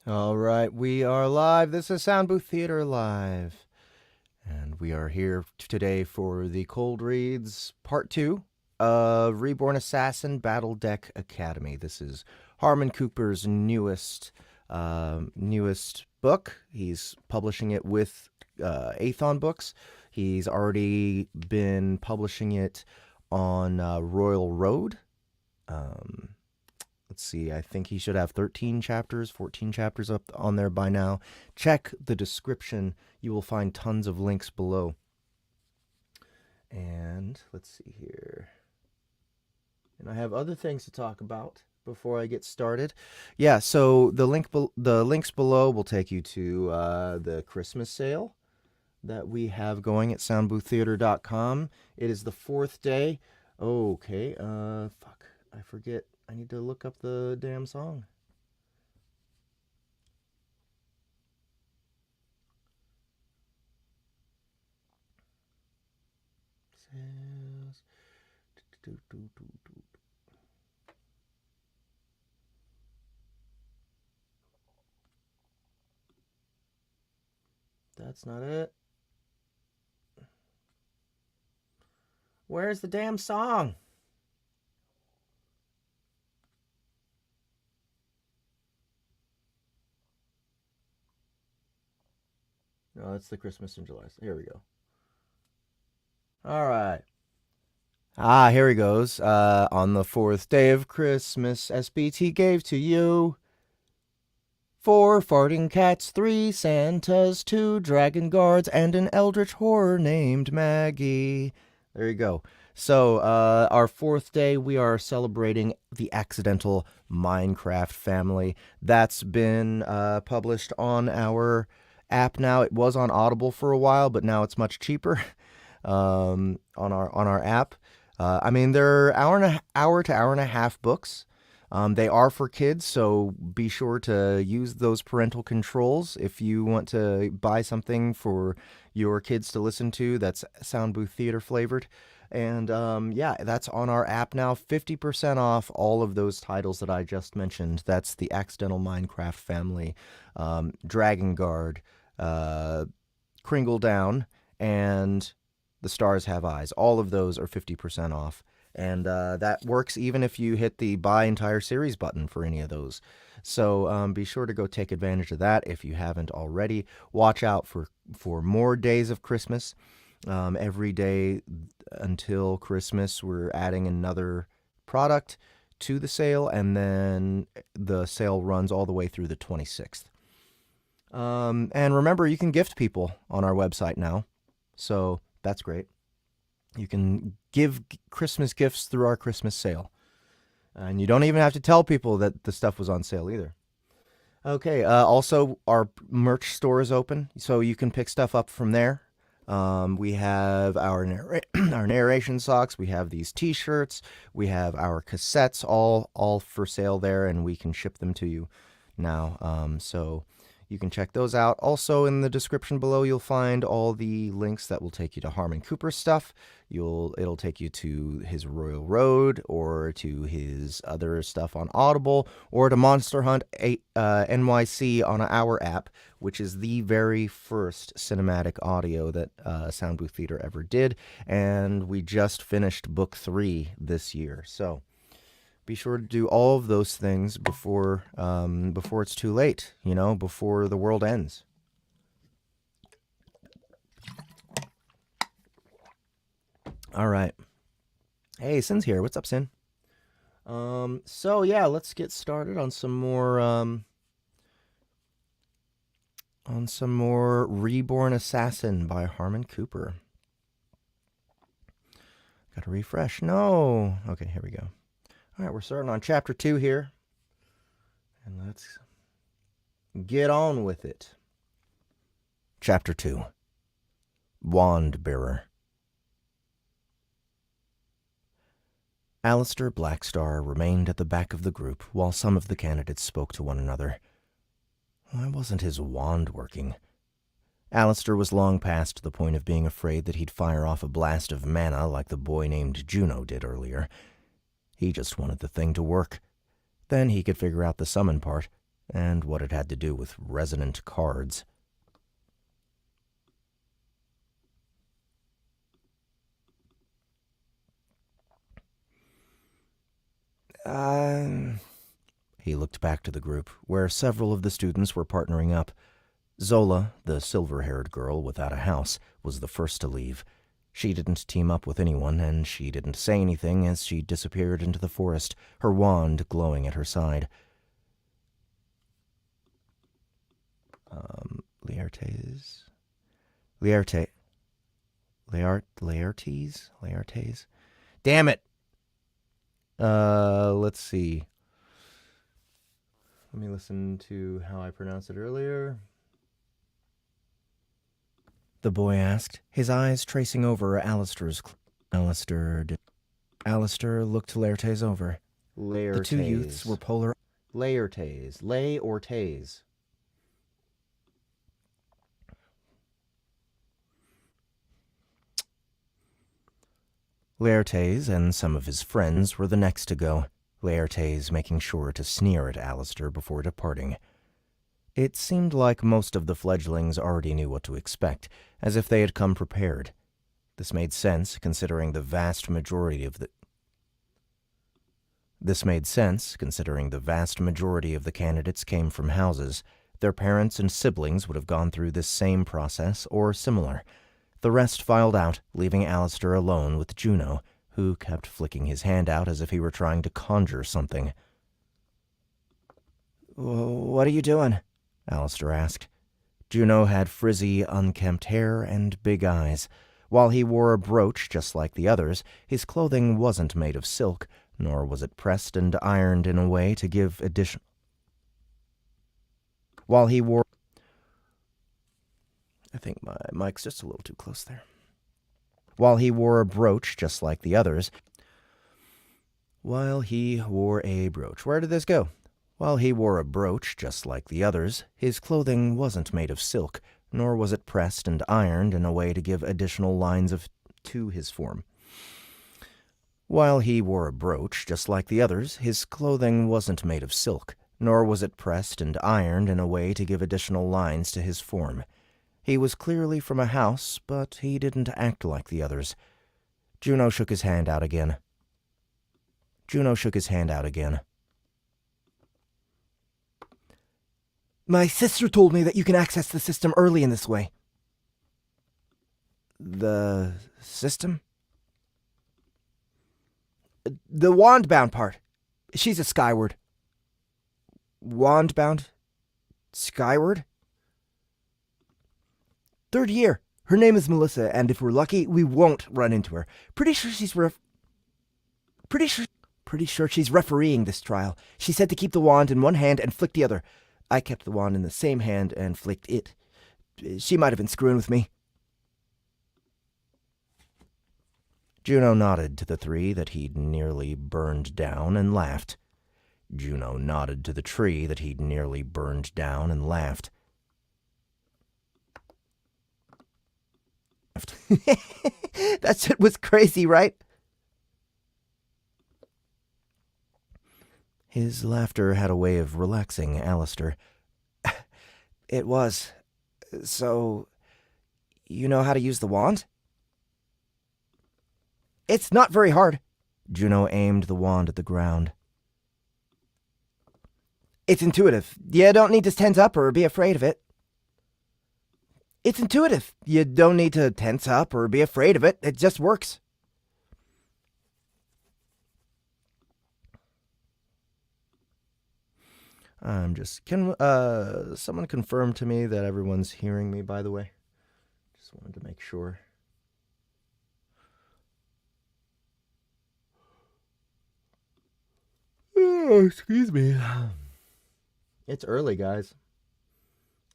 All right, we are live. This is Soundbooth Theater Live. And we are here today for the Cold Reads Part 2 of Reborn Assassin Battledeck Academy. This is Harmon Cooper's newest book. He's publishing it with Athon Books. He's already been publishing it on Royal Road. Let's see, I think he should have 13 chapters, 14 chapters up on there by now. Check the description. You will find tons of links below. And let's see here. And I have other things to talk about before I get started. Yeah, so the links below will take you to the Christmas sale that we have going at soundbooththeater.com. It is the 4th day. Okay, fuck, I forget. I need to look up the damn song. That's not it. Where's the damn song? No, that's the Christmas in July. Here we go. All right. Here he goes. On the 4th day of Christmas, SBT gave to you 4 farting cats, 3 Santas, 2 dragon guards, and an eldritch horror named Maggie. There you go. So, our 4th day, we are celebrating the accidental Minecraft family. That's been published on our app now. It was on Audible for a while, but now it's much cheaper on our app. I mean, they're hour to hour and a half books. They are for kids, so be sure to use those parental controls if you want to buy something for your kids to listen to that's Soundbooth Theater flavored. And yeah, that's on our app now. 50% off all of those titles that I just mentioned. That's the Accidental Minecraft Family, Dragon Guard, Kringle Down, and The Stars Have Eyes. All of those are 50% off. And that works even if you hit the buy entire series button for any of those. So be sure to go take advantage of that if you haven't already. Watch out for more days of Christmas. Every day until Christmas, we're adding another product to the sale, and then the sale runs all the way through the 26th. And remember, you can gift people on our website now, so that's great. You can give Christmas gifts through our Christmas sale. And you don't even have to tell people that the stuff was on sale either. Okay, also, our merch store is open, so you can pick stuff up from there. We have our narration socks. We have these T-shirts. We have our cassettes, all for sale there, and we can ship them to you now. So you can check those out. Also, in the description below, you'll find all the links that will take you to Harmon Cooper's stuff. It'll take you to his Royal Road, or to his other stuff on Audible, or to Monster Hunt NYC on our app, which is the very first cinematic audio that Soundbooth Theater ever did. And we just finished book 3 this year. So be sure to do all of those things before it's too late, before the world ends. All right. Hey, Sin's here. What's up, Sin? So yeah, let's get started on some more Reborn Assassin by Harmon Cooper. Gotta refresh. No. Okay, here we go. All right, we're starting on chapter 2 here. And let's get on with it. Chapter 2. Wand Bearer. Alistair Blackstar remained at the back of the group while some of the candidates spoke to one another. Why wasn't his wand working? Alistair was long past the point of being afraid that he'd fire off a blast of mana like the boy named Juno did earlier. He just wanted the thing to work. Then he could figure out the summon part. and what it had to do with resonant cards. He looked back to the group, where several of the students were partnering up. Zola, the silver-haired girl without a house, was the first to leave. She didn't team up with anyone, and she didn't say anything as she disappeared into the forest, her wand glowing at her side. Laertes? Damn it! Let's see. Let me listen to how I pronounced it earlier. The boy asked, his eyes tracing over Alistair's. Alistair looked Laertes over. The two youths were polar. Laertes. Lay or Taze. Laertes and some of his friends were the next to go, Laertes making sure to sneer at Alistair before departing. It seemed like most of the fledglings already knew what to expect, as if they had come prepared. This made sense, considering the vast majority of the candidates came from houses. Their parents and siblings would have gone through this same process or similar. The rest filed out, leaving Alistair alone with Juno, who kept flicking his hand out as if he were trying to conjure something. "What are you doing?" Alistair asked. Juno had frizzy, unkempt hair and big eyes. While he wore a brooch just like the others, his clothing wasn't made of silk, nor was it pressed and ironed in a way to give additional... I think my mic's just a little too close there. While he wore a brooch just like the others... Where did this go? While he wore a brooch just like the others, his clothing wasn't made of silk, nor was it pressed and ironed in a way to give additional lines to his form. While he wore a brooch just like the others, his clothing wasn't made of silk, nor was it pressed and ironed in a way to give additional lines to his form. He was clearly from a house, but he didn't act like the others. Juno shook his hand out again. "My sister told me that you can access the system early in this way." "The system?" "The wand-bound part. She's a skyward." "Wand-bound? Skyward?" "Third year. Her name is Melissa, and if we're lucky, we won't run into her. Pretty sure she's refereeing this trial. She said to keep the wand in one hand and flick the other. I kept the wand in the same hand and flicked it. She might have been screwing with me." Juno nodded to the three that he'd nearly burned down and laughed. That shit was crazy, right? His laughter had a way of relaxing Alistair. "It was. So, you know how to use the wand?" "It's not very hard." Juno aimed the wand at the ground. "It's intuitive. You don't need to tense up or be afraid of it." "It's intuitive. You don't need to tense up or be afraid of it. It just works." Can someone confirm to me that everyone's hearing me, by the way? Just wanted to make sure. Oh, excuse me. It's early, guys.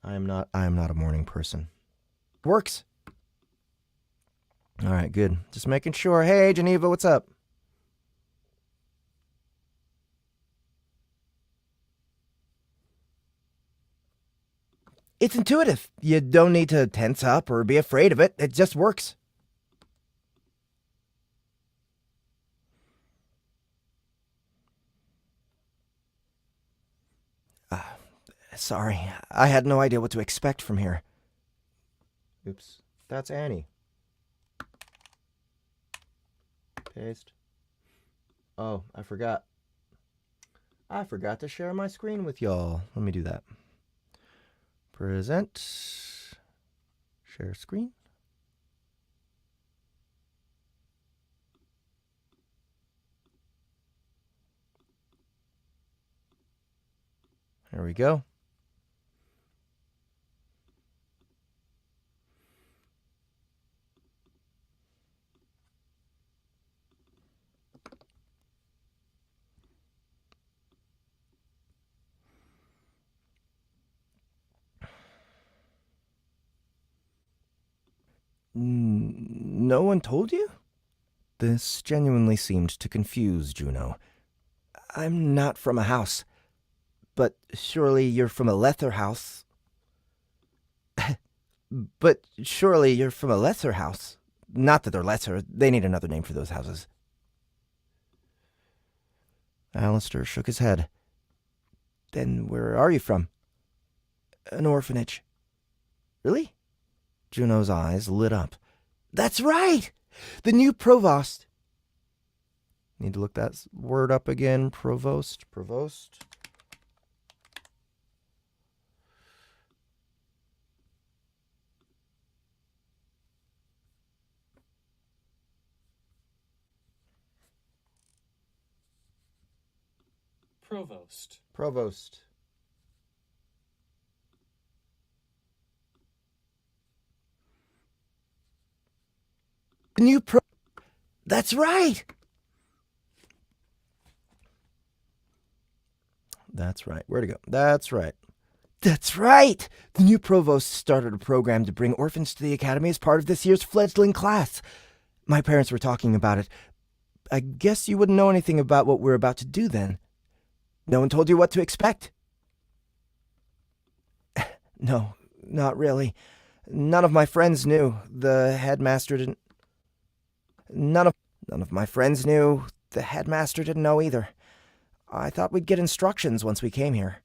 I am not a morning person. Works. All right, good. Just making sure. Hey, Geneva, what's up? "It's intuitive. You don't need to tense up or be afraid of it. It just works." Sorry, I had no idea what to expect from here. Oops, that's Annie. Paste. Oh, I forgot. I forgot to share my screen with y'all. Let me do that. Present. Share screen. There we go. No one told you? This genuinely seemed to confuse Juno. I'm not from a house. But surely you're from a lesser house. But surely you're from a lesser house. Not that they're lesser. They need another name for those houses. Alistair shook his head. Then where are you from? An orphanage. Really? Juno's eyes lit up. That's right! The new provost. Need to look that word up again. Provost. Provost. Provost. Provost. New That's right! That's right. Where'd it go? That's right. That's right! The new provost started a program to bring orphans to the academy as part of this year's fledgling class. My parents were talking about it. I guess you wouldn't know anything about what we're about to do then. No one told you what to expect? No, not really. None of my friends knew. The headmaster didn't... None of my friends knew. The headmaster didn't know either. I thought we'd get instructions once we came here.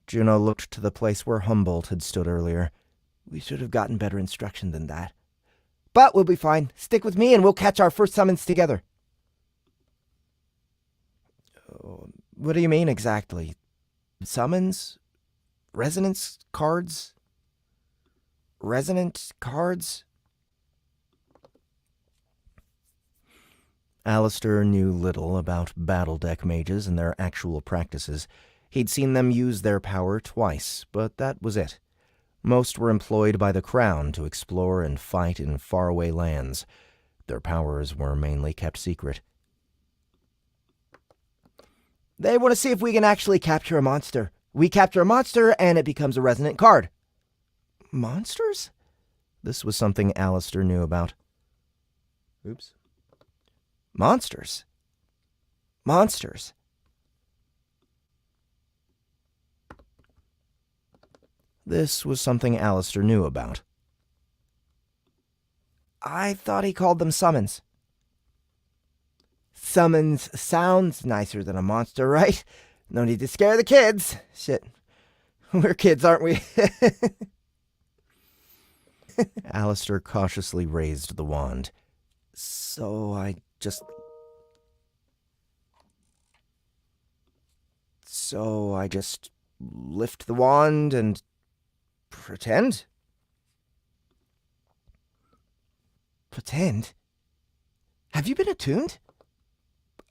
Juno looked to the place where Humboldt had stood earlier. We should have gotten better instruction than that. But we'll be fine. Stick with me and we'll catch our first summons together. What do you mean exactly? Summons? Resonance cards? Resonant cards? Alistair knew little about Battledeck mages and their actual practices. He'd seen them use their power twice, but that was it. Most were employed by the Crown to explore and fight in faraway lands. Their powers were mainly kept secret. They want to see if we can actually capture a monster. We capture a monster, and it becomes a resonant card. Monsters? This was something Alistair knew about. Oops. Monsters? Monsters. This was something Alistair knew about. I thought he called them summons. Summons sounds nicer than a monster, right? No need to scare the kids. Shit. We're kids, aren't we? Alistair cautiously raised the wand. So I just lift the wand and pretend? Pretend? Have you been attuned?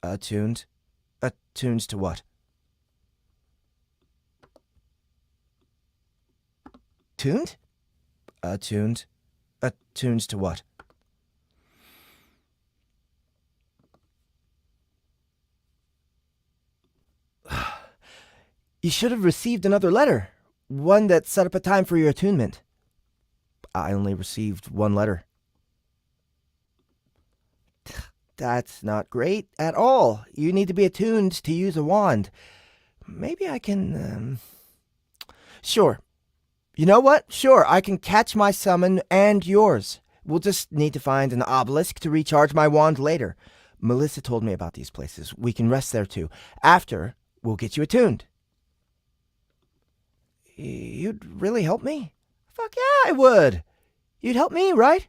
Attuned? Attuned to what? Tuned? Attuned? Attuned to what? You should have received another letter. One that set up a time for your attunement. I only received one letter. That's not great at all. You need to be attuned to use a wand. Maybe I can, Sure. You know what? Sure, I can catch my summon and yours. We'll just need to find an obelisk to recharge my wand later. Melissa told me about these places. We can rest there too. After, we'll get you attuned. You'd really help me? Fuck yeah, I would. You'd help me, right?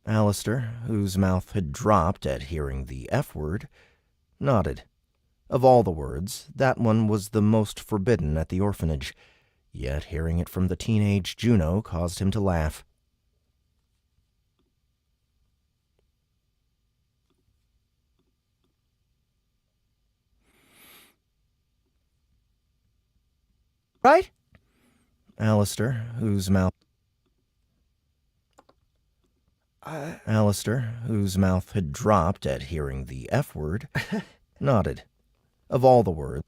Alistair, whose mouth had dropped at hearing the F word, nodded. Of all the words, that one was the most forbidden at the orphanage, yet hearing it from the teenage Juno caused him to laugh. Right? Alistair, whose mouth had dropped at hearing the F word, nodded. Of all the words,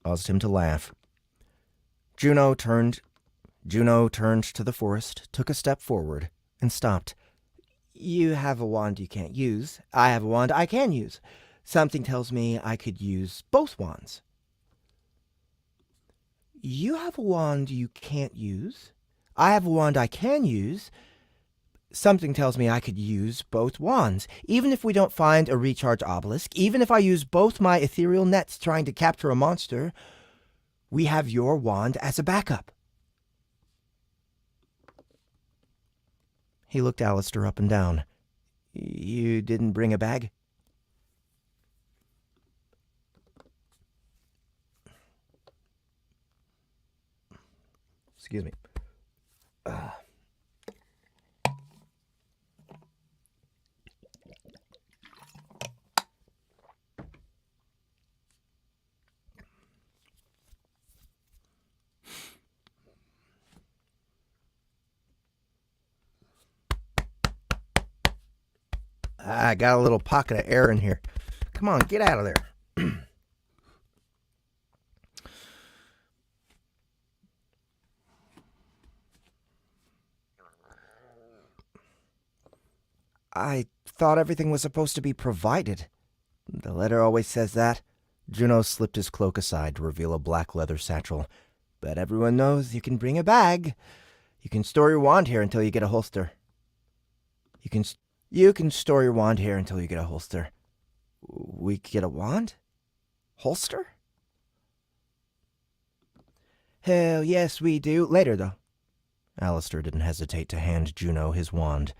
caused him to laugh. Juno turned to the forest, took a step forward, and stopped. You have a wand you can't use. I have a wand I can use. Something tells me I could use both wands. You have a wand you can't use. I have a wand I can use. Something tells me I could use both wands. Even if we don't find a recharge obelisk, even if I use both my ethereal nets trying to capture a monster, we have your wand as a backup. He looked Alistair up and down. You didn't bring a bag? Excuse me. I got a little pocket of air in here. Come on, get out of there. I thought everything was supposed to be provided. The letter always says that. Juno slipped his cloak aside to reveal a black leather satchel. But everyone knows you can bring a bag. You can store your wand here until you get a holster. You can store your wand here until you get a holster. We get a wand? Holster? Hell yes, we do. Later, though. Alistair didn't hesitate to hand Juno his wand.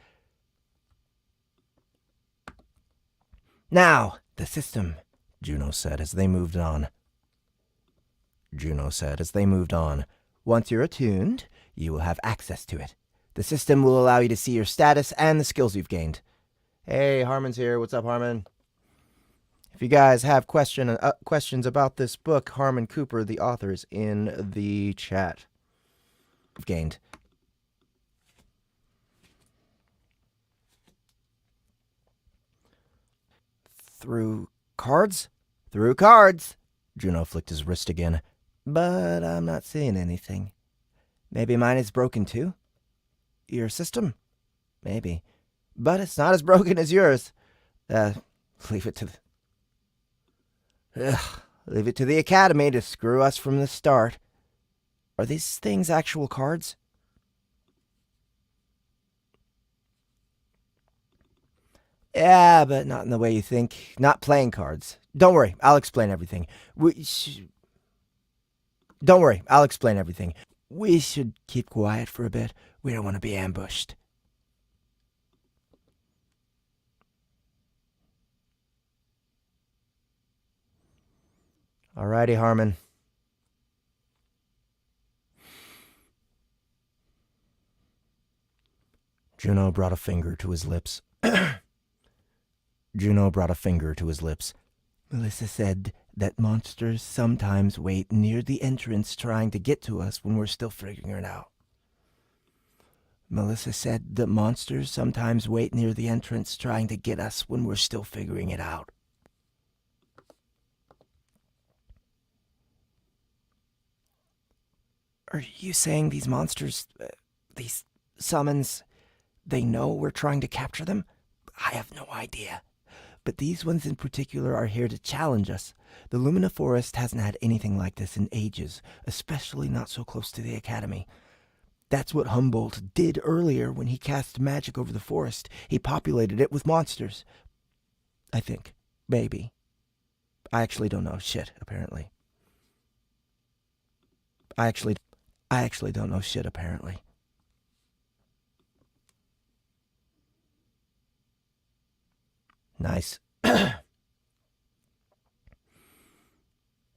Now, the system, Juno said as they moved on. Once you're attuned, you will have access to it. The system will allow you to see your status and the skills you've gained. Hey, Harmon's here. What's up, Harmon? If you guys have questions about this book, Harmon Cooper, the author, is in the chat. Gained. Through cards? Through cards. Juno flicked his wrist again. But I'm not seeing anything. Maybe mine is broken too? Your system? Maybe. But it's not as broken as yours. Leave it to the Academy to screw us from the start. Are these things actual cards? Yeah, but not in the way you think. Not playing cards. Don't worry, I'll explain everything. We should keep quiet for a bit. We don't want to be ambushed. Alrighty, Harmon. Juno brought a finger to his lips. Melissa said that monsters sometimes wait near the entrance trying to get to us when we're still figuring it out. Are you saying these monsters, these summons, they know we're trying to capture them? I have no idea. But these ones in particular are here to challenge us. The Lumina Forest hasn't had anything like this in ages, especially not so close to the Academy. That's what Humboldt did earlier when he cast magic over the forest. He populated it with monsters. I think. Maybe. I actually don't know shit, apparently. I actually don't know shit, apparently. Nice.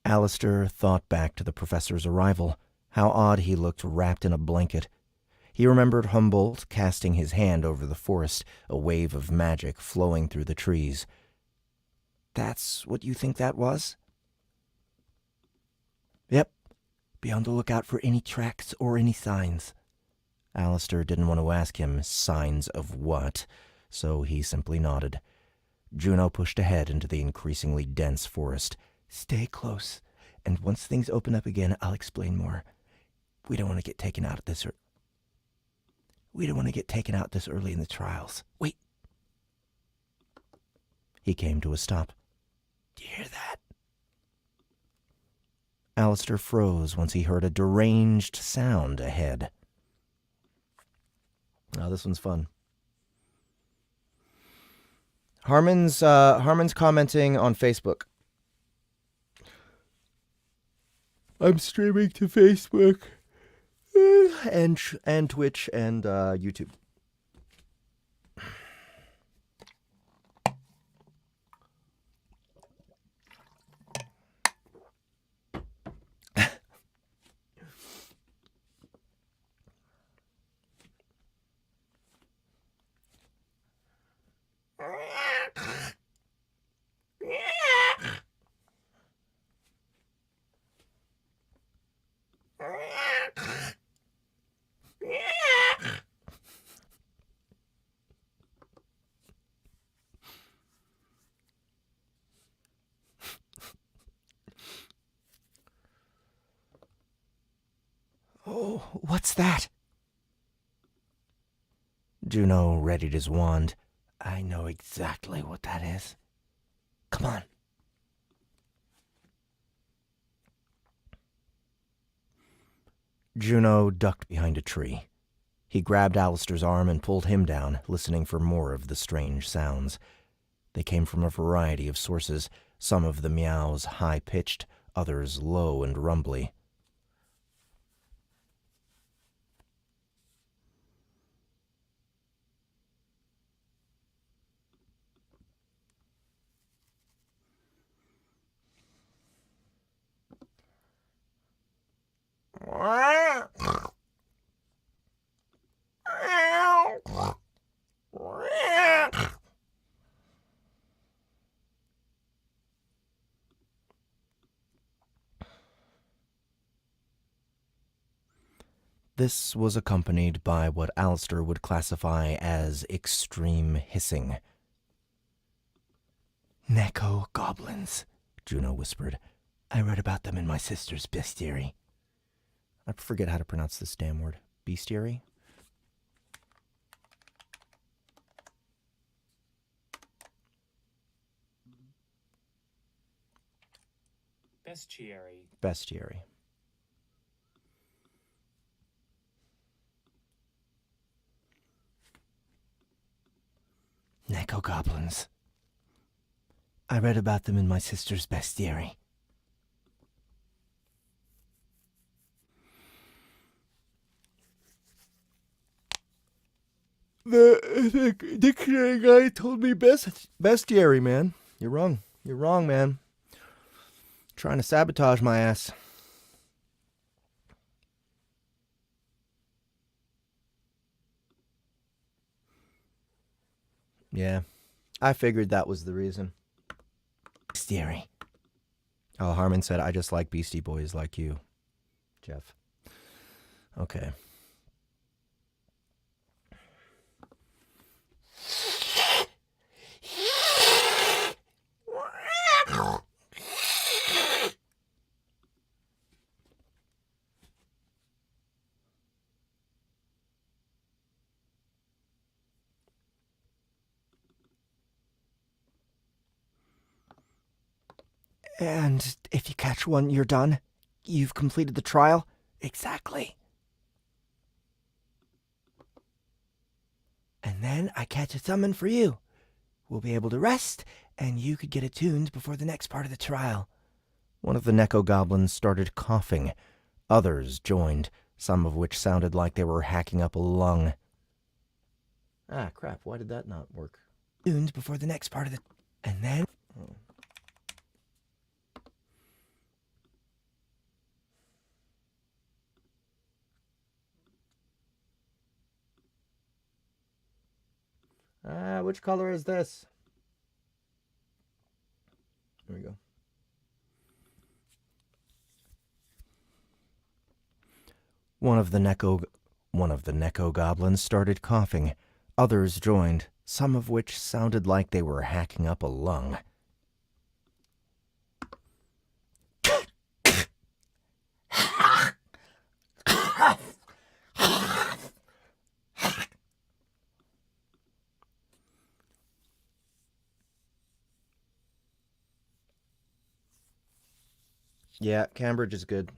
Alistair thought back to the professor's arrival. How odd he looked wrapped in a blanket. He remembered Humboldt casting his hand over the forest, a wave of magic flowing through the trees. That's what you think that was? Yep. Be on the lookout for any tracks or any signs. Alistair didn't want to ask him signs of what, so he simply nodded. Juno pushed ahead into the increasingly dense forest. Stay close, and once things open up again, I'll explain more. We don't want to get taken out this early in the trials. Wait. He came to a stop. Do you hear that? Alistair froze once he heard a deranged sound ahead. Oh, this one's fun. Harmon's commenting on Facebook. I'm streaming to Facebook and Twitch and YouTube. Oh, what's that? Juno readied his wand. I know exactly what that is. Come on. Juno ducked behind a tree. He grabbed Alistair's arm and pulled him down, listening for more of the strange sounds. They came from a variety of sources, some of the meows high-pitched, others low and rumbly. This was accompanied by what Alistair would classify as extreme hissing. Nekkogoblins, Juno whispered. I read about them in my sister's bestiary. I forget how to pronounce this damn word. Bestiary? Bestiary. Bestiary. Nekkogoblins. I read about them in my sister's bestiary. The dictionary guy told me bestiary, man. You're wrong. You're wrong, man. Trying to sabotage my ass. Yeah, I figured that was the reason. Bestiary. Oh, Harmon said, I just like Beastie Boys like you, Jeff. Okay. And if you catch one, you're done? You've completed the trial? Exactly. And then I catch a summon for you. We'll be able to rest, and you could get attuned before the next part of the trial. One of the nekkogoblins started coughing. Others joined, some of which sounded like they were hacking up a lung. Ah, crap, why did that not work? Attuned before the next part of the... And then... Oh. Which color is this? There we go. One of the nekkogoblins started coughing. Others joined, some of which sounded like they were hacking up a lung. Yeah, Cambridge is good.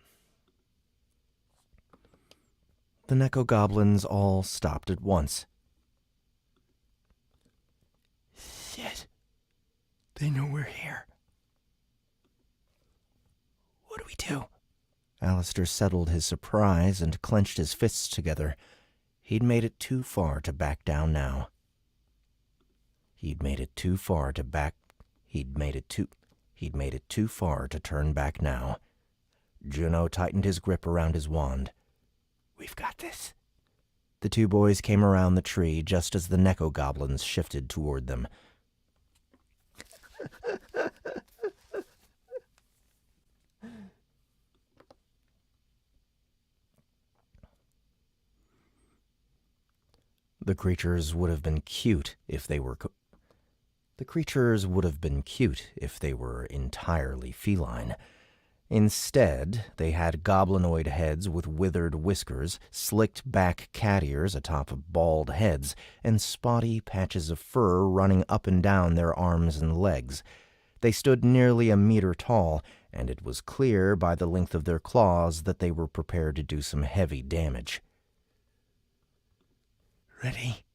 The nekkogoblins all stopped at once. Shit. They know we're here. What do we do? Alistair settled his surprise and clenched his fists together. He'd made it too far to back down now. He'd made it too far to turn back now. Juno tightened his grip around his wand. We've got this. The two boys came around the tree just as the nekkogoblins shifted toward them. The creatures would have been cute if they were entirely feline. Instead, they had goblinoid heads with withered whiskers, slicked-back cat ears atop of bald heads, and spotty patches of fur running up and down their arms and legs. They stood nearly a meter tall, and it was clear by the length of their claws that they were prepared to do some heavy damage. "Ready?"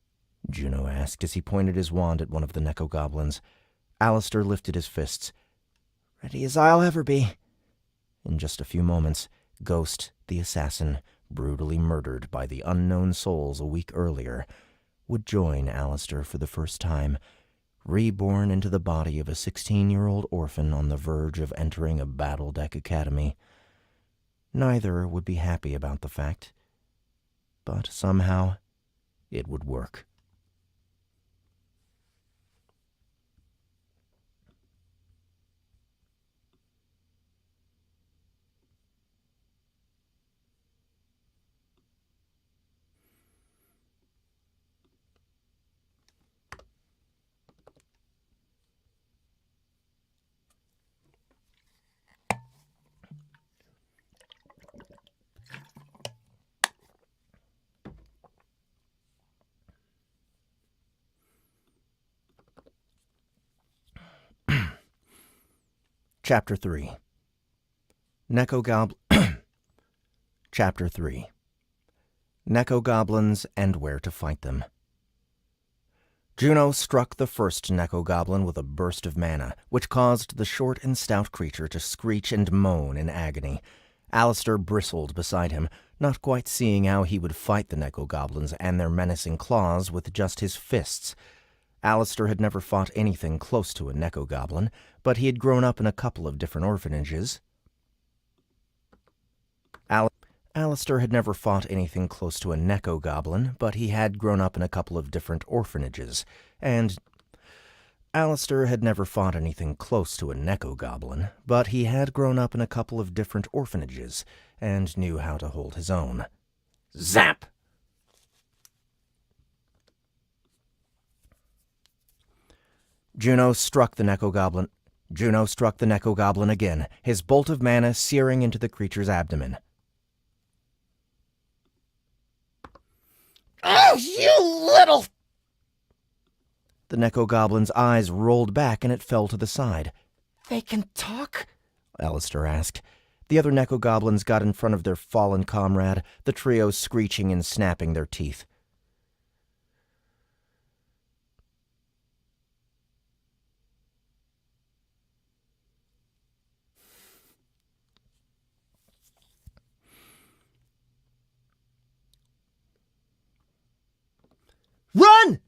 Juno asked as he pointed his wand at one of the nekkogoblins. Alistair lifted his fists. "Ready as I'll ever be." In just a few moments, Ghost, the assassin, brutally murdered by the unknown souls a week earlier, would join Alistair for the first time, reborn into the body of a 16-year-old orphan on the verge of entering a Battledeck academy. Neither would be happy about the fact, but somehow it would work. Chapter 3. Chapter 3. Nekkogoblins and Where to Fight Them. Juno struck the first nekkogoblin with a burst of mana, which caused the short and stout creature to screech and moan in agony. Alistair bristled beside him, not quite seeing how he would fight the nekkogoblins and their menacing claws with just his fists. Alistair had never fought anything close to a nekkogoblin, but he had grown up in a couple of different orphanages. Alistair had never fought anything close to a nekkogoblin, but he had grown up in a couple of different orphanages, and Alistair had never fought anything close to a nekkogoblin, but he had grown up in a couple of different orphanages, and knew how to hold his own. Zap! Juno struck the nekkogoblin again, his bolt of mana searing into the creature's abdomen. "Oh, you little..." The nekkogoblin's eyes rolled back and it fell to the side. "They can talk?" Alistair asked. The other nekkogoblins got in front of their fallen comrade, the trio screeching and snapping their teeth. Run!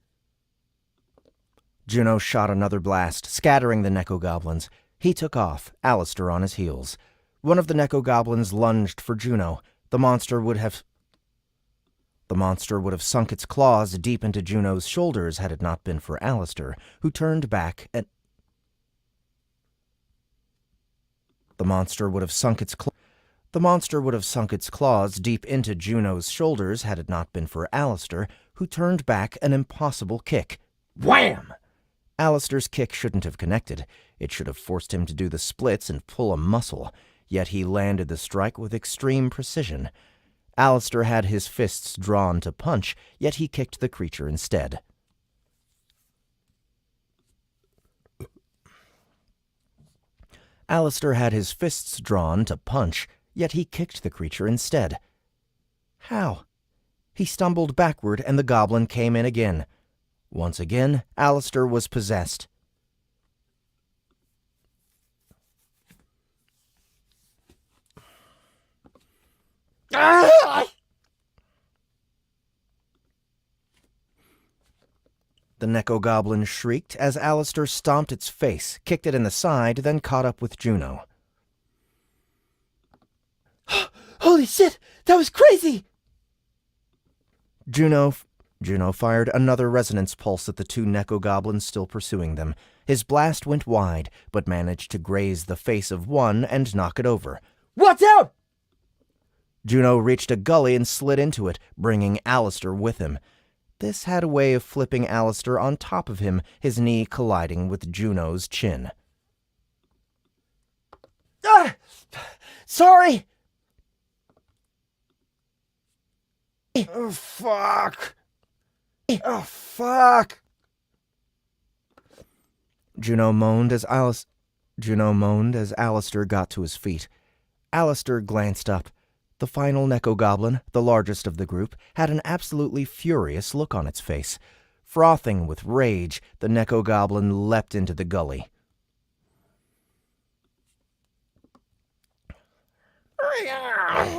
Juno shot another blast, scattering the nekkogoblins. He took off, Alistair on his heels. One of the nekkogoblins lunged for Juno. The monster would have sunk its claws deep into Juno's shoulders had it not been for Alistair, who turned back and... The monster would have sunk its claws deep into Juno's shoulders had it not been for Alistair, who turned back an impossible kick. Wham! Alistair's kick shouldn't have connected. It should have forced him to do the splits and pull a muscle, yet he landed the strike with extreme precision. Alistair had his fists drawn to punch, yet he kicked the creature instead. Alistair had his fists drawn to punch, yet he kicked the creature instead. How? He stumbled backward, and the goblin came in again. Once again, Alistair was possessed. The nekkogoblin shrieked as Alistair stomped its face, kicked it in the side, then caught up with Juno. Holy shit! That was crazy! Juno fired another resonance pulse at the two nekkogoblins still pursuing them. His blast went wide, but managed to graze the face of one and knock it over. Watch out! Juno reached a gully and slid into it, bringing Alistair with him. This had a way of flipping Alistair on top of him, his knee colliding with Juno's chin. Ah! Sorry! Oh, fuck! Oh, fuck! Juno moaned as Alistair got to his feet. Alistair glanced up. The final nekkogoblin, the largest of the group, had an absolutely furious look on its face. Frothing with rage, the nekkogoblin leapt into the gully.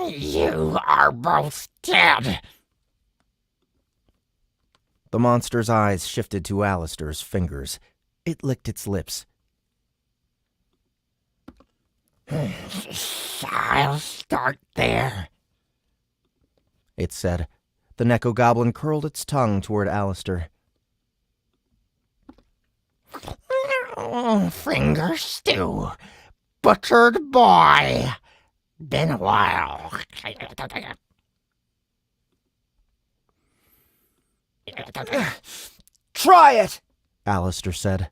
You are both dead. The monster's eyes shifted to Alistair's fingers. It licked its lips. I'll start there, it said. The nekkogoblin curled its tongue toward Alistair. Finger stew. Butchered boy. Been a while. Try it! Alistair said.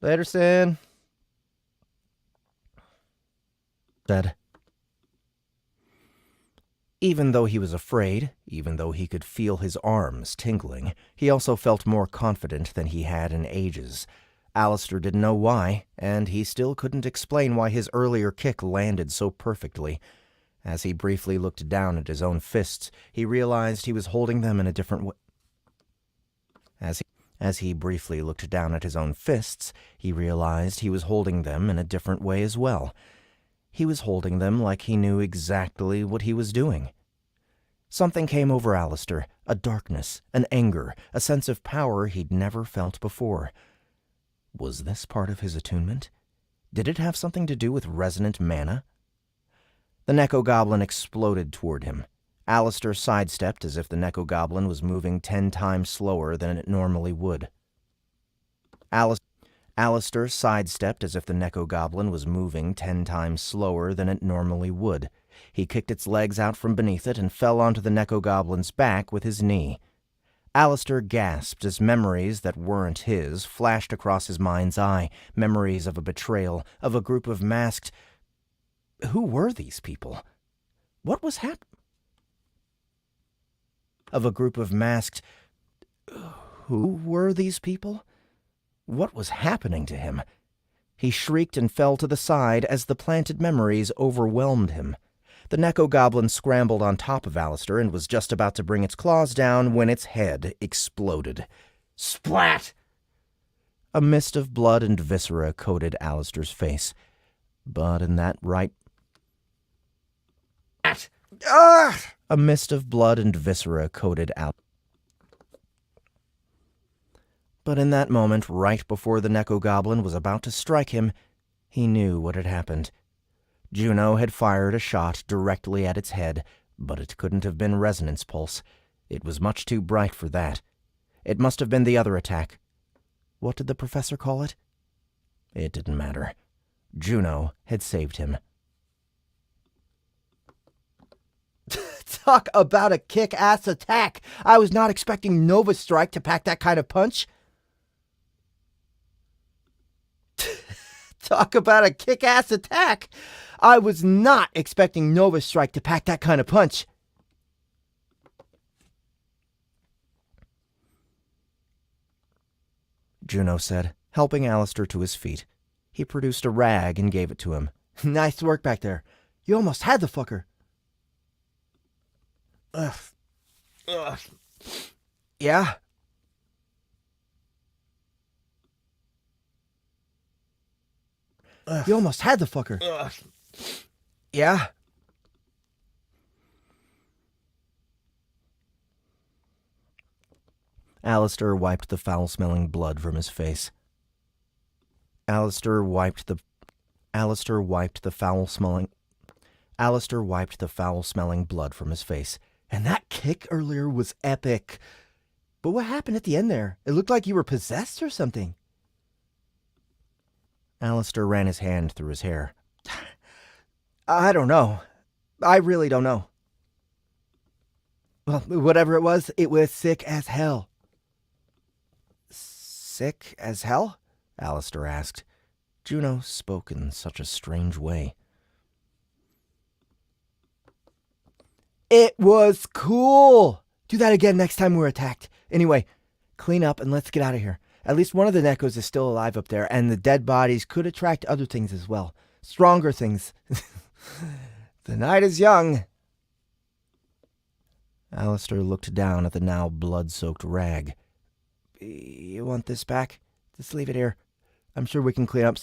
Laertes said. Even though he was afraid, even though he could feel his arms tingling, he also felt more confident than he had in ages. Alistair didn't know why, and he still couldn't explain why his earlier kick landed so perfectly. As he briefly looked down at his own fists, he realized he was holding them in a different way. As he briefly looked down at his own fists, he realized he was holding them in a different way as well. He was holding them like he knew exactly what he was doing. Something came over Alistair, a darkness, an anger, a sense of power he'd never felt before. Was this part of his attunement? Did it have something to do with resonant mana? The nekkogoblin exploded toward him. Alistair sidestepped as if the nekkogoblin was moving 10 times slower than it normally would. Alistair sidestepped as if the nekkogoblin was moving 10 times slower than it normally would. He kicked its legs out from beneath it and fell onto the nekkogoblin's back with his knee. Alistair gasped as memories that weren't his flashed across his mind's eye, memories of a betrayal, of a group of masked... Who were these people? What was happening? Of a group of masked... Who were these people? What was happening to him? He shrieked and fell to the side as the planted memories overwhelmed him. The nekkogoblin scrambled on top of Alistair and was just about to bring its claws down when its head exploded. Splat! A mist of blood and viscera coated Alistair's face. But in that A mist of blood and viscera coated out. But in that moment, right before the nekkogoblin was about to strike him, he knew what had happened. Juno had fired a shot directly at its head, but it couldn't have been resonance pulse. It was much too bright for that. It must have been the other attack. What did the professor call it? It didn't matter. Juno had saved him. Talk about a kick-ass attack. I was not expecting Nova Strike to pack that kind of punch. Talk about a kick-ass attack. I was not expecting Nova Strike to pack that kind of punch. Juno said, helping Alistair to his feet. He produced a rag and gave it to him. Nice work back there. You almost had the fucker. Ugh. Yeah? You almost had the fucker. Yeah? Alistair wiped the foul-smelling blood from his face. Alistair wiped the foul-smelling blood from his face. And that kick earlier was epic. But what happened at the end there? It looked like you were possessed or something. Alistair ran his hand through his hair. I don't know. I really don't know. Well, whatever it was sick as hell. Sick as hell? Alistair asked. Juno spoke in such a strange way. It was cool. Do that again next time we're attacked. Anyway, clean up and let's get out of here. At least one of the nekkos is still alive up there, and the dead bodies could attract other things as well. Stronger things. The night is young. Alistair looked down at the now blood-soaked rag. You want this back? Just leave it here. I'm sure we can clean up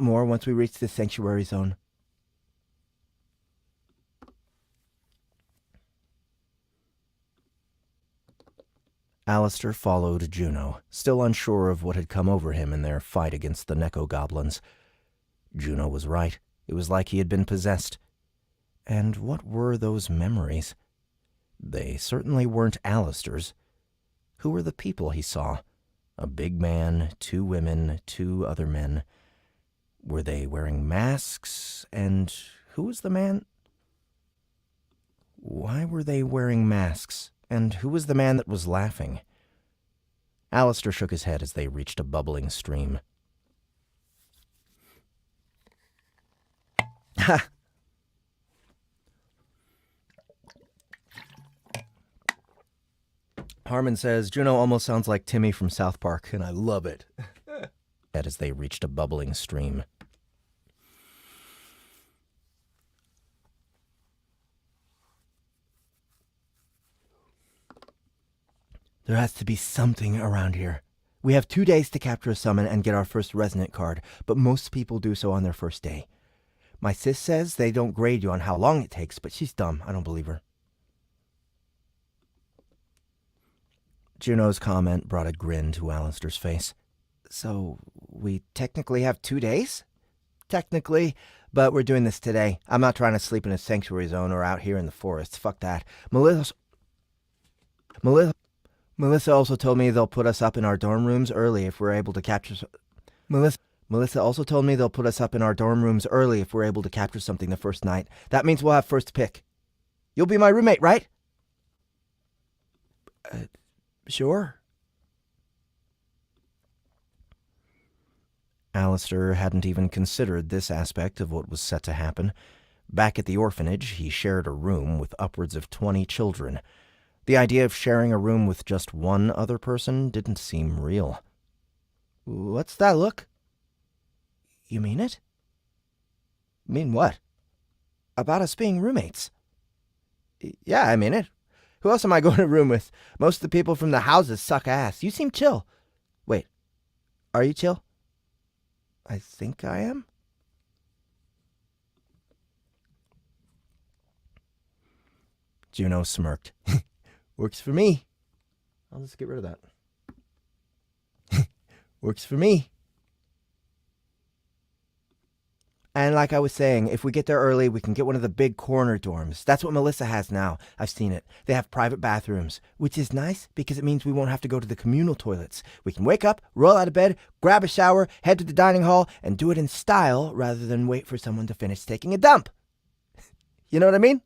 more once we reach the sanctuary zone. Alistair followed Juno, still unsure of what had come over him in their fight against the nekkogoblins. Juno was right. It was like he had been possessed. And what were those memories? They certainly weren't Alistair's. Who were the people he saw? A big man, 2 women, 2 other men. Were they wearing masks? And who was the man? Why were they wearing masks? And who was the man that was laughing? Alistair shook his head as they reached a bubbling stream. Ha! Harmon says, Juno almost sounds like Timmy from South Park, and I love it. As they reached a bubbling stream. There has to be something around here. We have 2 days to capture a summon and get our first resonant card, but most people do so on their first day. My sis says they don't grade you on how long it takes, but she's dumb. I don't believe her. Juno's comment brought a grin to Alistair's face. So, we technically have 2 days? Technically, but we're doing this today. I'm not trying to sleep in a sanctuary zone or out here in the forest. Fuck that. Melissa also told me they'll put us up in our dorm rooms early if we're able to capture... Melissa also told me they'll put us up in our dorm rooms early if we're able to capture something the first night. That means we'll have first pick. You'll be my roommate, right? Sure. Alistair hadn't even considered this aspect of what was set to happen. Back at the orphanage, he shared a room with upwards of 20 children. The idea of sharing a room with just one other person didn't seem real. What's that look? You mean it? Mean what? About us being roommates. Yeah, I mean it. Who else am I going to room with? Most of the people from the houses suck ass. You seem chill. Wait, are you chill? I think I am. Juno smirked. Works for me. I'll just get rid of that. Works for me. And like I was saying, if we get there early, we can get one of the big corner dorms. That's what Melissa has now. I've seen it. They have private bathrooms, which is nice because it means we won't have to go to the communal toilets. We can wake up, roll out of bed, grab a shower, head to the dining hall, and do it in style rather than wait for someone to finish taking a dump. You know what I mean?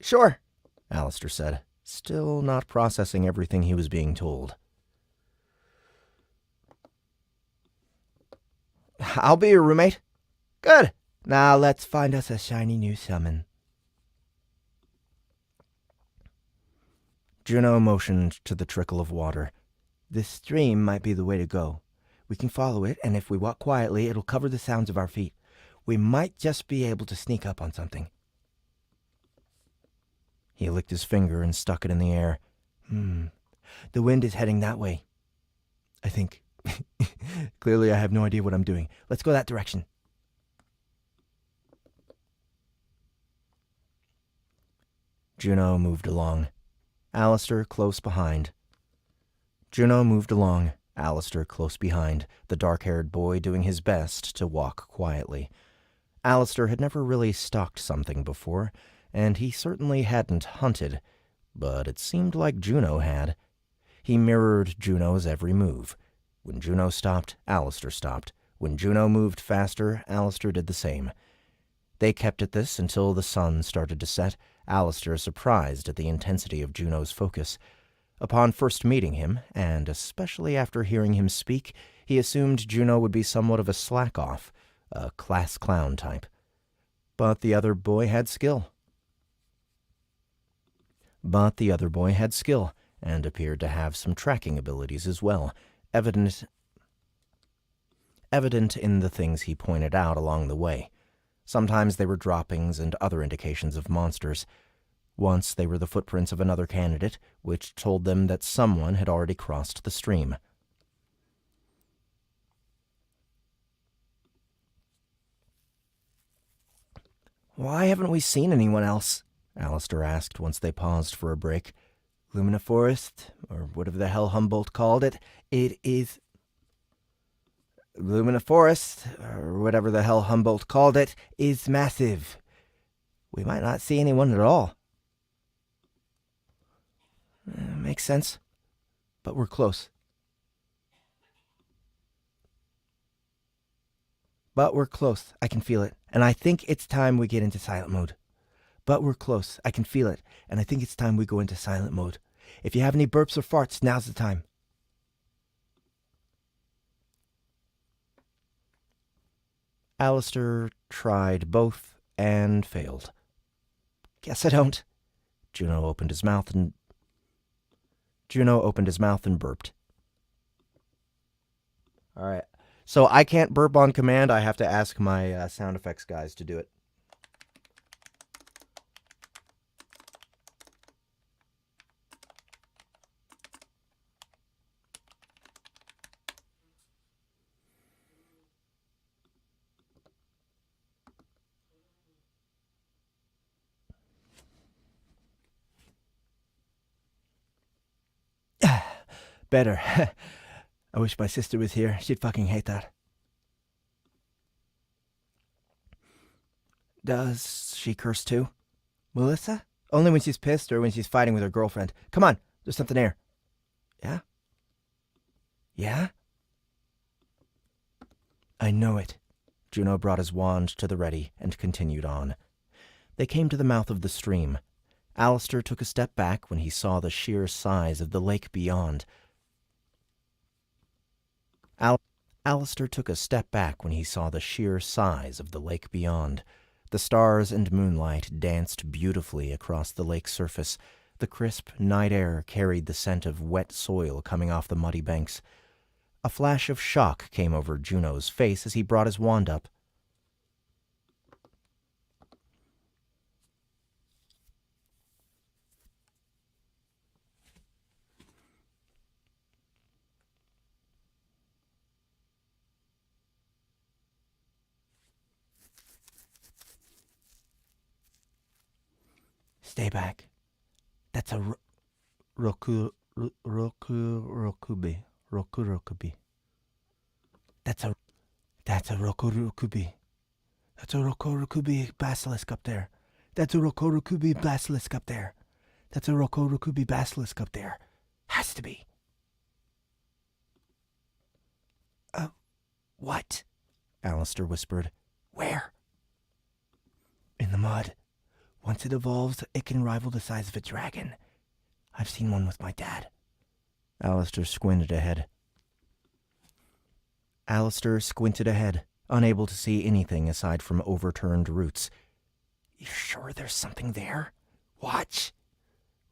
Sure, Alistair said, still not processing everything he was being told. I'll be your roommate. Good. Now let's find us a shiny new summon. Juno motioned to the trickle of water. This stream might be the way to go. We can follow it, and if we walk quietly, it'll cover the sounds of our feet. We might just be able to sneak up on something. He licked his finger and stuck it in the air. The wind is heading that way, I think. Clearly, I have no idea what I'm doing. Let's go that direction. Juno moved along. Alistair close behind. Juno moved along. Alistair close behind, the dark-haired boy doing his best to walk quietly. Alistair had never really stalked something before, and he certainly hadn't hunted, but it seemed like Juno had. He mirrored Juno's every move. When Juno stopped, Alistair stopped. When Juno moved faster, Alistair did the same. They kept at this until the sun started to set, Alistair surprised at the intensity of Juno's focus. Upon first meeting him, and especially after hearing him speak, he assumed Juno would be somewhat of a slack-off, a class clown type. But the other boy had skill. And appeared to have some tracking abilities as well, evident in the things he pointed out along the way. Sometimes they were droppings and other indications of monsters. Once they were the footprints of another candidate, which told them that someone had already crossed the stream. Why haven't we seen anyone else? Alistair asked once they paused for a break. Lumina Forest, or whatever the hell Humboldt called it, Lumina Forest, or whatever the hell Humboldt called it, is massive. We might not see anyone at all. Makes sense. But we're close. I can feel it. And I think it's time we get into silent mode. But we're close. I can feel it. And I think it's time we go into silent mode. If you have any burps or farts, now's the time. Alistair tried both and failed. Guess I don't. Juno opened his mouth and burped. All right. So I can't burp on command. I have to ask my sound effects guys to do it. Better. I wish my sister was here. She'd fucking hate that. Does she curse too? Melissa? Only when she's pissed or when she's fighting with her girlfriend. Come on, there's something there. Yeah? Yeah? I know it. Juno brought his wand to the ready and continued on. They came to the mouth of the stream. Alistair took a step back when he saw the sheer size of the lake beyond. Alistair took a step back when he saw the sheer size of the lake beyond. The stars and moonlight danced beautifully across the lake's surface. The crisp night air carried the scent of wet soil coming off the muddy banks. A flash of shock came over Juno's face as he brought his wand up. Stay back. That's a Rokubi. Rokubi. That's a Rokurukubi. That's a Rokurukubi basilisk up there. That's a Rokurukubi basilisk up there. That's a Rokurukubi basilisk up there. Has to be. What? Alistair whispered. Where? In the mud. Once it evolves, it can rival the size of a dragon. I've seen one with my dad. Alistair squinted ahead. Unable to see anything aside from overturned roots. You sure there's something there? Watch.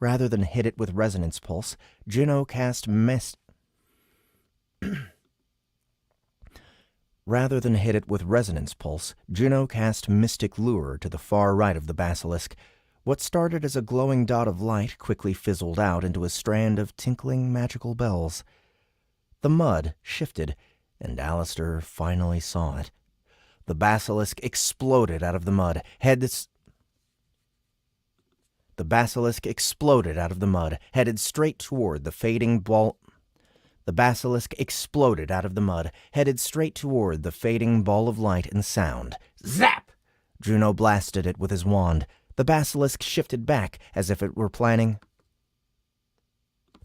Rather than hit it with resonance pulse, Juno cast mystic lure to the far right of the basilisk. What started as a glowing dot of light quickly fizzled out into a strand of tinkling magical bells. The mud shifted, and Alistair finally saw it. The basilisk exploded out of the mud, headed straight toward the fading ball. The basilisk exploded out of the mud, headed straight toward the fading ball of light and sound. Zap! Juno blasted it with his wand. The basilisk shifted back as if it were planning.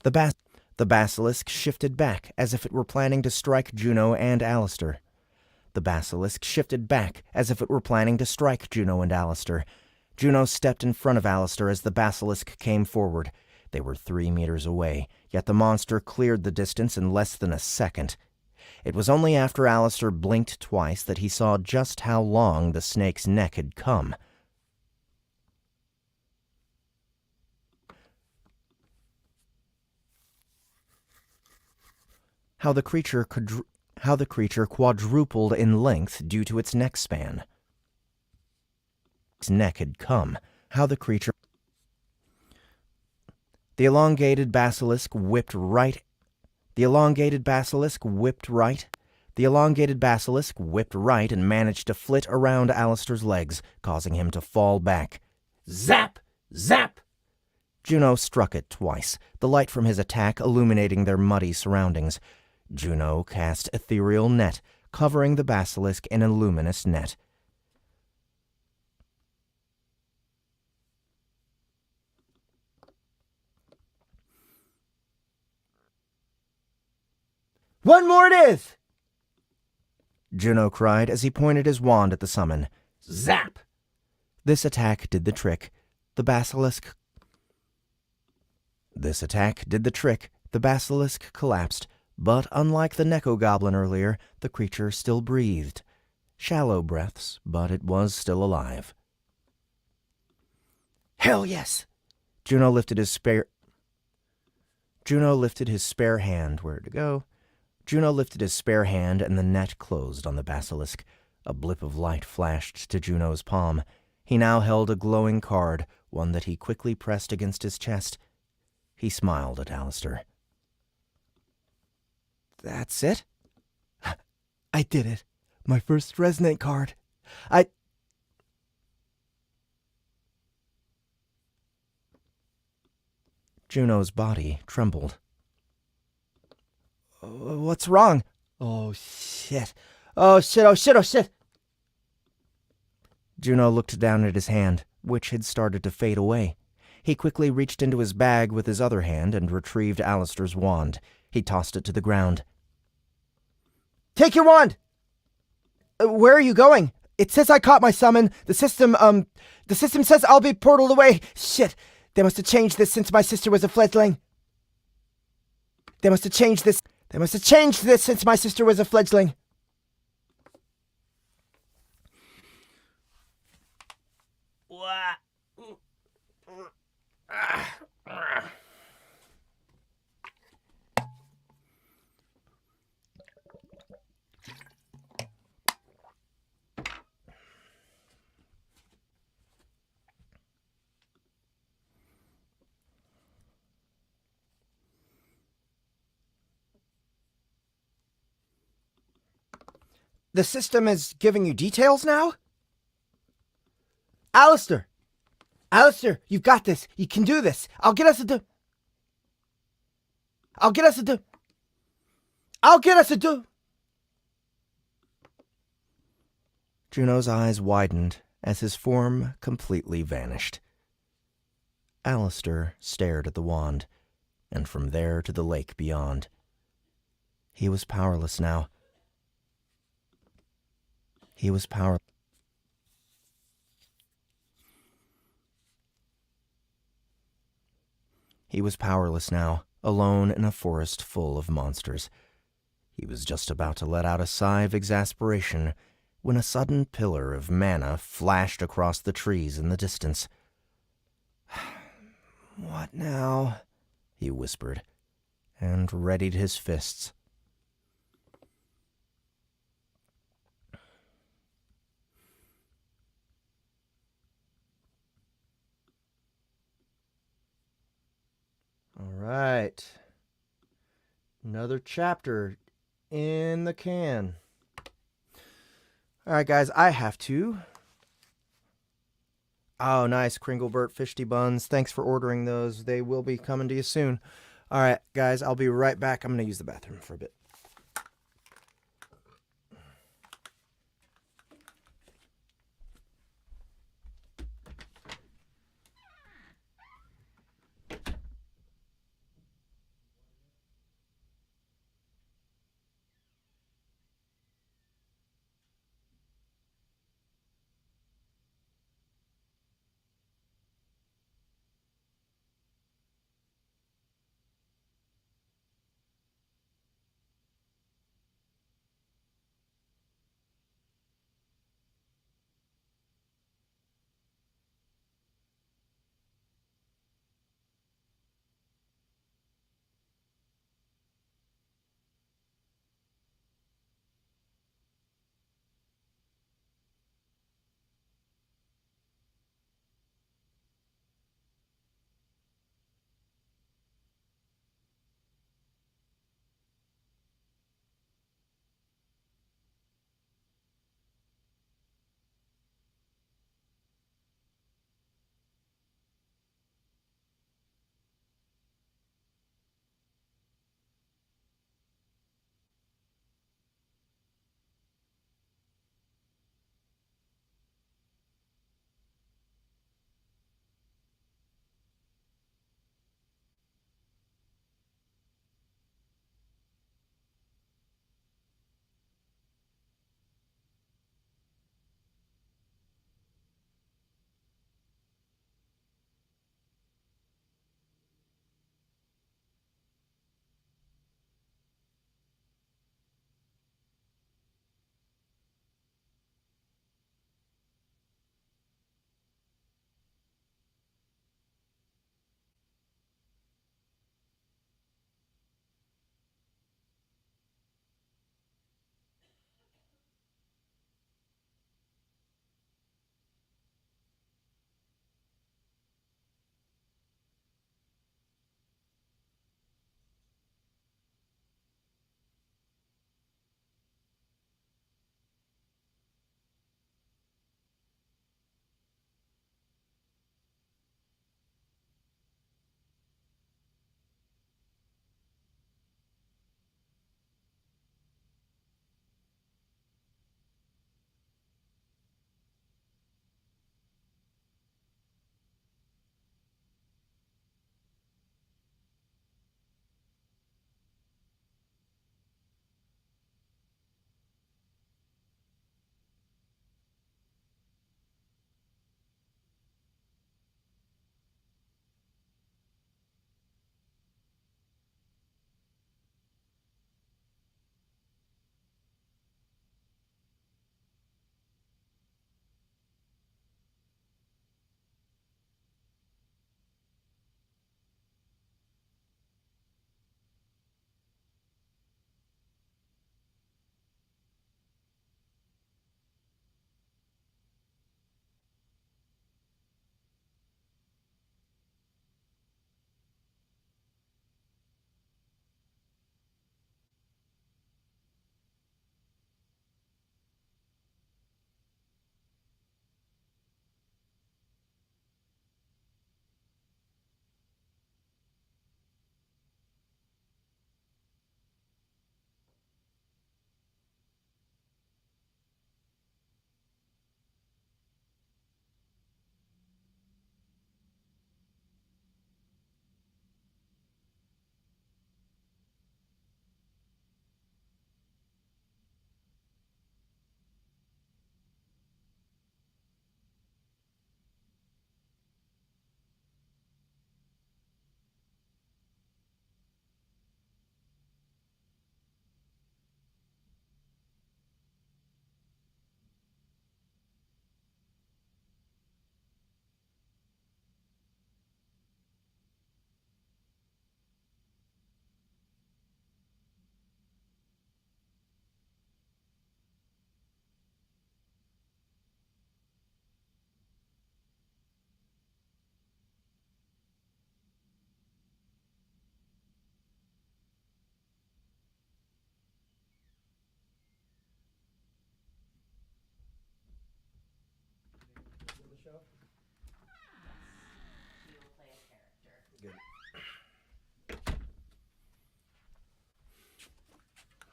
The basilisk shifted back as if it were planning to strike Juno and Alistair. Juno stepped in front of Alistair as the basilisk came forward. They were 3 meters away, yet the monster cleared the distance in less than a second. It was only after Alistair blinked twice that he saw just how long the snake's neck had come. How the creature quadrupled in length due to its neck span. Its neck had come. The elongated basilisk whipped right and managed to flit around Alistair's legs, causing him to fall back. Zap! Zap! Juno struck it twice, the light from his attack illuminating their muddy surroundings. Juno cast ethereal net, covering the basilisk in a luminous net. One more it is! Juno cried as he pointed his wand at the summon. Zap! This attack did the trick. The basilisk collapsed, but unlike the nekkogoblin earlier, the creature still breathed. Shallow breaths, but it was still alive. Hell yes! Juno lifted his spare hand. Where'd it go? Juno lifted his spare hand and the net closed on the basilisk. A blip of light flashed to Juno's palm. He now held a glowing card, one that he quickly pressed against his chest. He smiled at Alistair. That's it? I did it. My first resonate card. Juno's body trembled. What's wrong? Oh, shit. Oh, shit, oh, shit, oh, shit. Juno looked down at his hand, which had started to fade away. He quickly reached into his bag with his other hand and retrieved Alistair's wand. He tossed it to the ground. Take your wand! Where are you going? It says I caught my summon. The system says I'll be portaled away. Shit. They must have changed this since my sister was a fledgling. They must have changed this since my sister was a fledgling. The system is giving you details now? Alistair! Alistair, you've got this. You can do this. I'll get us a do. Juno's eyes widened as his form completely vanished. Alistair stared at the wand, and from there to the lake beyond. He was powerless now. He was powerless now, alone in a forest full of monsters. He was just about to let out a sigh of exasperation when a sudden pillar of mana flashed across the trees in the distance. "What now?" he whispered, and readied his fists. All right. Another chapter in the can. All right, guys, I have to. Oh, nice. Kringlebert Fishty Buns. Thanks for ordering those. They will be coming to you soon. All right, guys, I'll be right back. I'm going to use the bathroom for a bit.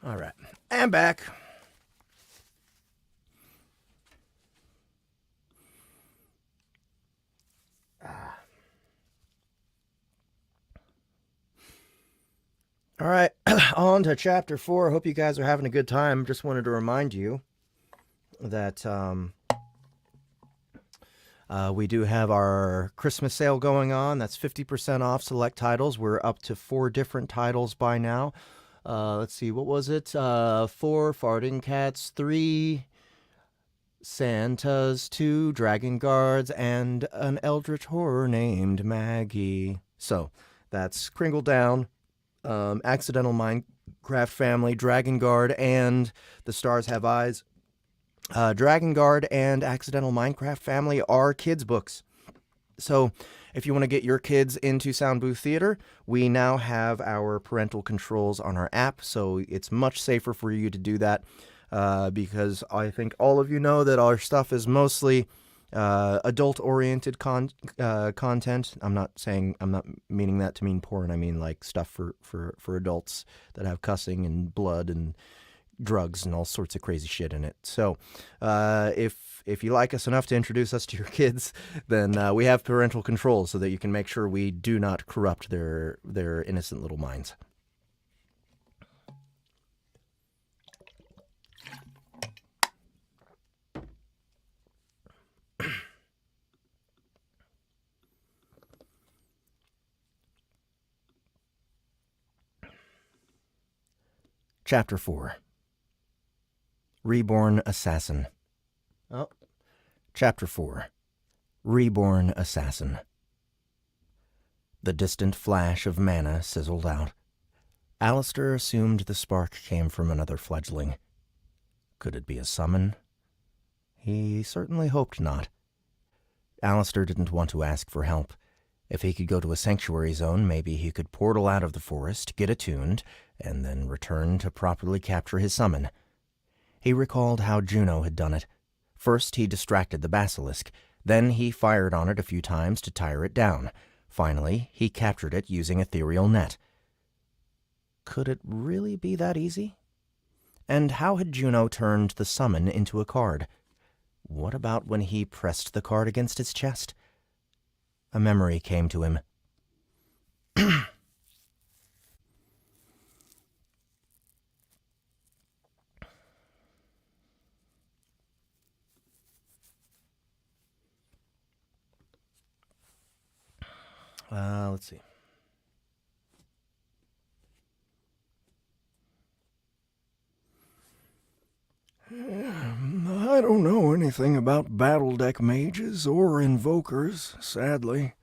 All right. And back. All right, on to chapter 4. Hope you guys are having a good time. Just wanted to remind you that we do have our Christmas sale going on. That's 50% off select titles. We're up to 4 different titles by now. Let's see, what was it? 4 Farting Cats, 3 Santas, 2 Dragon Guards, and an Eldritch Horror named Maggie. So, that's Kringle Down, Accidental Minecraft Family, Dragon Guard, and The Stars Have Eyes. Dragon Guard and Accidental Minecraft Family are kids' books. So if you want to get your kids into Soundbooth Theater, we now have our parental controls on our app, so it's much safer for you to do that because I think all of you know that our stuff is mostly adult-oriented content. I'm not meaning that to mean porn. I mean like stuff for adults that have cussing and blood and drugs and all sorts of crazy shit in it. So if you like us enough to introduce us to your kids, then we have parental controls so that you can make sure we do not corrupt their innocent little minds. Chapter 4. Reborn Assassin. Oh. Chapter 4. Reborn Assassin. The distant flash of mana sizzled out. Alistair assumed the spark came from another fledgling. Could it be a summon? He certainly hoped not. Alistair didn't want to ask for help. If he could go to a sanctuary zone, maybe he could portal out of the forest, get attuned, and then return to properly capture his summon. He recalled how Juno had done it. First he distracted the basilisk, then he fired on it a few times to tire it down. Finally, he captured it using ethereal net. Could it really be that easy? And how had Juno turned the summon into a card? What about when he pressed the card against his chest? A memory came to him. Let's see. I don't know anything about Battledeck mages or invokers, sadly.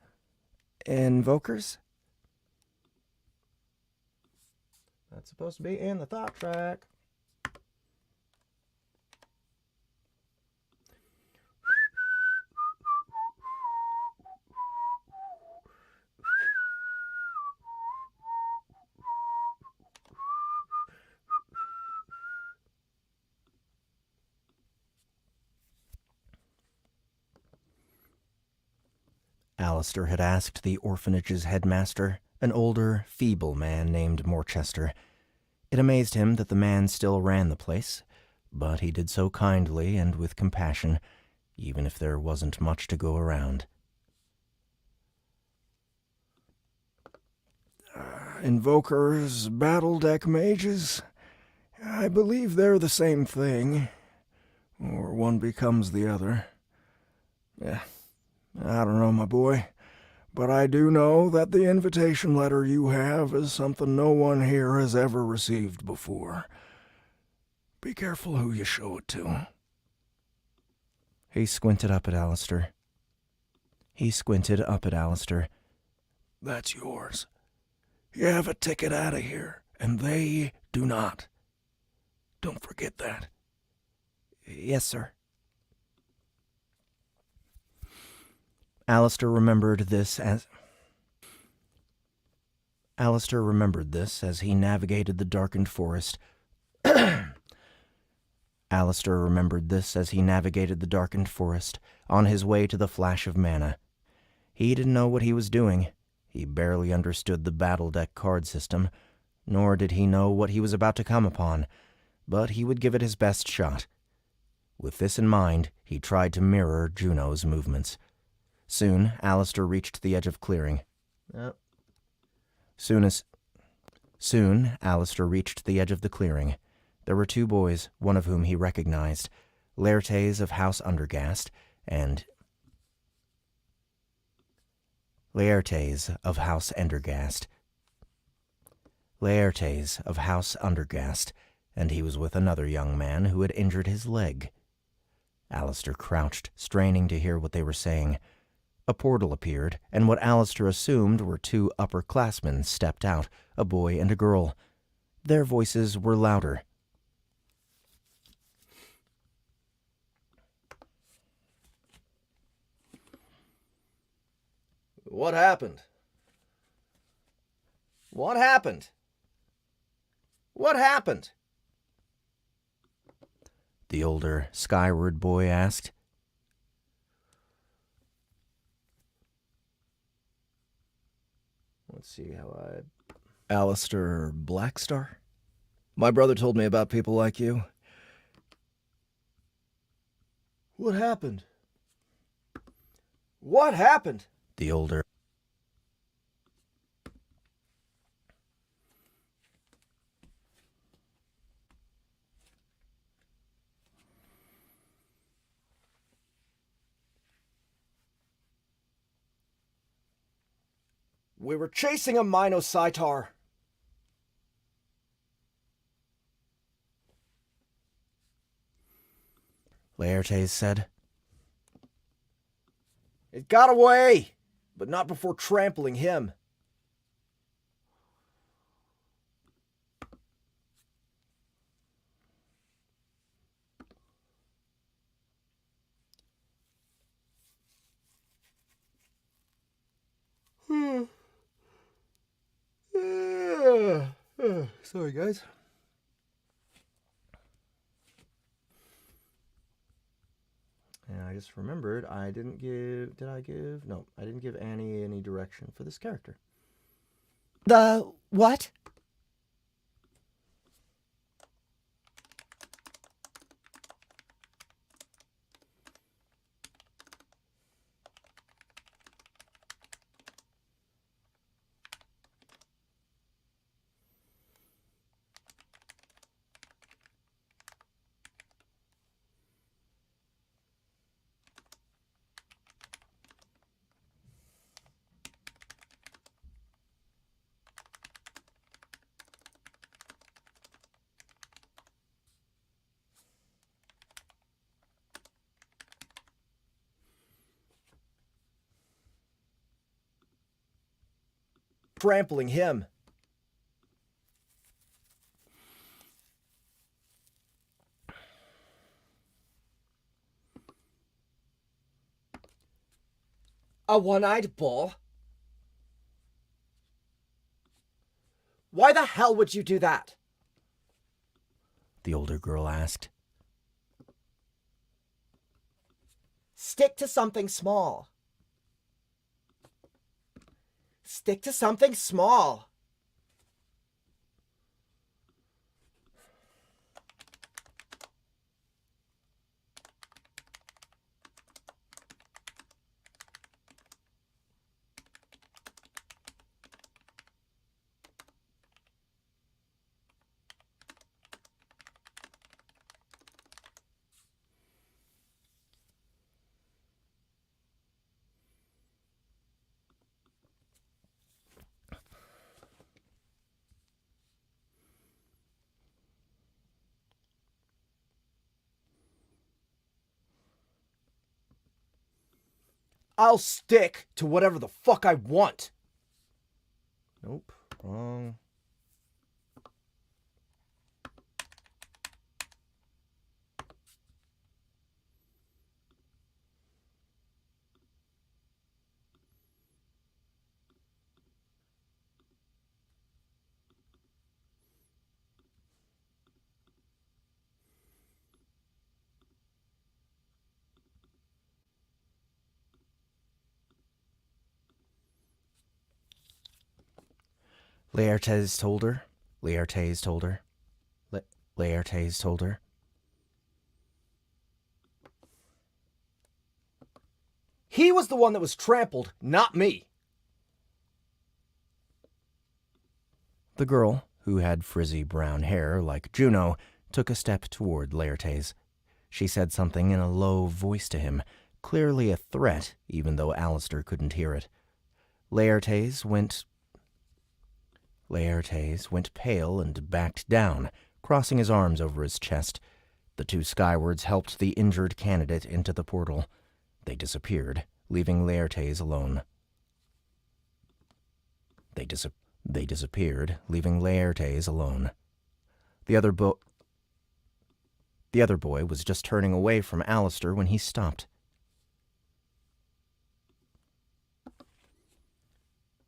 Invokers? That's supposed to be in the thought track. Alistair had asked the orphanage's headmaster, an older, feeble man named Morchester. It amazed him that the man still ran the place, but he did so kindly and with compassion, even if there wasn't much to go around. Invokers, Battledeck mages, I believe they're the same thing, or one becomes the other. Yeah. I don't know, my boy, but I do know that the invitation letter you have is something no one here has ever received before. Be careful who you show it to. He squinted up at Alistair. That's yours. You have a ticket out of here, and they do not. Don't forget that. Yes, sir. Alistair remembered this as he navigated the darkened forest. Alistair remembered this as he navigated the darkened forest on his way to the flash of mana. He didn't know what he was doing. He barely understood the Battledeck card system, nor did he know what he was about to come upon, but he would give it his best shot. With this in mind, he tried to mirror Juno's movements. Soon, Alistair reached the edge of clearing. Yep. Soon, Alistair reached the edge of the clearing. There were two boys, one of whom he recognized, Laertes of House Undergast and Laertes of House Endergast. Laertes of House Undergast, and he was with another young man who had injured his leg. Alistair crouched, straining to hear what they were saying. A portal appeared, and what Alistair assumed were two upperclassmen stepped out, a boy and a girl. Their voices were louder. What happened? What happened? What happened? The older, skyward boy asked. Let's see how Alistair Blackstar? My brother told me about people like you. What happened? What happened? The older. We were chasing a Minositar. Laertes said. It got away, but not before trampling him. Sorry, guys. And I just remembered I didn't give... Did I give? No, I didn't give Annie any direction for this character. The what? Trampling him. A one-eyed bull? Why the hell would you do that? The older girl asked. Stick to something small. Stick to something small. I'll stick to whatever the fuck I want. Nope, wrong. Laertes told her. Laertes told her. Laertes told her. He was the one that was trampled, not me. The girl, who had frizzy brown hair like Juno, took a step toward Laertes. She said something in a low voice to him, clearly a threat, even though Alistair couldn't hear it. Laertes went pale and backed down, crossing his arms over his chest. The two skywards helped the injured candidate into the portal. They disappeared, leaving Laertes alone. They disappeared, leaving Laertes alone. The other boy was just turning away from Alistair when he stopped.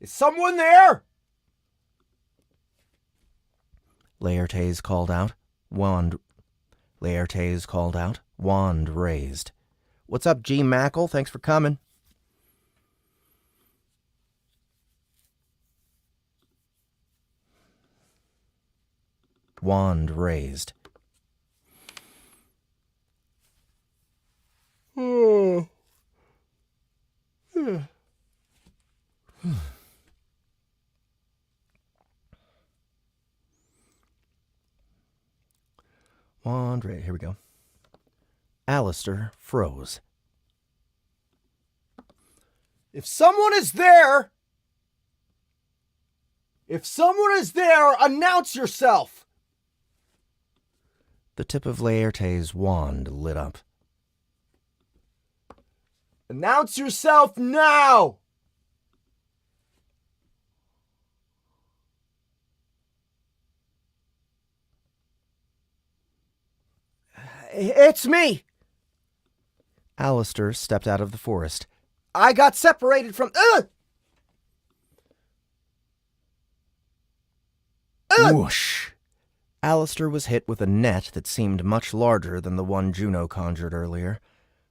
Is someone there? Laertes called out, wand raised. What's up, G. Mackle? Thanks for coming. Wand raised. Wand raised. Here we go. Alistair froze. If someone is there, announce yourself. The tip of Laertes' wand lit up. Announce yourself now. It's me! Alistair stepped out of the forest. I got separated from... Whoosh! Alistair was hit with a net that seemed much larger than the one Juno conjured earlier.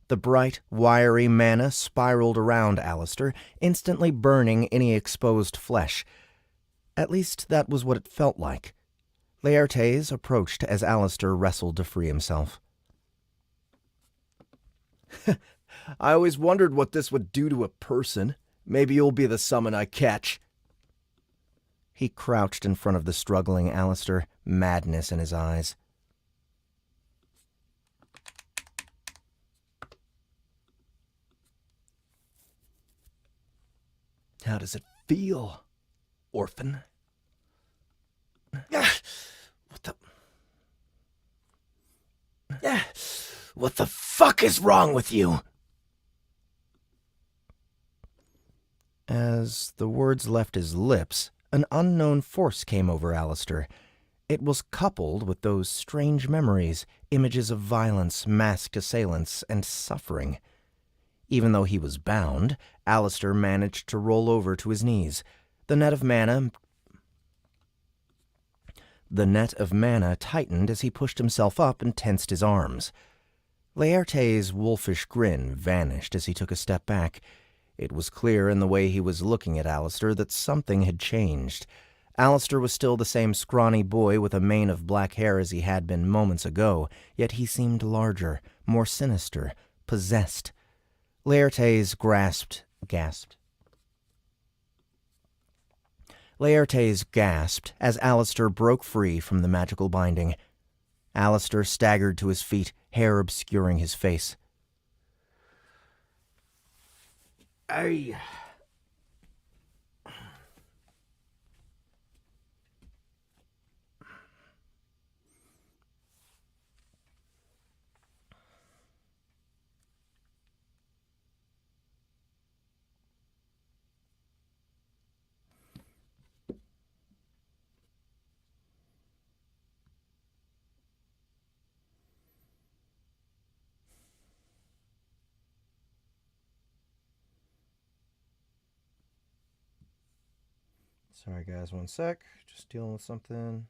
The bright, wiry mana spiraled around Alistair, instantly burning any exposed flesh. At least that was what it felt like. Laertes approached as Alistair wrestled to free himself. I always wondered what this would do to a person. Maybe you'll be the summon I catch. He crouched in front of the struggling Alistair, madness in his eyes. How does it feel, orphan? What the fuck is wrong with you? As the words left his lips, an unknown force came over Alistair. It was coupled with those strange memories, images of violence, masked assailants, and suffering. Even though he was bound, Alistair managed to roll over to his knees. The net of mana tightened as he pushed himself up and tensed his arms. Laertes' wolfish grin vanished as he took a step back. It was clear in the way he was looking at Alistair that something had changed. Alistair was still the same scrawny boy with a mane of black hair as he had been moments ago, yet he seemed larger, more sinister, possessed. Laertes gasped. Laertes gasped as Alistair broke free from the magical binding. Alistair staggered to his feet, hair obscuring his face. Sorry, guys, one sec. Just dealing with something.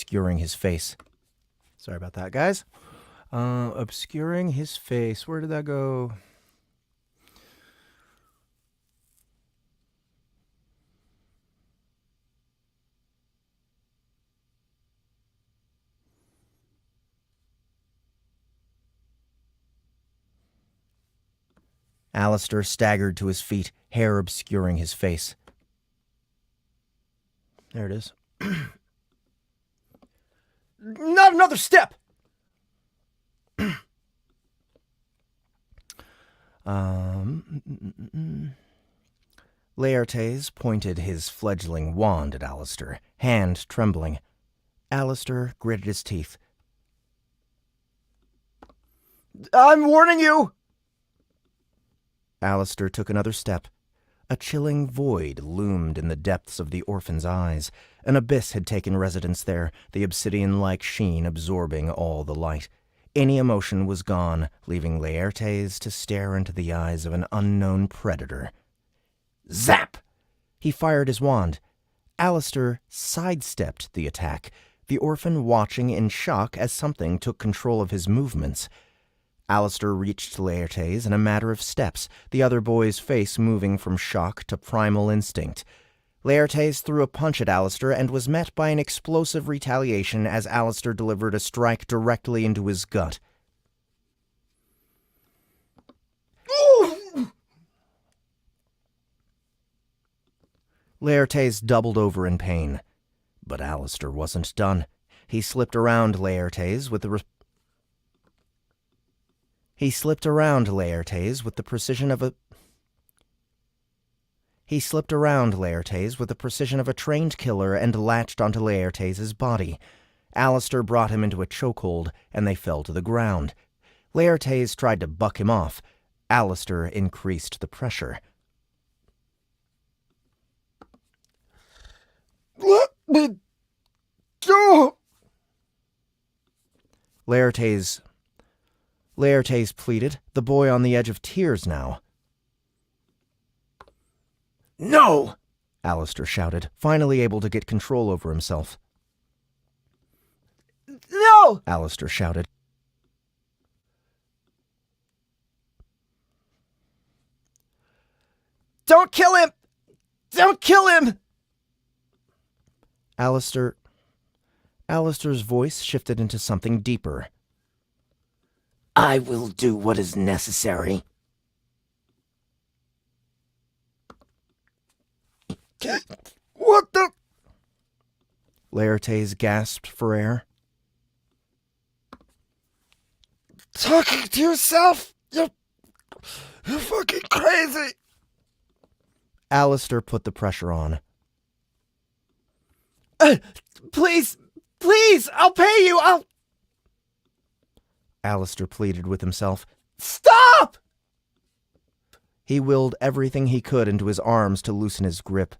obscuring his face. Sorry about that, guys. Obscuring his face. Where did that go? Alistair staggered to his feet, hair obscuring his face. There it is. Not another step! Laertes pointed his fledgling wand at Alistair, hand trembling. Alistair gritted his teeth. I'm warning you! Alistair took another step. A chilling void loomed in the depths of the orphan's eyes. An abyss had taken residence there, the obsidian-like sheen absorbing all the light. Any emotion was gone, leaving Laertes to stare into the eyes of an unknown predator. Zap! He fired his wand. Alistair sidestepped the attack, the orphan watching in shock as something took control of his movements. Alistair reached Laertes in a matter of steps, the other boy's face moving from shock to primal instinct. Laertes threw a punch at Alistair and was met by an explosive retaliation as Alistair delivered a strike directly into his gut. Laertes doubled over in pain. But Alistair wasn't done. He slipped around Laertes with the precision of a trained killer and latched onto Laertes' body. Alistair brought him into a chokehold, and they fell to the ground. Laertes tried to buck him off. Alistair increased the pressure. Let me go! Laertes pleaded, the boy on the edge of tears now. No! Alistair shouted, finally able to get control over himself. No! Alistair shouted. Don't kill him! Don't kill him! Alistair's voice shifted into something deeper. I will do what is necessary. What the? Laertes gasped for air. Talking to yourself? You're fucking crazy. Alistair put the pressure on. Please, I'll pay you, Alistair pleaded with himself. Stop! He willed everything he could into his arms to loosen his grip.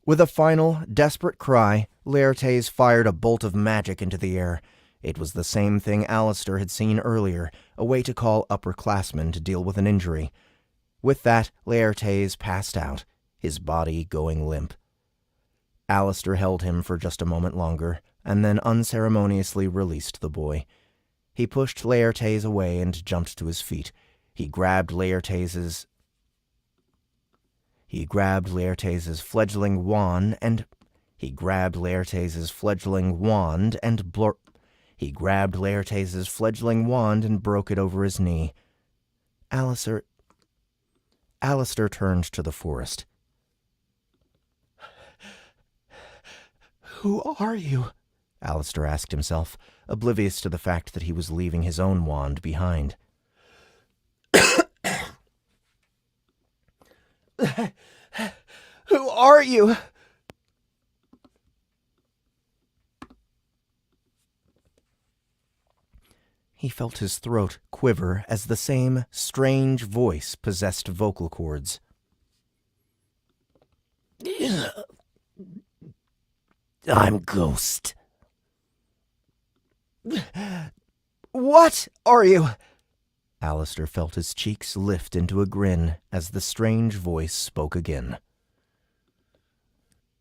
With a final, desperate cry, Laertes fired a bolt of magic into the air. It was the same thing Alistair had seen earlier, a way to call upperclassmen to deal with an injury. With that, Laertes passed out, his body going limp. Alistair held him for just a moment longer, and then unceremoniously released the boy. He pushed Laertes away and jumped to his feet. He grabbed Laertes' fledgling wand and broke it over his knee. Alistair turned to the forest. Who are you? Alistair asked himself, oblivious to the fact that he was leaving his own wand behind. Who are you? He felt his throat quiver as the same strange voice possessed vocal cords. I'm Ghost. What are you? Alistair felt his cheeks lift into a grin as the strange voice spoke again.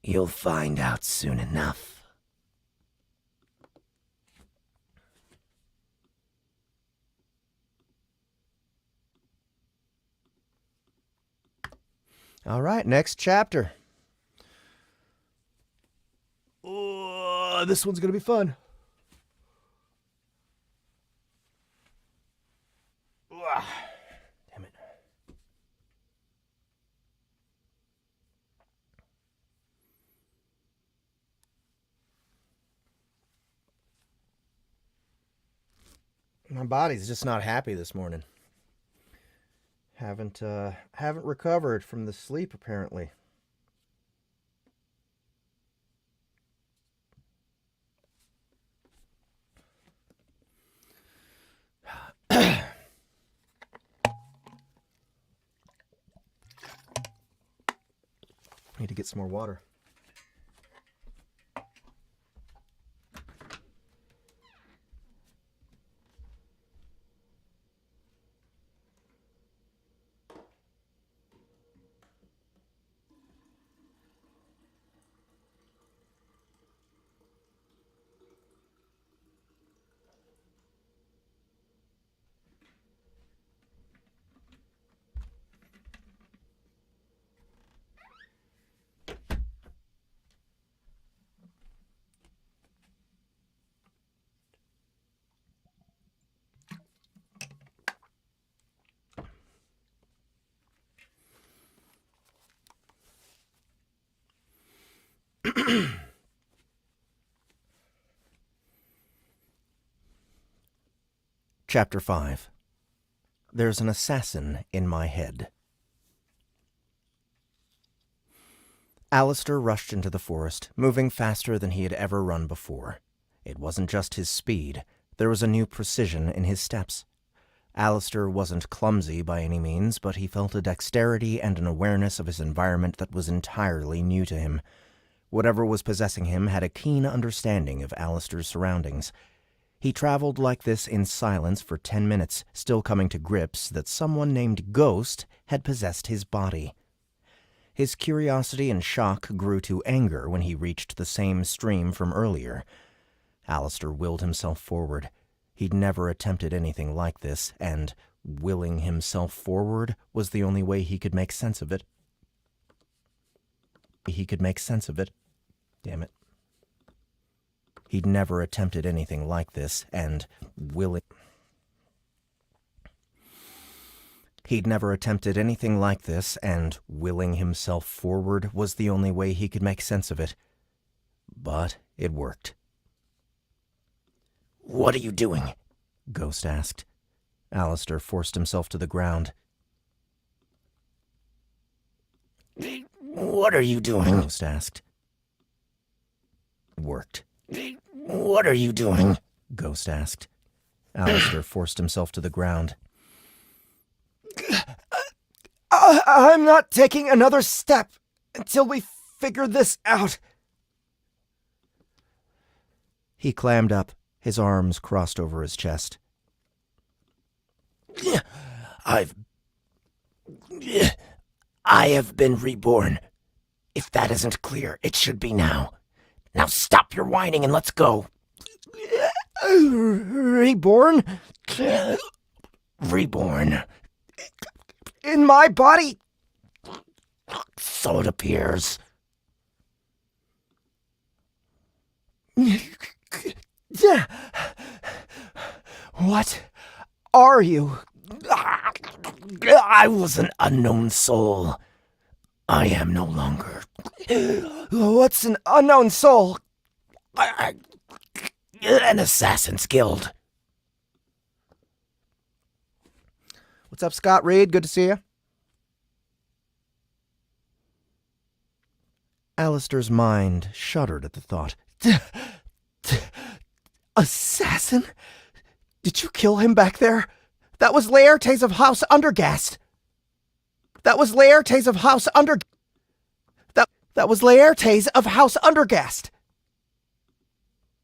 "You'll find out soon enough." All right, next chapter. This one's going to be fun. Damn it. My body's just not happy this morning. Haven't recovered from the sleep apparently. Need to get some more water. Chapter 5. There's an assassin in my head. Alistair rushed into the forest, moving faster than he had ever run before. It wasn't just his speed. There was a new precision in his steps. Alistair wasn't clumsy by any means, but he felt a dexterity and an awareness of his environment that was entirely new to him. Whatever was possessing him had a keen understanding of Alistair's surroundings. He traveled like this in silence for 10 minutes, still coming to grips that someone named Ghost had possessed his body. His curiosity and shock grew to anger when he reached the same stream from earlier. Alistair willed himself forward. He'd never attempted anything like this, and willing himself forward was the only way he could make sense of it. Damn it. He'd never attempted anything like this, and willing himself forward was the only way he could make sense of it. But it worked. "What are you doing?" Ghost asked. Alistair forced himself to the ground. "What are you doing?" Ghost asked. Worked. "What are you doing?" Ghost asked. Alistair forced himself to the ground. I'm not taking another step until we figure this out." He clammed up, his arms crossed over his chest. I have been reborn. If that isn't clear, it should be now. Now stop your whining and let's go." Reborn? Reborn. In my body? So it appears. What are you? I was an unknown soul. I am no longer. What's an unknown soul? An assassin's guild. What's up, Scott Reed? Good to see you. Alistair's mind shuddered at the thought. Assassin? Did you kill him back there? That was Laertes of House Undergast. That was Laertes of House Undergast. That was Laertes of House Undergast.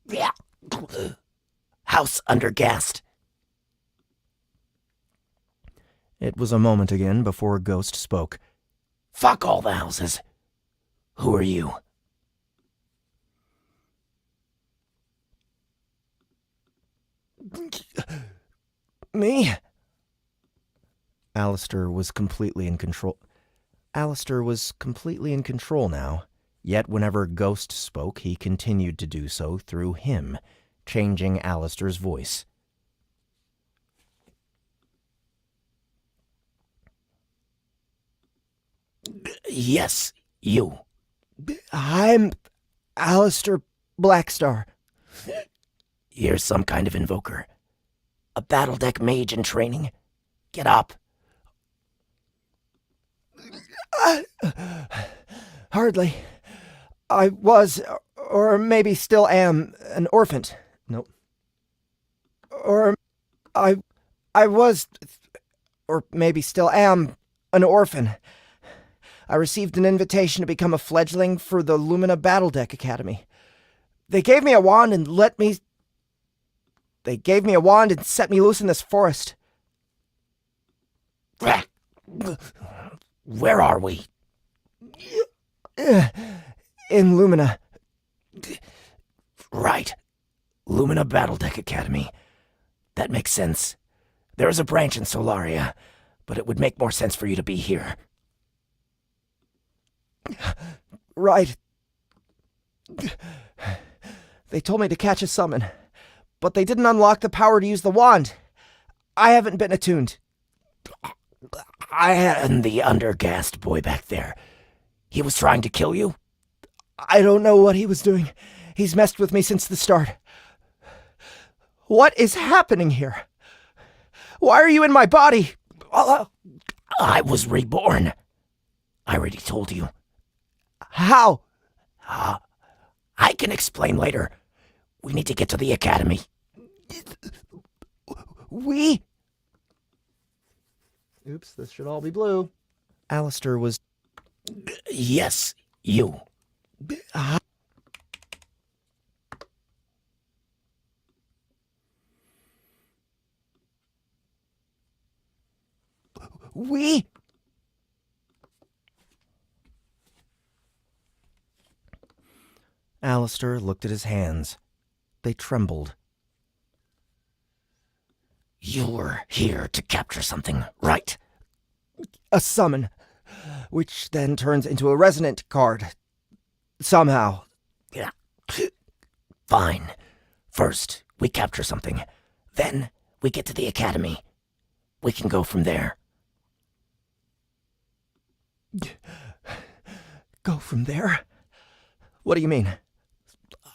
Yeah. House Undergast. It was a moment again before Ghost spoke. Fuck all the houses. Who are you? Me? Alistair was completely in control. Alistair was completely in control now, yet whenever Ghost spoke, he continued to do so through him, changing Alistair's voice. Yes, you. I'm Alistair Blackstar. You're some kind of invoker. A Battledeck mage in training. Get up. Hardly. I was, or maybe still am, an orphan. Nope. Or I was, or maybe still am, an orphan. I received an invitation to become a fledgling for the Lumina Battledeck Academy. They gave me a wand and set me loose in this forest. Where are we? In Lumina. Right. Lumina Battledeck Academy. That makes sense. There is a branch in Solaria, but it would make more sense for you to be here. Right. They told me to catch a summon, but they didn't unlock the power to use the wand. I haven't been attuned. And the undergassed boy back there. He was trying to kill you? I don't know what he was doing. He's messed with me since the start. What is happening here? Why are you in my body? I was reborn. I already told you. How? I can explain later. We need to get to the academy. We? Oops, this should all be blue. Alistair was... Yes, you. We? Alistair looked at his hands. They trembled. You're here to capture something, right? A summon, which then turns into a resonant card. Somehow. Yeah. Fine. First, we capture something. Then, we get to the academy. We can go from there. Go from there? What do you mean?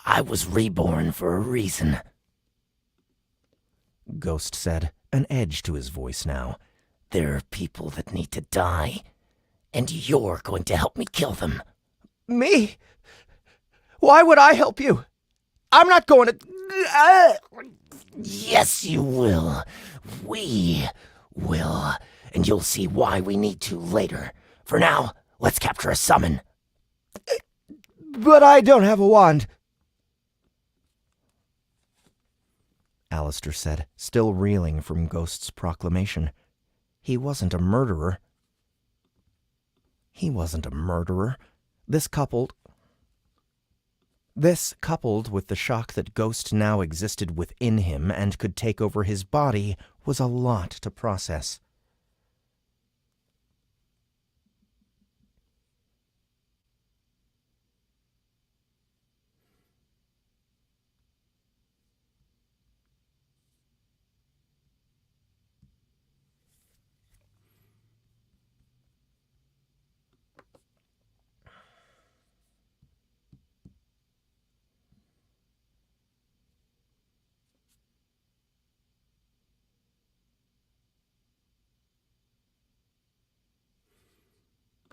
I was reborn for a reason. Ghost said, an edge to his voice now. There are people that need to die, and you're going to help me kill them. Me? Why would I help you? I'm not going to... Yes, you will. We will. And you'll see why we need to later. For now, let's capture a summon. But I don't have a wand. Alistair said, still reeling from Ghost's proclamation. He wasn't a murderer. He wasn't a murderer. This coupled with the shock that Ghost now existed within him and could take over his body was a lot to process.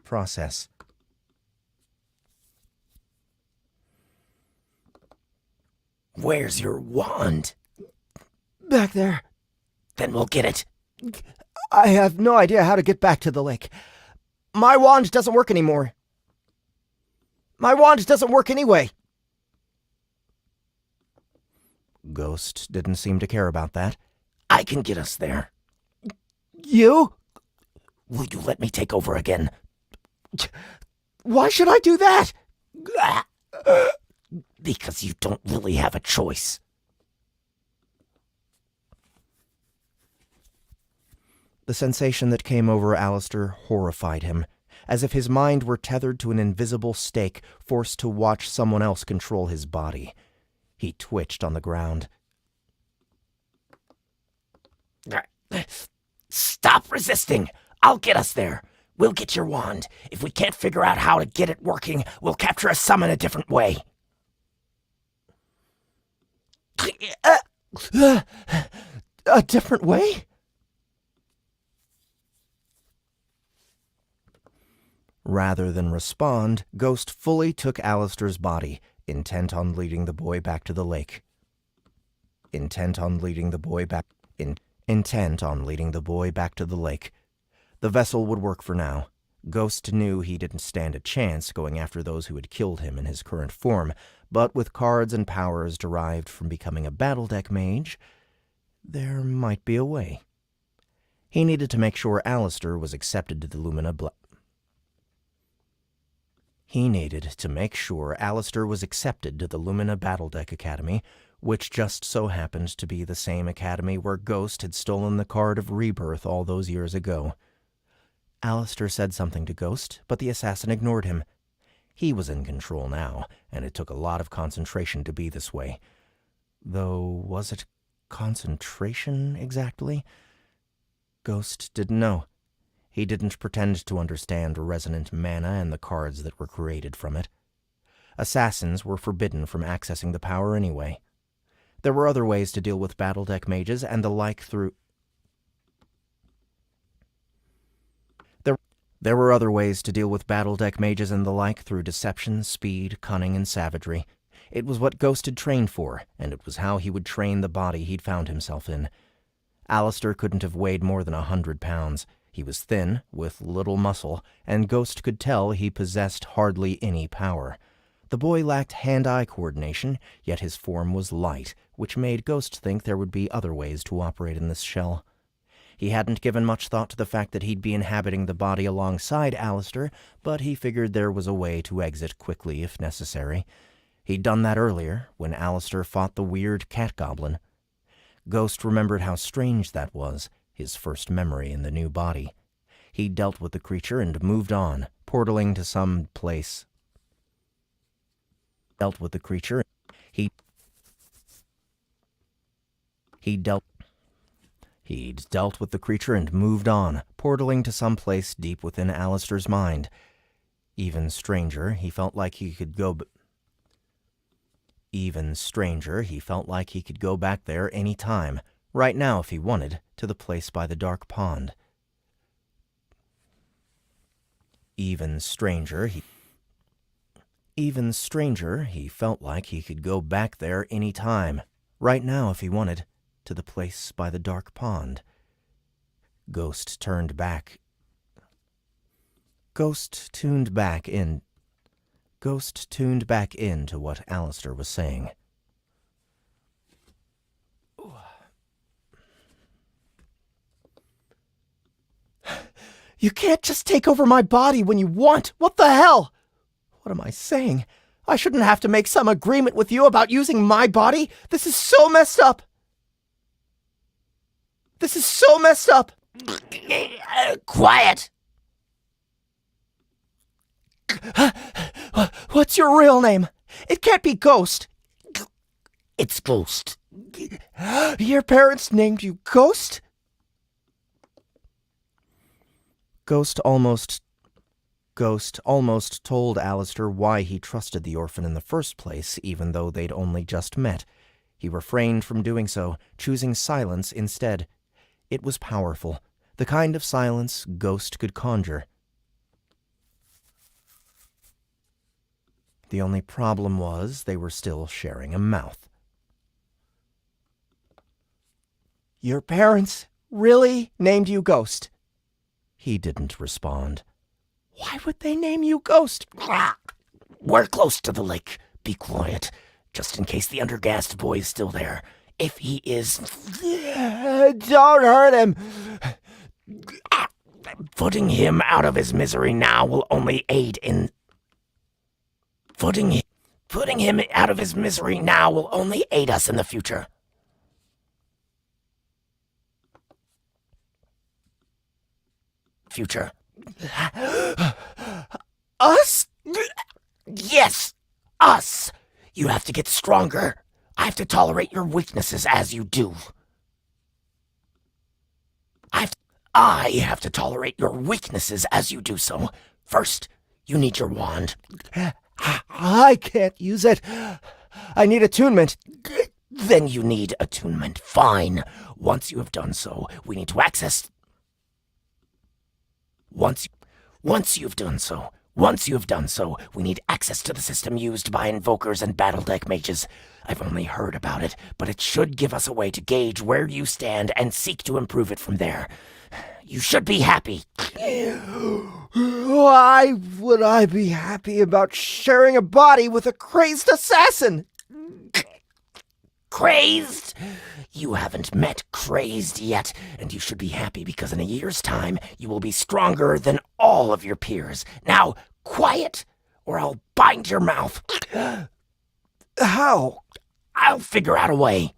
Process. Where's your wand? Back there. Then we'll get it. I have no idea how to get back to the lake. My wand doesn't work anymore. My wand doesn't work anyway. Ghost didn't seem to care about that. I can get us there. You? Will you let me take over again? Why should I do that? Because you don't really have a choice. The sensation that came over Alistair horrified him, as if his mind were tethered to an invisible stake, forced to watch someone else control his body. He twitched on the ground. Stop resisting! I'll get us there. We'll get your wand. If we can't figure out how to get it working, we'll capture a summon a different way. A different way? Rather than respond, Ghost fully took Alistair's body, intent on leading the boy back to the lake. Intent on leading the boy back to the lake. The vessel would work for now. Ghost knew he didn't stand a chance going after those who had killed him in his current form, but with cards and powers derived from becoming a Battledeck mage, there might be a way. He needed to make sure Alistair was accepted to the Lumina Battledeck Academy, which just so happened to be the same academy where Ghost had stolen the card of rebirth all those years ago. Alistair said something to Ghost, but the assassin ignored him. He was in control now, and it took a lot of concentration to be this way. Though, was it concentration exactly? Ghost didn't know. He didn't pretend to understand resonant mana and the cards that were created from it. Assassins were forbidden from accessing the power anyway. There were other ways to deal with Battledeck mages and the like through... There were other ways to deal with Battledeck mages and the like through deception, speed, cunning, and savagery. It was what Ghost had trained for, and it was how he would train the body he'd found himself in. Alistair couldn't have weighed more than 100 pounds. He was thin, with little muscle, and Ghost could tell he possessed hardly any power. The boy lacked hand-eye coordination, yet his form was light, which made Ghost think there would be other ways to operate in this shell. He hadn't given much thought to the fact that he'd be inhabiting the body alongside Alistair, but he figured there was a way to exit quickly if necessary. He'd done that earlier, when Alistair fought the weird cat goblin. Ghost remembered how strange that was, his first memory in the new body. He dealt with the creature and moved on, portaling to some place. He'd dealt with the creature and moved on, portaling to some place deep within Alistair's mind. Even stranger, he felt like he could go back there any time, right now if he wanted, to the place by the dark pond. Even stranger, he felt like he could go back there any time, right now if he wanted, to the place by the dark pond. Ghost tuned back into what Alistair was saying. You can't just take over my body when you want. What the hell? What am I saying? I shouldn't have to make some agreement with you about using my body. This is so messed up. Quiet! What's your real name? It can't be Ghost. It's Ghost. Your parents named you Ghost? Ghost almost told Alistair why he trusted the orphan in the first place, even though they'd only just met. He refrained from doing so, choosing silence instead. It was powerful, the kind of silence Ghost could conjure. The only problem was they were still sharing a mouth. Your parents really named you Ghost? He didn't respond. Why would they name you Ghost? We're close to the lake. Be quiet, just in case the undergassed boy is still there. If he is... Don't hurt him! Putting him out of his misery now will only aid in... Putting him out of his misery now will only aid us in the future. Us? Yes, us. You have to get stronger. I have to tolerate your weaknesses as you do. I have to tolerate your weaknesses as you do so. First, you need your wand. I can't use it. I need attunement. Then you need attunement. Fine. Once you have done so, we need to access... Once you've done so, we need access to the system used by invokers and Battledeck mages. I've only heard about it, but it should give us a way to gauge where you stand and seek to improve it from there. You should be happy. Why would I be happy about sharing a body with a crazed assassin? Crazed? You haven't met Crazed yet, and you should be happy because in a year's time, you will be stronger than all of your peers. Now, quiet, or I'll bind your mouth. How? I'll figure out a way.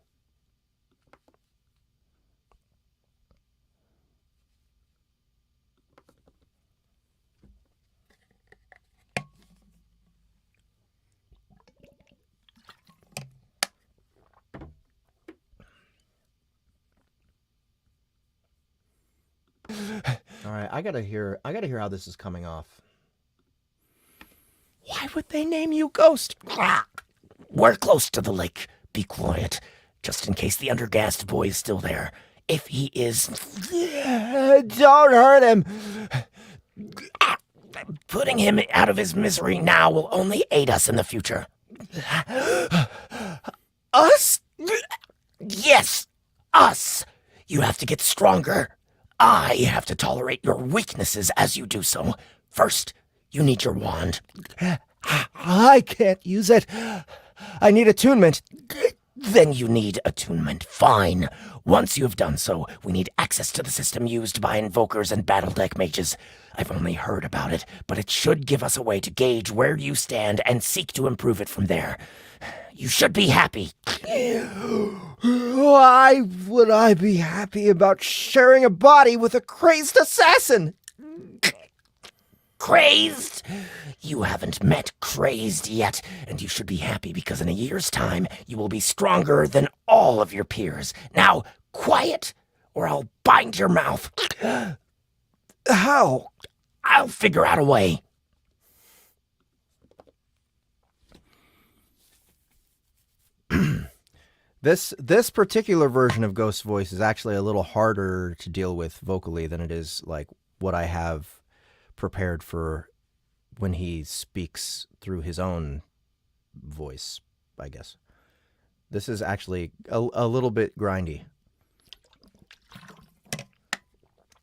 All right, I gotta hear how this is coming off. Why would they name you Ghost? We're close to the lake. Be quiet, just in case the undergassed boy is still there. If he is... Don't hurt him. Putting him out of his misery now will only aid us in the future. Us? Yes, us. You have to get stronger. I have to tolerate your weaknesses as you do so. First, you need your wand. I can't use it. I need attunement. Then you need attunement. Fine. Once you have done so, we need access to the system used by invokers and Battledeck mages. I've only heard about it, but it should give us a way to gauge where you stand and seek to improve it from there. You should be happy. Why would I be happy about sharing a body with a crazed assassin? Crazed? You haven't met Crazed yet, and you should be happy because in a year's time, you will be stronger than all of your peers. Now, quiet, or I'll bind your mouth. How? I'll figure out a way. This particular version of Ghost's voice is actually a little harder to deal with vocally than it is like what I have prepared for when he speaks through his own voice, I guess. This is actually a little bit grindy.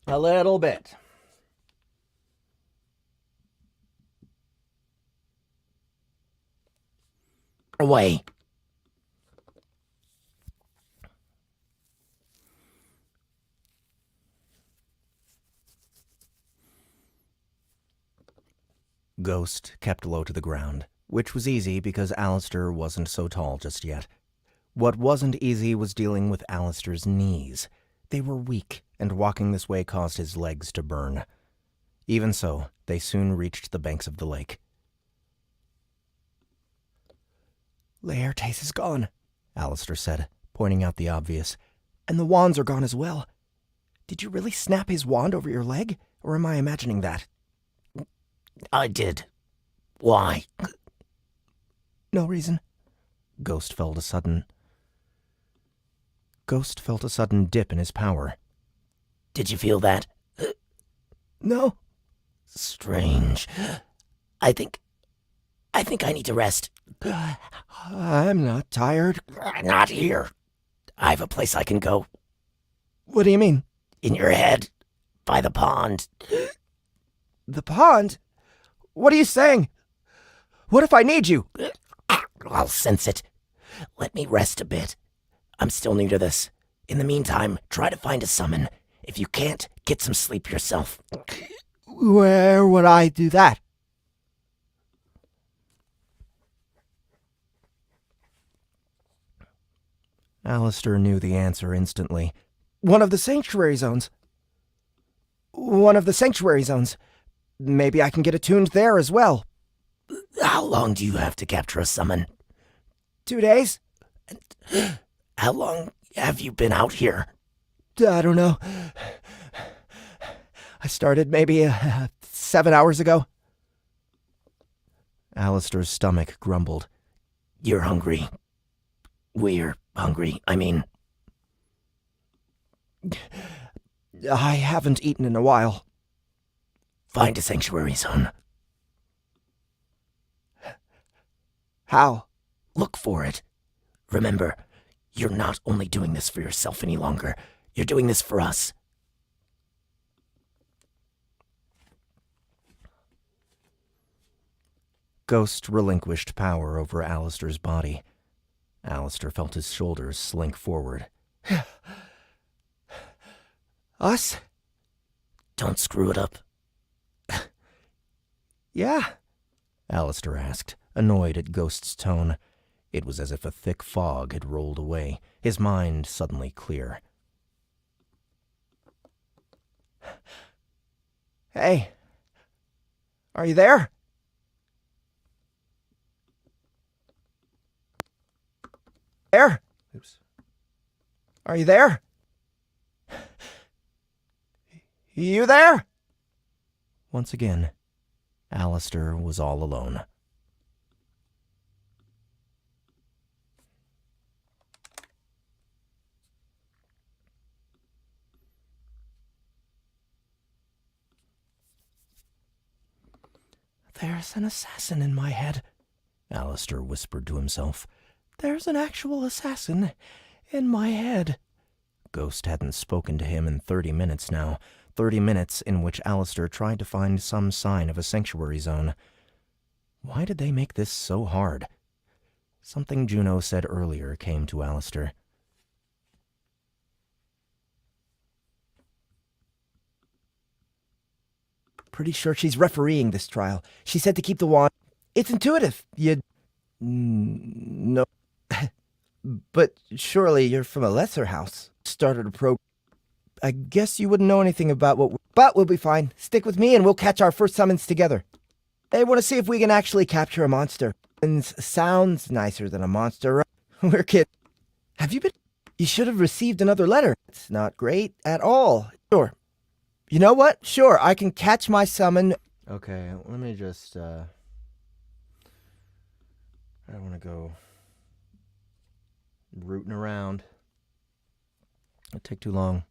A little bit. Away. Ghost kept low to the ground, which was easy because Alistair wasn't so tall just yet. What wasn't easy was dealing with Alistair's knees. They were weak, and walking this way caused his legs to burn. Even so, they soon reached the banks of the lake. Laertes is gone, Alistair said, pointing out the obvious. And the wands are gone as well. Did you really snap his wand over your leg, or am I imagining that? I did. Why? No reason. Ghost felt a sudden dip in his power. Did you feel that? No. Strange. I think I need to rest. I'm not tired. Not here. I have a place I can go. What do you mean? In your head. By the pond. The pond? What are you saying? What if I need you? I'll sense it. Let me rest a bit. I'm still new to this. In the meantime, try to find a summon. If you can't, get some sleep yourself. Where would I do that? Alistair knew the answer instantly. One of the sanctuary zones. One of the sanctuary zones. Maybe I can get attuned there as well. How long do you have to capture a summon? 2 days? How long have you been out here? I don't know. I started maybe 7 hours ago. Alistair's stomach grumbled. You're hungry. We're hungry, I mean. I haven't eaten in a while. Find a sanctuary zone. How? Look for it. Remember, you're not only doing this for yourself any longer. You're doing this for us. Ghost relinquished power over Alistair's body. Alistair felt his shoulders slink forward. Us? Don't screw it up. Yeah? Alistair asked, annoyed at Ghost's tone. It was as if a thick fog had rolled away, his mind suddenly clear. Hey. Are you there? There? Oops. Are you there? You there? Once again, Alistair was all alone. There's an assassin in my head, Alistair whispered to himself. There's an actual assassin in my head. Ghost hadn't spoken to him in 30 minutes now, 30 minutes in which Alistair tried to find some sign of a sanctuary zone. Why did they make this so hard? Something Juno said earlier came to Alistair. Pretty sure she's refereeing this trial. She said to keep the wand. It's intuitive. No. But surely you're from a lesser house. Started a program. I guess you wouldn't know anything about but we'll be fine. Stick with me and we'll catch our first summons together. They want to see if we can actually capture a monster. And sounds nicer than a monster, right? We're kidding. Have you been? You should have received another letter. It's not great at all. Sure. You know what? Sure, I can catch my summon. Okay, let me just, I don't want to go rooting around. It'll take too long.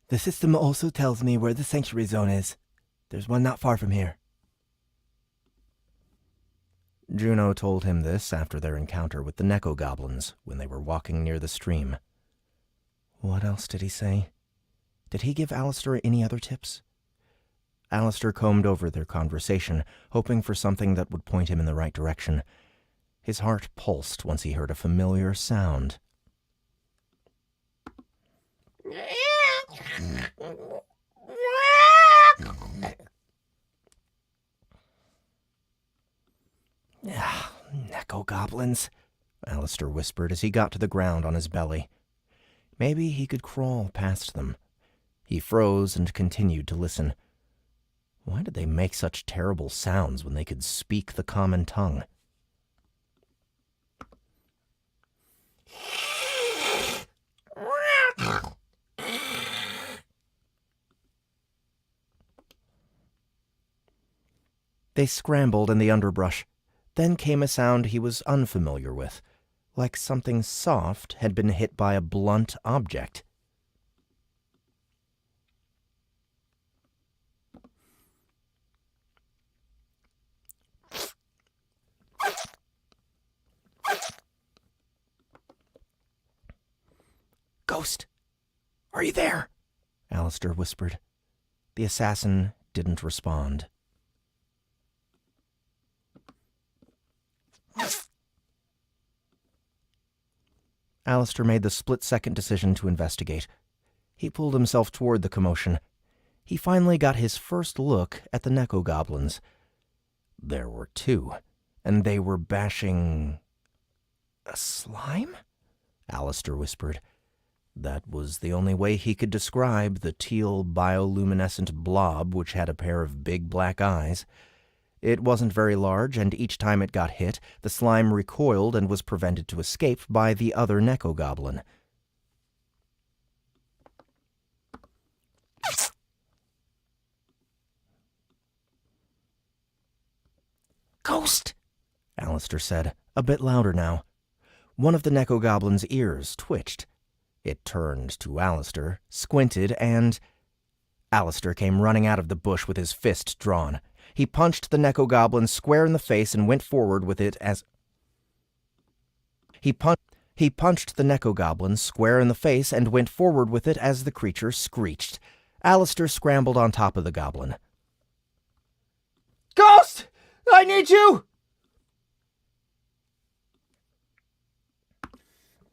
The system also tells me where the sanctuary zone is. There's one not far from here. Juno told him this after their encounter with the nekkogoblins when they were walking near the stream. What else did he say? Did he give Alistair any other tips? Alistair combed over their conversation, hoping for something that would point him in the right direction. His heart pulsed once he heard a familiar sound. Nekkogoblins, Alistair whispered as he got to the ground on his belly. Maybe he could crawl past them. He froze and continued to listen. Why did they make such terrible sounds when they could speak the common tongue? They scrambled in the underbrush. Then came a sound he was unfamiliar with, like something soft had been hit by a blunt object. Ghost, are you there? Alistair whispered. The assassin didn't respond. Alistair made the split-second decision to investigate. He pulled himself toward the commotion. He finally got his first look at the nekkogoblins. There were two, and they were bashing... a slime? Alistair whispered. That was the only way he could describe the teal bioluminescent blob which had a pair of big black eyes. It wasn't very large, and each time it got hit, the slime recoiled and was prevented to escape by the other nekkogoblin. Ghost! Alistair said, a bit louder now. One of the nekkogoblin's ears twitched. It turned to Alistair, squinted, and... Alistair came running out of the bush with his fist drawn. He punched the nekkogoblin square in the face and went forward with it as... He punched the nekkogoblin square in the face and went forward with it as the creature screeched. Alistair scrambled on top of the goblin. Ghost! I need you!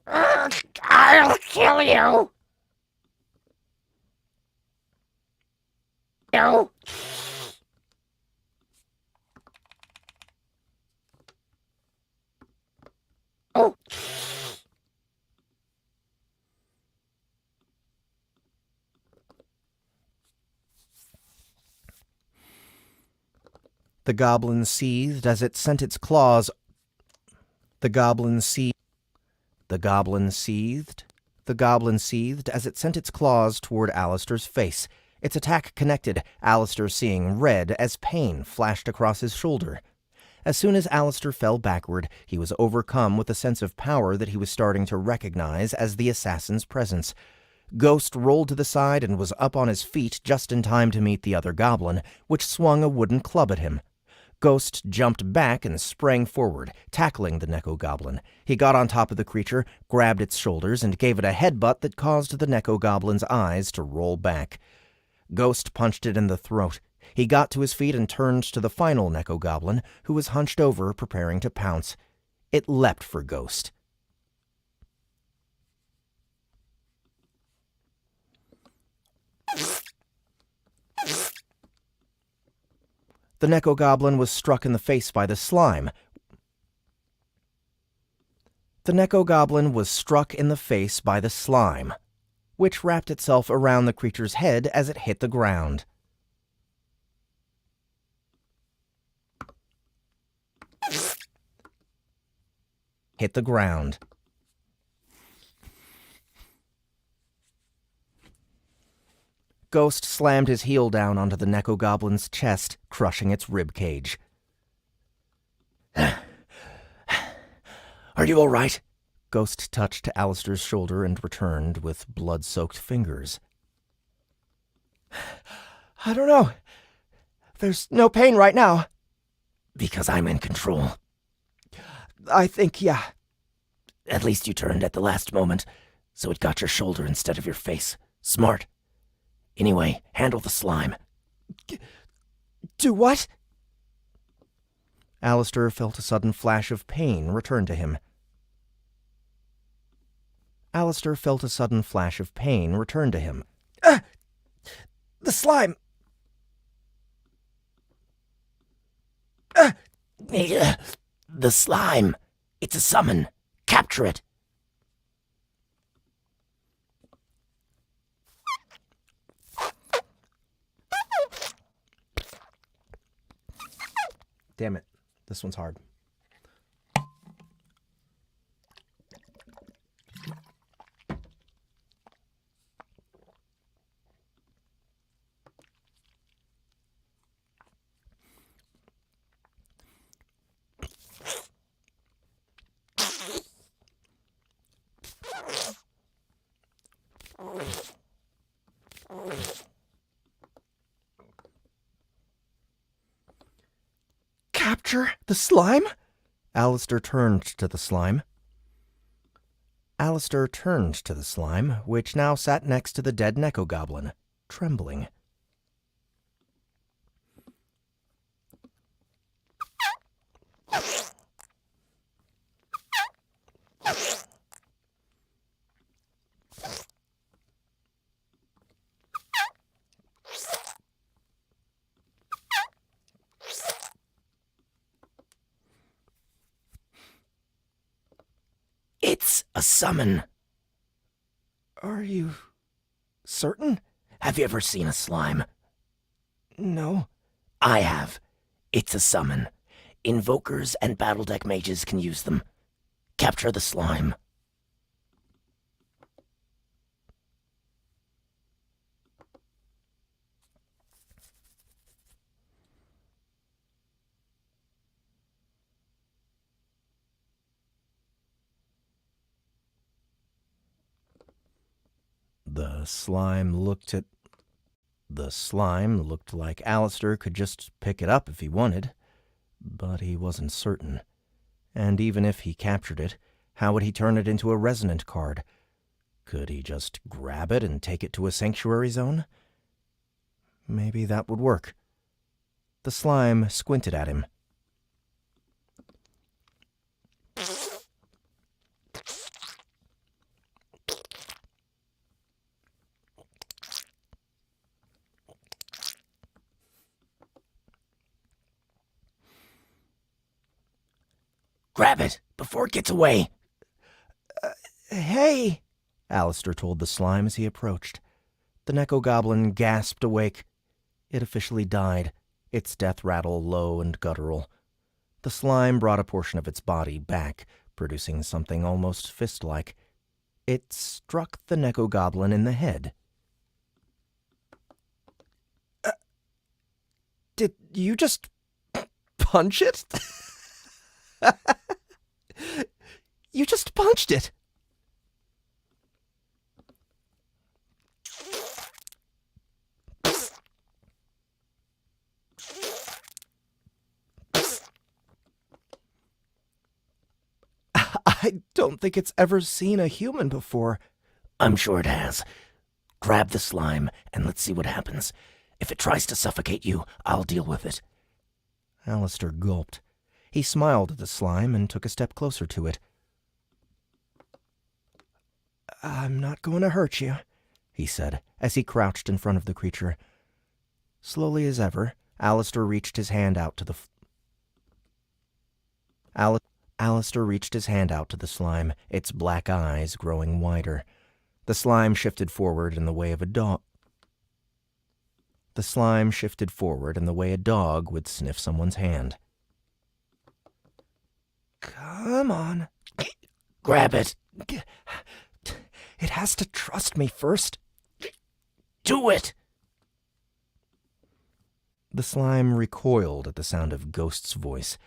I'll kill you! No. Oh. The goblin seethed as it sent its claws... The goblin seethed as it sent its claws toward Alistair's face. Its attack connected, Alistair seeing red as pain flashed across his shoulder. As soon as Alistair fell backward, he was overcome with a sense of power that he was starting to recognize as the assassin's presence. Ghost rolled to the side and was up on his feet just in time to meet the other goblin, which swung a wooden club at him. Ghost jumped back and sprang forward, tackling the nekkogoblin. He got on top of the creature, grabbed its shoulders, and gave it a headbutt that caused the nekkogoblin's eyes to roll back. Ghost punched it in the throat. He got to his feet and turned to the final nekkogoblin, who was hunched over, preparing to pounce. It leapt for Ghost. The nekkogoblin was struck in the face by the slime. Which wrapped itself around the creature's head as it hit the ground. Ghost slammed his heel down onto the nekkogoblin's chest, crushing its rib cage. Are you all right? Ghost touched Alistair's shoulder and returned with blood-soaked fingers. I don't know. There's no pain right now. Because I'm in control. I think, yeah. At least you turned at the last moment, so it got your shoulder instead of your face. Smart. Anyway, handle the slime. Do what? Alistair felt a sudden flash of pain return to him. The slime! The slime. It's a summon. Capture it. Damn it. This one's hard. Capture the slime? Alistair turned to the slime, which now sat next to the dead nekkogoblin, trembling. A summon. Are you certain? Have you ever seen a slime? No. I have. It's a summon. Invokers and Battledeck mages can use them. Capture the slime. The slime looked like Alistair could just pick it up if he wanted, but he wasn't certain. And even if he captured it, how would he turn it into a resonant card? Could he just grab it and take it to a sanctuary zone? Maybe that would work. The slime squinted at him. Grab it before it gets away. Hey! Alistair told the slime as he approached. The nekkogoblin gasped awake. It officially died, its death rattle low and guttural. The slime brought a portion of its body back, producing something almost fist-like. It struck the nekkogoblin in the head. Did you just punch it? You just punched it. I don't think it's ever seen a human before. I'm sure it has. Grab the slime and let's see what happens. If it tries to suffocate you, I'll deal with it. Alistair gulped. He smiled at the slime and took a step closer to it. I'm not going to hurt you, he said, as he crouched in front of the creature. Slowly as ever, Alistair reached his hand out to the Alistair reached his hand out to the slime, its black eyes growing wider. The slime shifted forward in the way of a dog. The slime shifted forward in the way a dog would sniff someone's hand. Come on. Grab it. It has to trust me first. Do it! The slime recoiled at the sound of Ghost's voice.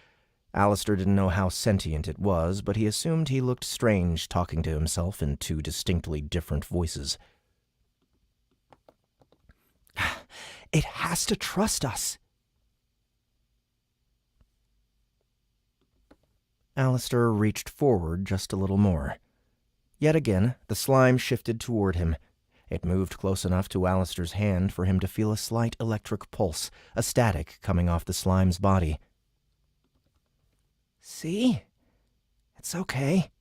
Alistair didn't know how sentient it was, but he assumed he looked strange talking to himself in two distinctly different voices. It has to trust us. Alistair reached forward just a little more. Yet again, the slime shifted toward him. It moved close enough to Alistair's hand for him to feel a slight electric pulse, a static coming off the slime's body. See? It's okay.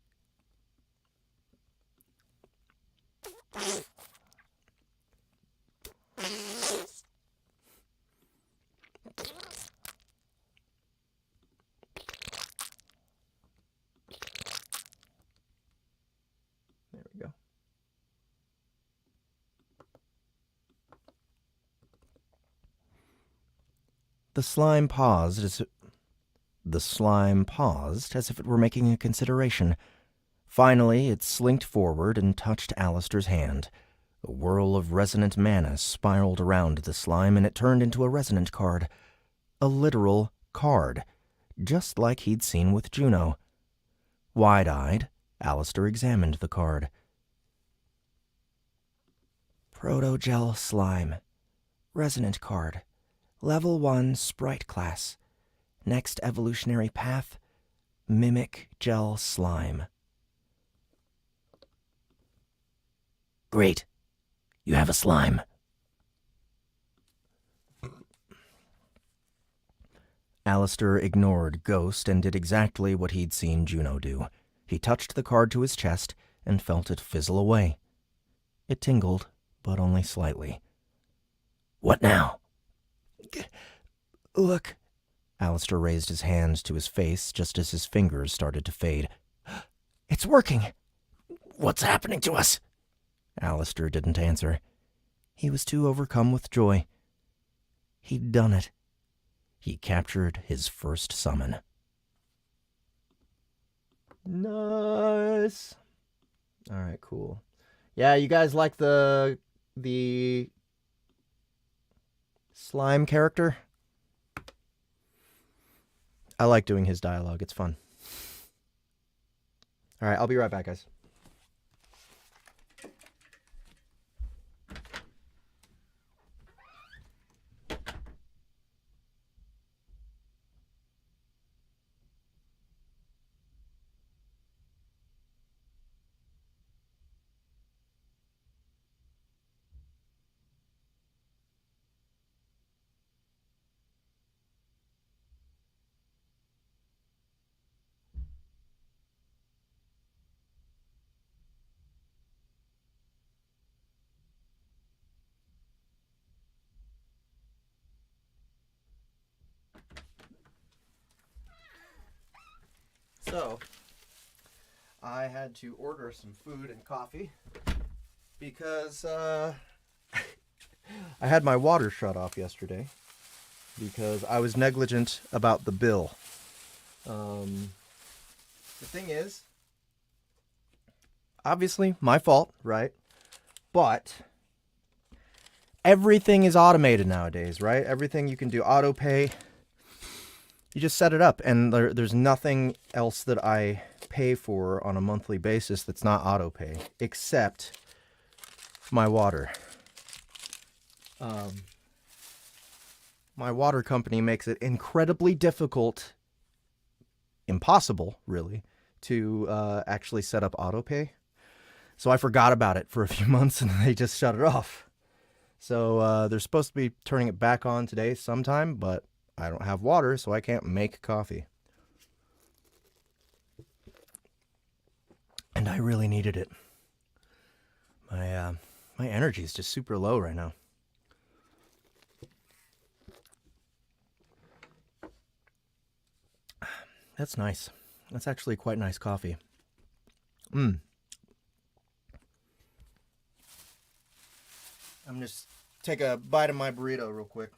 There we go. The slime paused as if it were making a consideration. Finally, it slinked forward and touched Alistair's hand. A whirl of resonant mana spiraled around the slime, and it turned into a resonant card. A literal card, just like he'd seen with Juno. Wide-eyed, Alistair examined the card. Protogel slime. Resonant card. Level 1 sprite class. Next evolutionary path, Mimic Gel Slime. Great. You have a slime. Alistair ignored Ghost and did exactly what he'd seen Juno do. He touched the card to his chest and felt it fizzle away. It tingled, but only slightly. What now? Look. Alistair raised his hand to his face just as his fingers started to fade. It's working. What's happening to us? Alistair didn't answer. He was too overcome with joy. He'd done it. He captured his first summon. Nice. All right, cool. Yeah, you guys like the slime character? I like doing his dialogue. It's fun. All right, I'll be right back, guys. So, I had to order some food and coffee because I had my water shut off yesterday because I was negligent about the bill. The thing is, obviously my fault, right? But everything is automated nowadays, right? Everything you can do auto pay. You just set it up, and there's nothing else that I pay for on a monthly basis that's not auto pay, except my water. My water company makes it incredibly difficult, impossible, really, to actually set up auto pay. So I forgot about it for a few months, and they just shut it off. So they're supposed to be turning it back on today sometime, but I don't have water, so I can't make coffee. And I really needed it. My energy is just super low right now. That's nice. That's actually quite nice coffee. I'm just take a bite of my burrito real quick.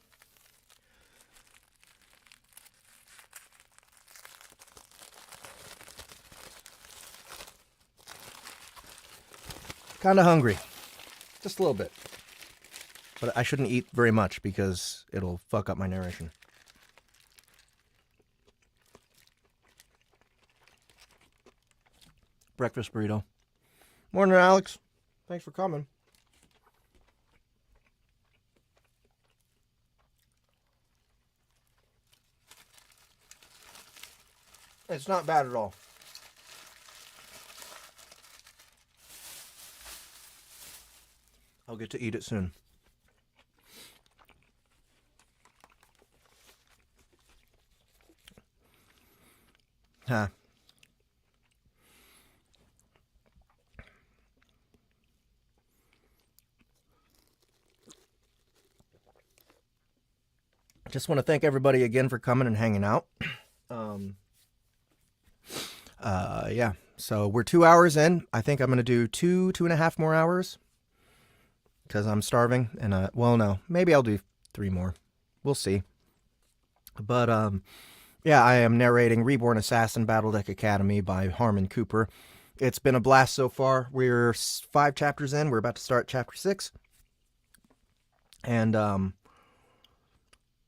Kind of hungry. Just a little bit. But I shouldn't eat very much because it'll fuck up my narration. Breakfast burrito. Morning, Alex. Thanks for coming. It's not bad at all. I'll get to eat it soon. Huh. Just want to thank everybody again for coming and hanging out. Yeah. So we're 2 hours in. I think I'm going to do 2.5 more hours. Because I'm starving, and well, no, maybe I'll do 3 more. We'll see. But yeah, I am narrating Reborn Assassin Battledeck Academy by Harmon Cooper. It's been a blast so far. We're 5 chapters in. We're about to start chapter 6, and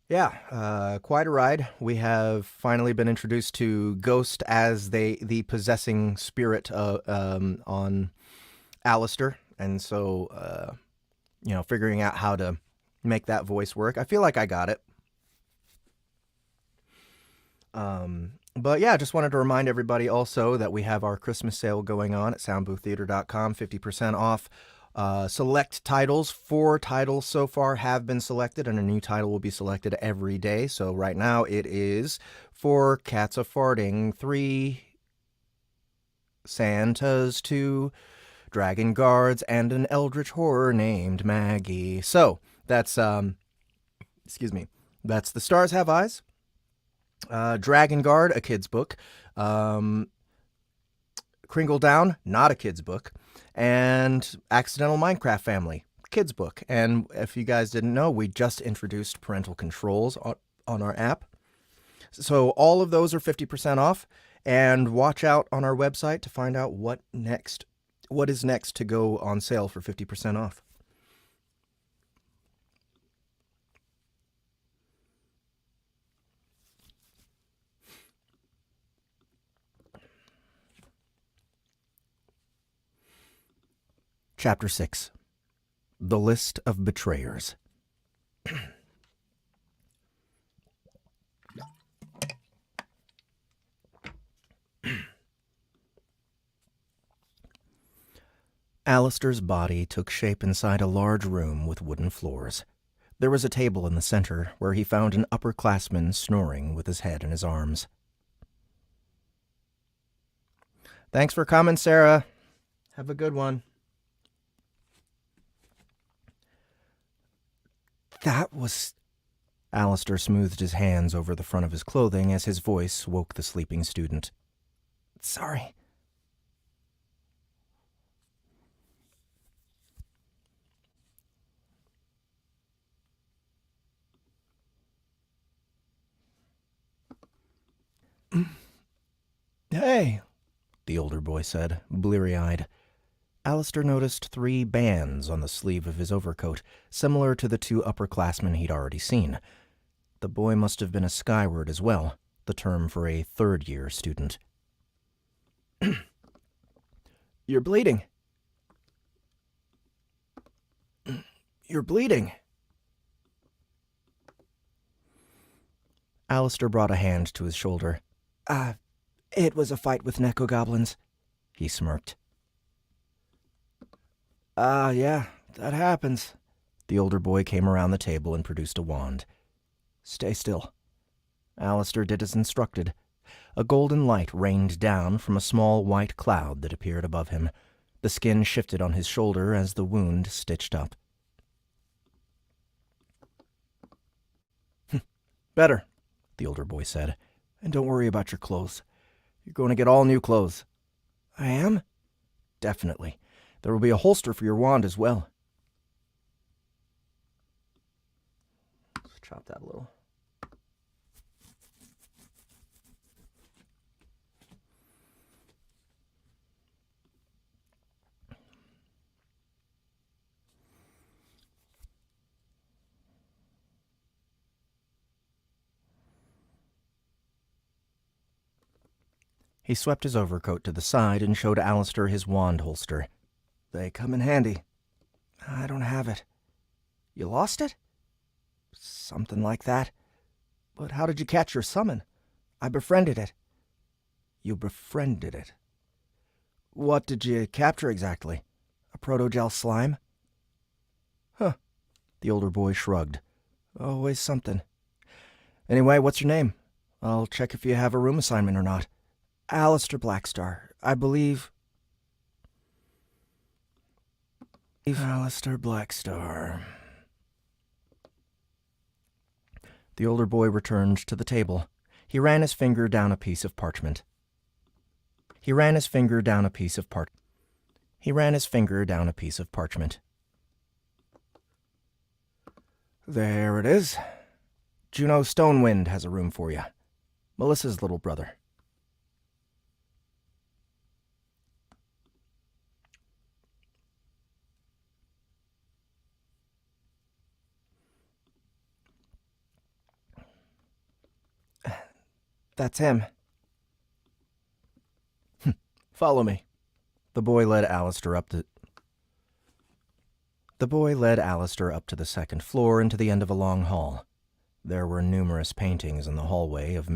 yeah, quite a ride. We have finally been introduced to Ghost as the possessing spirit on Alistair, and so. You know, figuring out how to make that voice work. I feel like I got it. But yeah, just wanted to remind everybody also that we have our Christmas sale going on at soundbooththeater.com, 50% off select titles. 4 titles so far have been selected, and a new title will be selected every day. So right now it is 4 Cats A-Farting, 3 Santas, 2 Dragon Guards, and an eldritch horror named Maggie. So that's excuse me, that's The Stars Have Eyes, Dragon Guard, a kid's book, Kringle Down, not a kid's book, and Accidental Minecraft Family, kid's book. And if you guys didn't know, we just introduced parental controls on our app. So all of those are 50% off, and watch out on our website to find out what is next to go on sale for 50% off. Chapter 6. The List of Betrayers. Alistair's body took shape inside a large room with wooden floors. There was a table in the center where he found an upperclassman snoring with his head in his arms. Thanks for coming, Sarah. Have a good one. That was... Alistair smoothed his hands over the front of his clothing as his voice woke the sleeping student. Sorry. Hey, the older boy said, bleary-eyed. Alistair noticed 3 bands on the sleeve of his overcoat, similar to the 2 upperclassmen he'd already seen. The boy must have been a skyward as well, the term for a third-year student. You're bleeding. You're bleeding. Alistair brought a hand to his shoulder. It was a fight with nekkogoblins, he smirked. Yeah, that happens. The older boy came around the table and produced a wand. Stay still. Alistair did as instructed. A golden light rained down from a small white cloud that appeared above him. The skin shifted on his shoulder as the wound stitched up. Better, the older boy said. And don't worry about your clothes. You're going to get all new clothes. I am? Definitely. There will be a holster for your wand as well. Let's chop that a little. He swept his overcoat to the side and showed Alistair his wand holster. They come in handy. I don't have it. You lost it? Something like that. But how did you catch your summon? I befriended it. You befriended it. What did you capture exactly? A protogel slime? Huh. The older boy shrugged. Always something. Anyway, what's your name? I'll check if you have a room assignment or not. Alistair Blackstar, I believe... Alistair Blackstar. The older boy returned to the table. He ran his finger down a piece of parchment. There it is. Juno Stonewind has a room for you. Melissa's little brother. That's him. Follow me. The boy led Alistair up to the second floor and to the end of a long hall. There were numerous paintings in the hallway of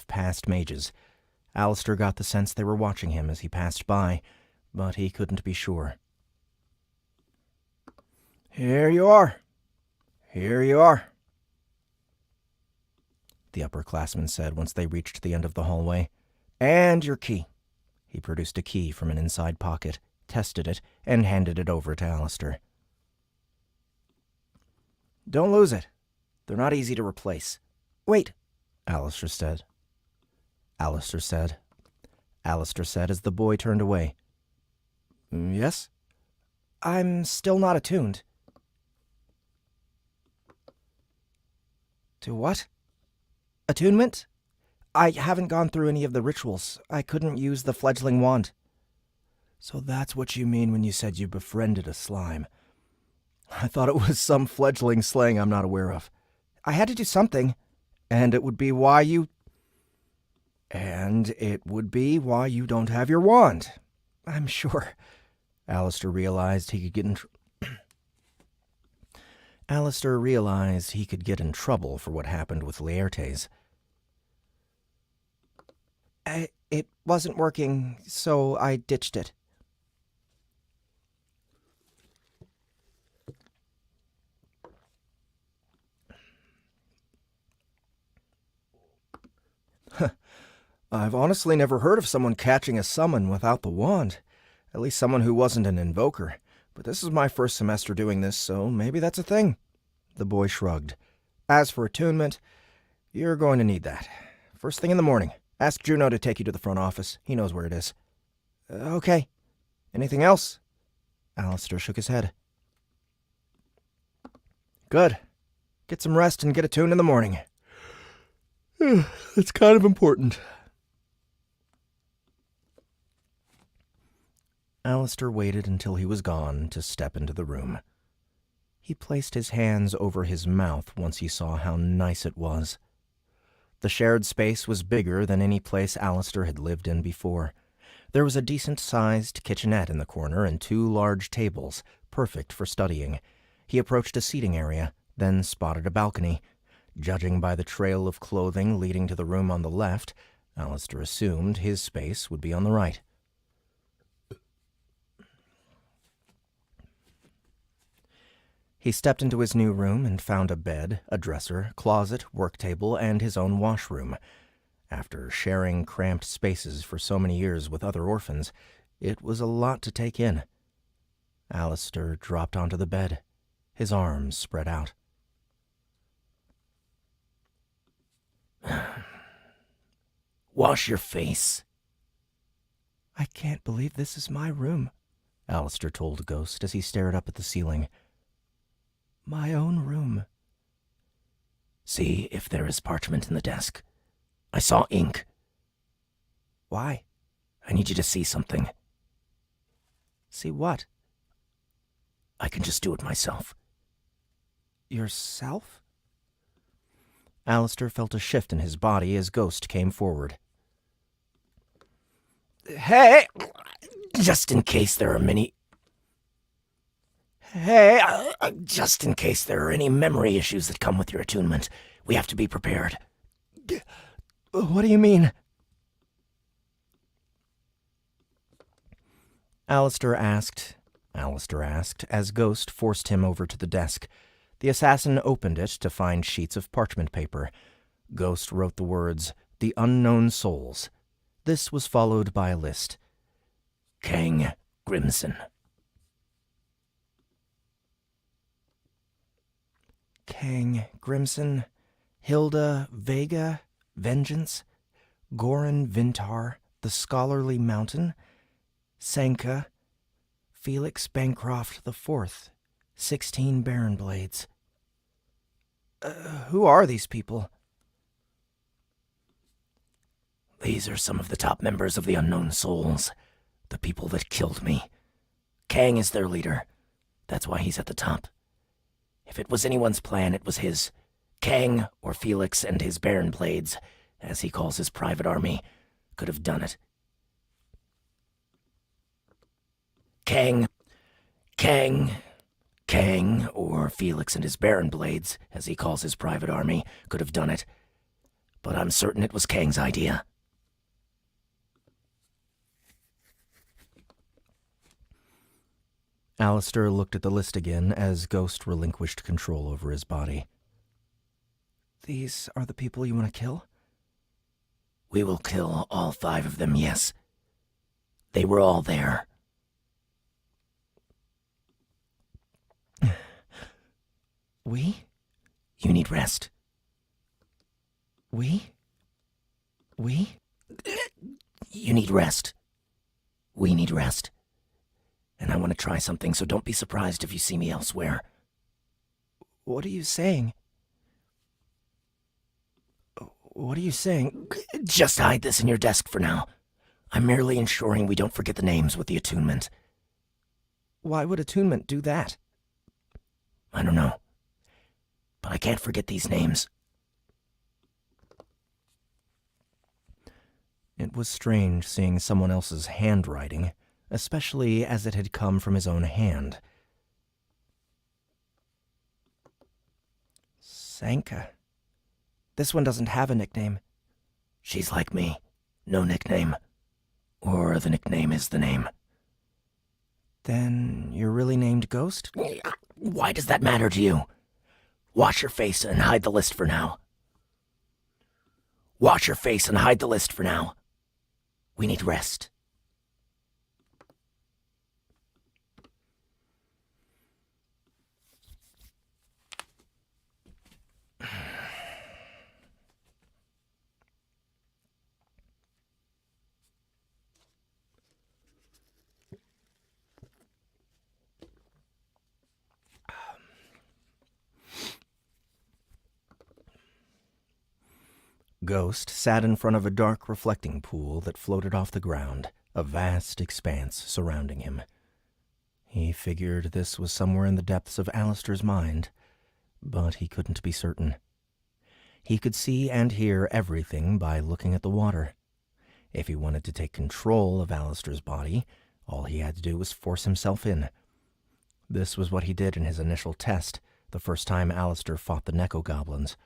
past mages. Alistair got the sense they were watching him as he passed by, but he couldn't be sure. Here you are. The upperclassman said once they reached the end of the hallway. And your key. He produced a key from an inside pocket, tested it, and handed it over to Alistair. Don't lose it. They're not easy to replace. Wait, Alistair said. Alistair said as the boy turned away. Yes? I'm still not attuned. To what? Attunement? I haven't gone through any of the rituals. I couldn't use the fledgling wand. So that's what you mean when you said you befriended a slime. I thought it was some fledgling slang I'm not aware of. I had to do something, and it would be why you don't have your wand. I'm sure. Alistair realized he could get in trouble for what happened with Laertes. It wasn't working, so I ditched it. I've honestly never heard of someone catching a summon without the wand. At least someone who wasn't an invoker. But this is my first semester doing this, so maybe that's a thing. The boy shrugged. As for attunement, you're going to need that. First thing in the morning. Ask Juno to take you to the front office. He knows where it is. Okay. Anything else? Alistair shook his head. Good. Get some rest and get attuned in the morning. It's kind of important. Alistair waited until he was gone to step into the room. He placed his hands over his mouth once he saw how nice it was. The shared space was bigger than any place Alistair had lived in before. There was a decent-sized kitchenette in the corner and 2 large tables, perfect for studying. He approached a seating area, then spotted a balcony. Judging by the trail of clothing leading to the room on the left, Alistair assumed his space would be on the right. He stepped into his new room and found a bed, a dresser, closet, work table, and his own washroom. After sharing cramped spaces for so many years with other orphans, it was a lot to take in. Alistair dropped onto the bed, his arms spread out. Wash your face. I can't believe this is my room, Alistair told Ghost as he stared up at the ceiling. My own room. See if there is parchment in the desk. I saw ink. Why? I need you to see something. See what? I can just do it myself. Yourself? Alistair felt a shift in his body as Ghost came forward. Hey! Just in case there are any memory issues that come with your attunement, we have to be prepared. What do you mean? Alistair asked as Ghost forced him over to the desk. The assassin opened it to find sheets of parchment paper. Ghost wrote the words, "The Unknown Souls." This was followed by a list. Kang Grimson. Kang Grimson, Hilda Vega, Vengeance, Goran Vintar, the Scholarly Mountain, Sanka, Felix Bancroft IV, 16 Baron Blades. Who are these people? These are some of the top members of the Unknown Souls, the people that killed me. Kang is their leader. That's why he's at the top. If it was anyone's plan, it was his. Kang, or Felix and his Baron Blades, as he calls his private army, could have done it. Kang, or Felix and his Baron Blades, as he calls his private army, could have done it. But I'm certain it was Kang's idea. Alistair looked at the list again as Ghost relinquished control over his body. These are the people you want to kill? We will kill all 5 of them, yes. They were all there. We? You need rest. We? You need rest. We need rest. And I want to try something, so don't be surprised if you see me elsewhere. What are you saying? What are you saying? Just hide this in your desk for now. I'm merely ensuring we don't forget the names with the attunement. Why would attunement do that? I don't know. But I can't forget these names. It was strange seeing someone else's handwriting, especially as it had come from his own hand. Sanka. This one doesn't have a nickname. She's like me. No nickname. Or the nickname is the name. Then you're really named Ghost? Why does that matter to you? Wash your face and hide the list for now. Wash your face and hide the list for now. We need rest. Ghost sat in front of a dark reflecting pool that floated off the ground, a vast expanse surrounding him. He figured this was somewhere in the depths of Alistair's mind, but he couldn't be certain. He could see and hear everything by looking at the water. If he wanted to take control of Alistair's body, all he had to do was force himself in. This was what he did in his initial test, the first time Alistair fought the nekkogoblins.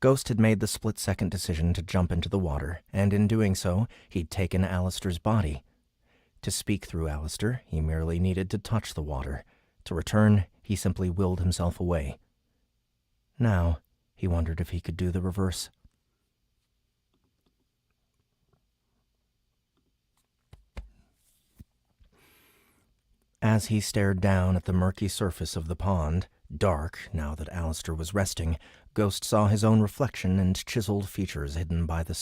Ghost had made the split-second decision to jump into the water, and in doing so, he'd taken Alistair's body. To speak through Alistair, he merely needed to touch the water. To return, he simply willed himself away. Now, he wondered if he could do the reverse. As he stared down at the murky surface of the pond, dark now that Alistair was resting, Ghost saw his own reflection and chiseled features hidden by the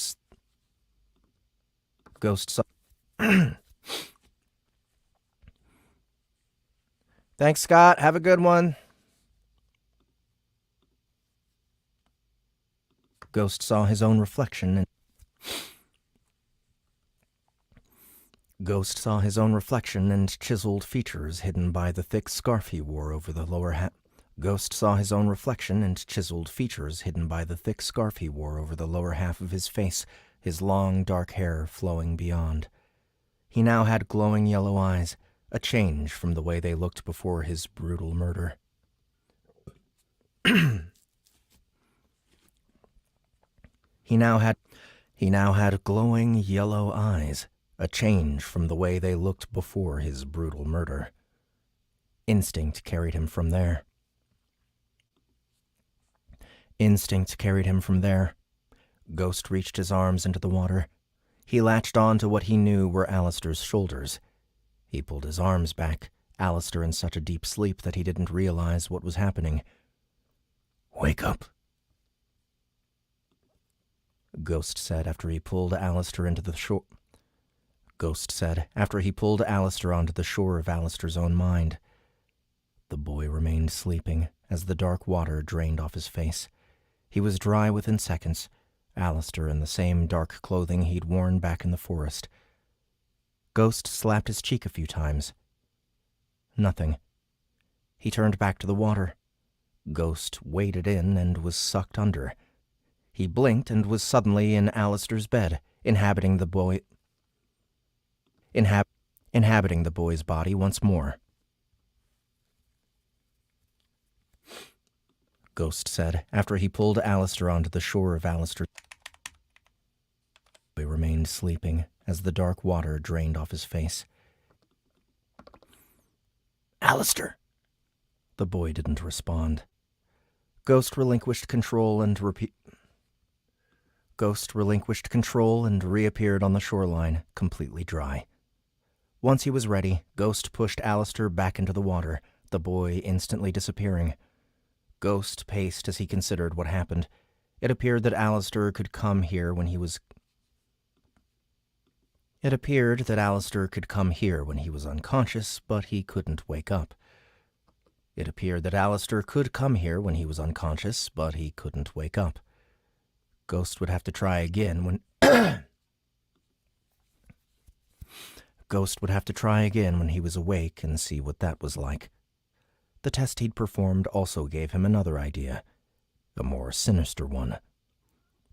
Ghost saw... Thanks, Scott. Have a good one. Ghost saw his own reflection and... Ghost saw his own reflection and chiseled features hidden by the thick scarf he wore over the lower half. Ghost saw his own reflection and chiseled features hidden by the thick scarf he wore over the lower half of his face, his long, dark hair flowing beyond. He now had glowing yellow eyes, a change from the way they looked before his brutal murder. He now had glowing yellow eyes, a change from the way they looked before his brutal murder. Instinct carried him from there. Ghost reached his arms into the water. He latched on to what he knew were Alistair's shoulders. He pulled his arms back, Alistair in such a deep sleep that he didn't realize what was happening. Wake up, Ghost said after he pulled Alistair into the shore. Ghost said after he pulled Alistair onto the shore of Alistair's own mind. The boy remained sleeping as the dark water drained off his face. He was dry within seconds, Alistair in the same dark clothing he'd worn back in the forest. Ghost slapped his cheek a few times. Nothing. He turned back to the water. Ghost waded in and was sucked under. He blinked and was suddenly in Alistair's bed, inhabiting the boy's body once more. Ghost said after he pulled Alistair onto the shore of Alistair. He remained sleeping as the dark water drained off his face. Alistair. The boy didn't respond. Ghost relinquished control and reappeared on the shoreline, completely dry. Once he was ready, Ghost pushed Alistair back into the water, the boy instantly disappearing. Ghost paced as he considered what happened. It appeared that Alistair could come here when he was unconscious, but he couldn't wake up. It appeared that Alistair could come here when he was unconscious, but he couldn't wake up. Ghost would have to try again when he was awake and see what that was like. The test he'd performed also gave him another idea, a more sinister one.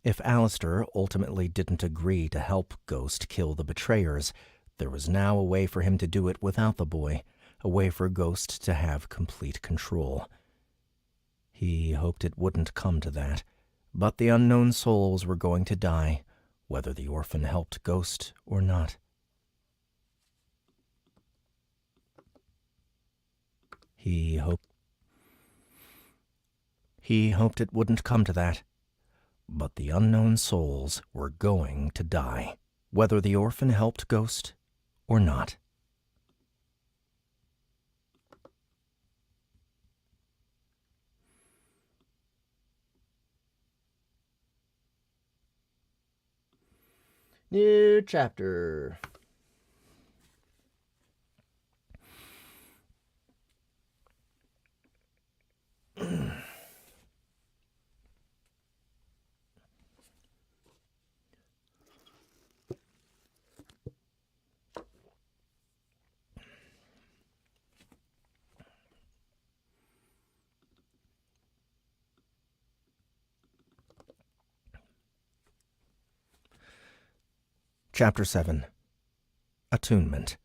If Alistair ultimately didn't agree to help Ghost kill the betrayers, there was now a way for him to do it without the boy, a way for Ghost to have complete control. He hoped it wouldn't come to that, but the unknown souls were going to die, whether the orphan helped Ghost or not. He hoped it wouldn't come to that, but the unknown souls were going to die, whether the orphan helped Ghost or not. New chapter. Chapter 7. Attunement.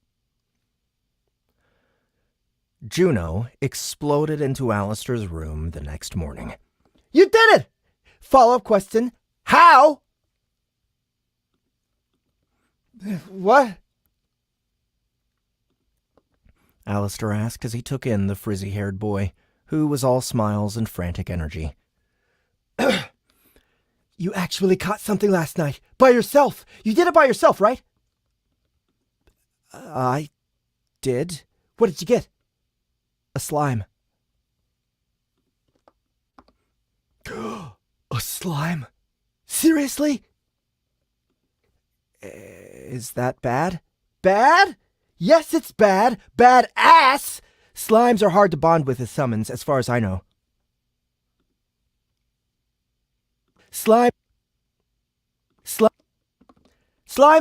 Juno exploded into Alistair's room the next morning. You did it! Follow-up question. How? What? Alistair asked as he took in the frizzy-haired boy, who was all smiles and frantic energy. You actually caught something last night. By yourself. You did it by yourself, right? I did. What did you get? A slime. A slime? Seriously? Is that bad? Bad? Yes, it's bad. Bad ass! Slimes are hard to bond with as summons, as far as I know. Slimes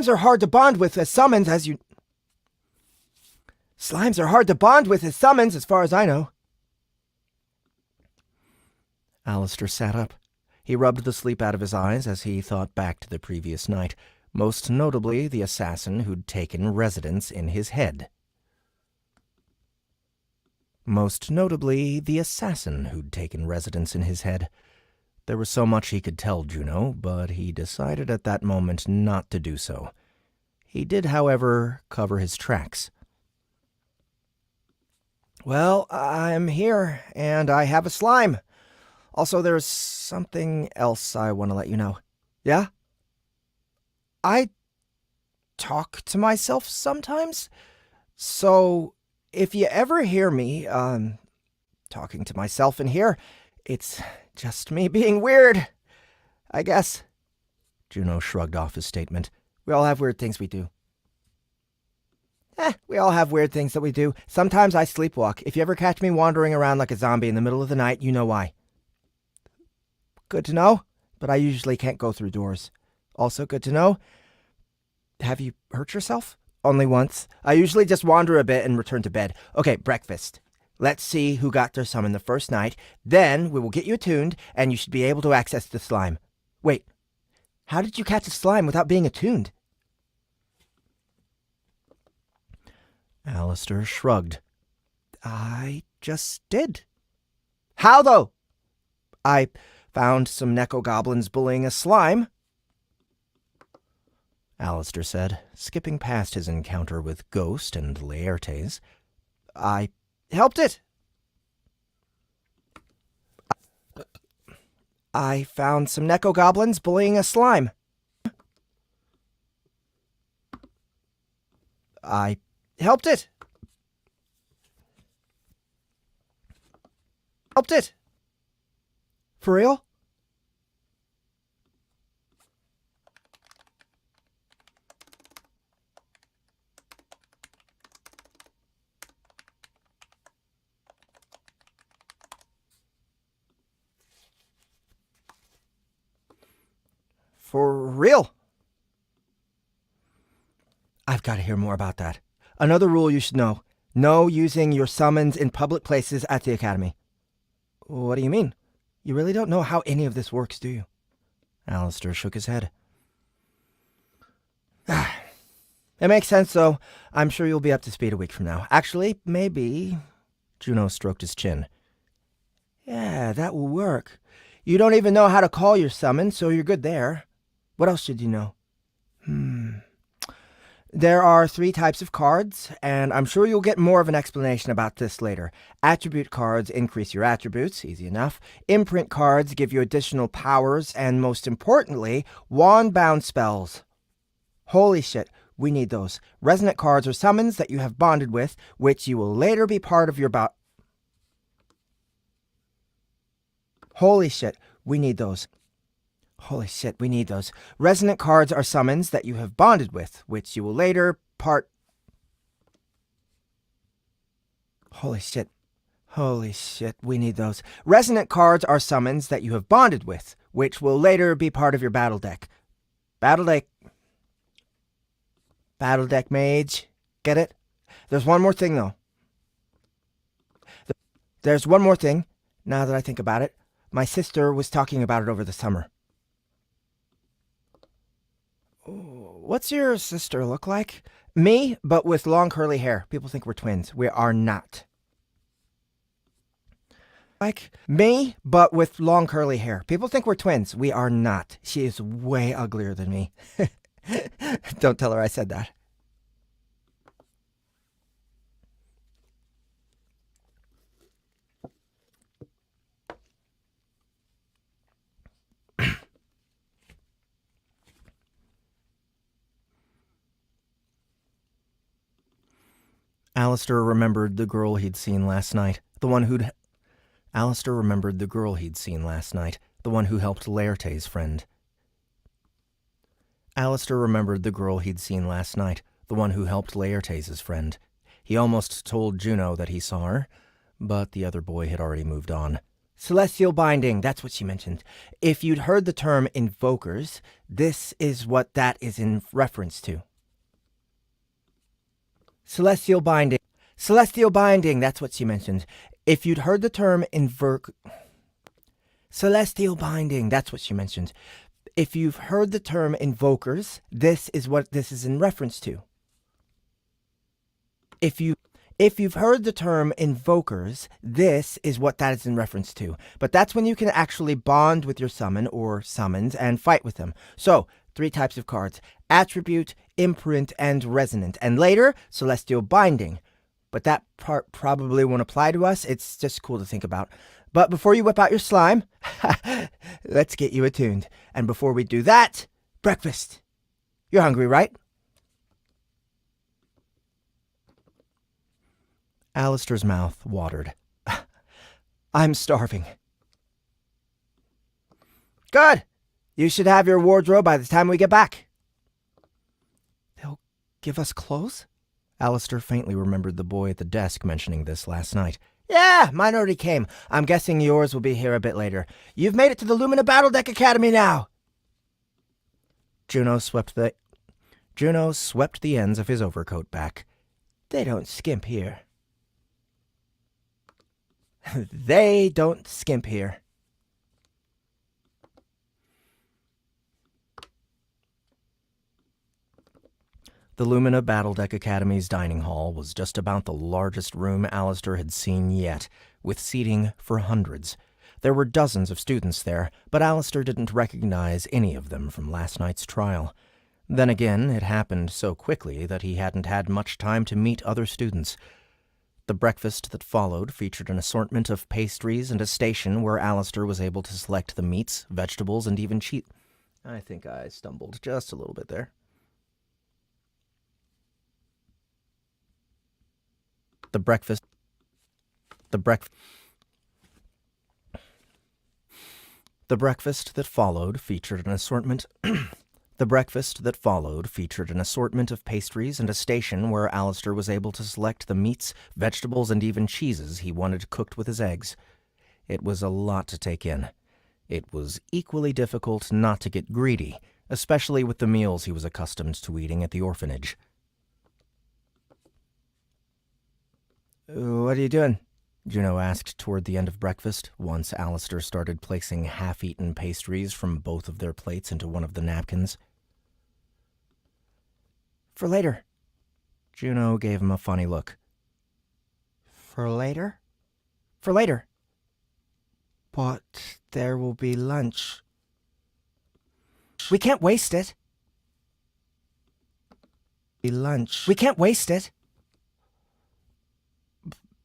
are hard to bond with as summons, Slimes are hard to bond with as summons, as far as I know. Alistair sat up. He rubbed the sleep out of his eyes as he thought back to the previous night, most notably the assassin who'd taken residence in his head. There was so much he could tell Juno, but he decided at that moment not to do so. He did, however, cover his tracks. Well, I'm here, and I have a slime. Also, there's something else I want to let you know. Yeah? I talk to myself sometimes. So, if you ever hear me, talking to myself in here, it's just me being weird, I guess. Juno shrugged off his statement. We all have weird things we do. We all have weird things that we do. Sometimes I sleepwalk. If you ever catch me wandering around like a zombie in the middle of the night, you know why. Good to know, but I usually can't go through doors. Also good to know. Have you hurt yourself? Only once. I usually just wander a bit and return to bed. Okay, breakfast. Let's see who got their summon the first night. Then we will get you attuned, and you should be able to access the slime. Wait, how did you catch a slime without being attuned? Alistair shrugged. I just did. How, though? I found some nekkogoblins bullying a slime. Alistair said, skipping past his encounter with Ghost and Laertes. I helped it. I found some nekkogoblins bullying a slime. I helped it. For real? For real? I've got to hear more about that. Another rule you should know. No using your summons in public places at the academy. What do you mean? You really don't know how any of this works, do you? Alistair shook his head. It makes sense, though. I'm sure you'll be up to speed a week from now. Actually, maybe... Juno stroked his chin. Yeah, that will work. You don't even know how to call your summon, so you're good there. What else should you know? There are 3 types of cards, and I'm sure you'll get more of an explanation about this later. Attribute cards increase your attributes, easy enough. Imprint cards give you additional powers, and most importantly, wand-bound spells. Holy shit, we need those. Resonant cards are summons that you have bonded with, which you will later be part of your Holy shit, we need those. Holy shit, we need those. Resonant cards are summons that you have bonded with, which you will later Holy shit, we need those. Resonant cards are summons that you have bonded with, which will later be part of your battle deck. Battledeck mage. Get it? There's one more thing, though. There's one more thing, now that I think about it. My sister was talking about it over the summer. What's your sister look like? Me, but with long curly hair. People think we're twins. We are not. Like me, but with long curly hair. People think we're twins. We are not. She is way uglier than me. Don't tell her I said that. Alistair remembered the girl he'd seen last night, Alistair remembered the girl he'd seen last night, the one who helped Laertes' friend. Alistair remembered the girl he'd seen last night, the one who helped Laertes' friend. He almost told Juno that he saw her, but the other boy had already moved on. Celestial binding, that's what she mentioned. If you'd heard the term invokers, this is what that is in reference to. Celestial binding, that's what she mentioned. If you'd heard the term Celestial binding, that's what she mentioned. If you've heard the term invokers, this is what this is in reference to. If you've heard the term invokers, this is what that is in reference to. But that's when you can actually bond with your summon or summons and fight with them. So, 3 types of cards: attribute, imprint, and resonant. And later, celestial binding. But that part probably won't apply to us. It's just cool to think about. But before you whip out your slime, let's get you attuned. And before we do that, breakfast. You're hungry, right? Alistair's mouth watered. I'm starving. Good. You should have your wardrobe by the time we get back. They'll give us clothes? Alistair faintly remembered the boy at the desk mentioning this last night. Yeah, mine already came. I'm guessing yours will be here a bit later. You've made it to the Lumina Battledeck Academy now. Juno swept the ends of his overcoat back. They don't skimp here. They don't skimp here. The Lumina Battledeck Academy's dining hall was just about the largest room Alistair had seen yet, with seating for hundreds. There were dozens of students there, but Alistair didn't recognize any of them from last night's trial. Then again, it happened so quickly that he hadn't had much time to meet other students. The breakfast that followed featured an assortment of pastries and a station where Alistair was able to select the meats, vegetables, and even cheese. I think I stumbled just a little bit there. The breakfast that followed featured an assortment of pastries and a station where Alistair was able to select the meats, vegetables, and even cheeses he wanted cooked with his eggs. It was a lot to take in. It was equally difficult not to get greedy, especially with the meals he was accustomed to eating at the orphanage. "What are you doing?" Juno asked toward the end of breakfast, once Alistair started placing half-eaten pastries from both of their plates into one of the napkins. "For later." Juno gave him a funny look. "For later?" "For later." "But there will be lunch." "We can't waste it." "Lunch." "We can't waste it."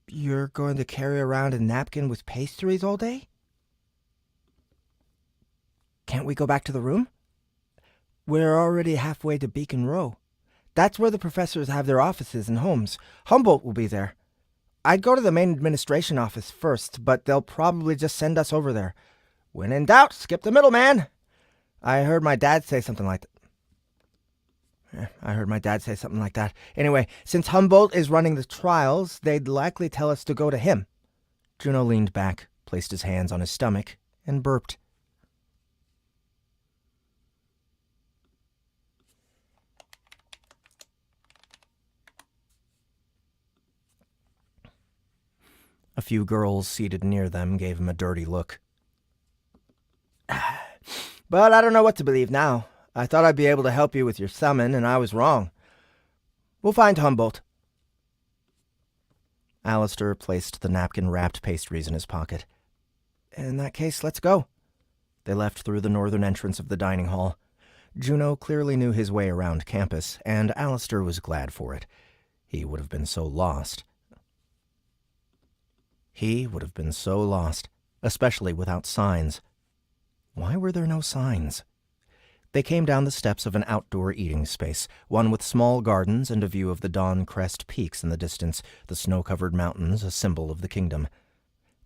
"You're going to carry around a napkin with pastries all day?" "Can't we go back to the room?" "We're already halfway to Beacon Row. That's where the professors have their offices and homes. Humboldt will be there. I'd go to the main administration office first, but they'll probably just send us over there. When in doubt, skip the middleman. I heard my dad say something like that. Anyway, since Humboldt is running the trials, they'd likely tell us to go to him." Juno leaned back, placed his hands on his stomach, and burped. A few girls seated near them gave him a dirty look. "But I don't know what to believe now. I thought I'd be able to help you with your summon, and I was wrong. We'll find Humboldt." Alistair placed the napkin-wrapped pastries in his pocket. "In that case, let's go." They left through the northern entrance of the dining hall. Juno clearly knew his way around campus, and Alistair was glad for it. He would have been so lost. Especially without signs. Why were there no signs? They came down the steps of an outdoor eating space, one with small gardens and a view of the Dawn Crest peaks in the distance, the snow-covered mountains a symbol of the kingdom.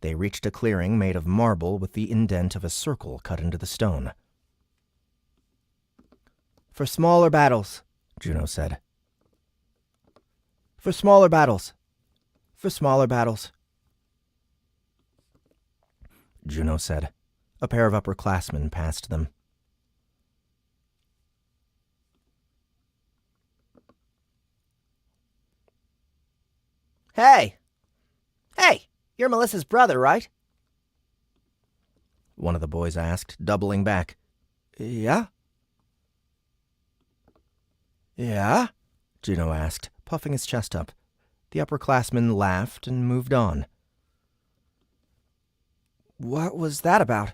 They reached a clearing made of marble with the indent of a circle cut into the stone. "For smaller battles," Juno said. "For smaller battles. For smaller battles," Juno said. A pair of upperclassmen passed them. "Hey! Hey, you're Melissa's brother, right?" one of the boys asked, doubling back. "Yeah?" "Yeah?" Juno asked, puffing his chest up. The upperclassman laughed and moved on. "What was that about?"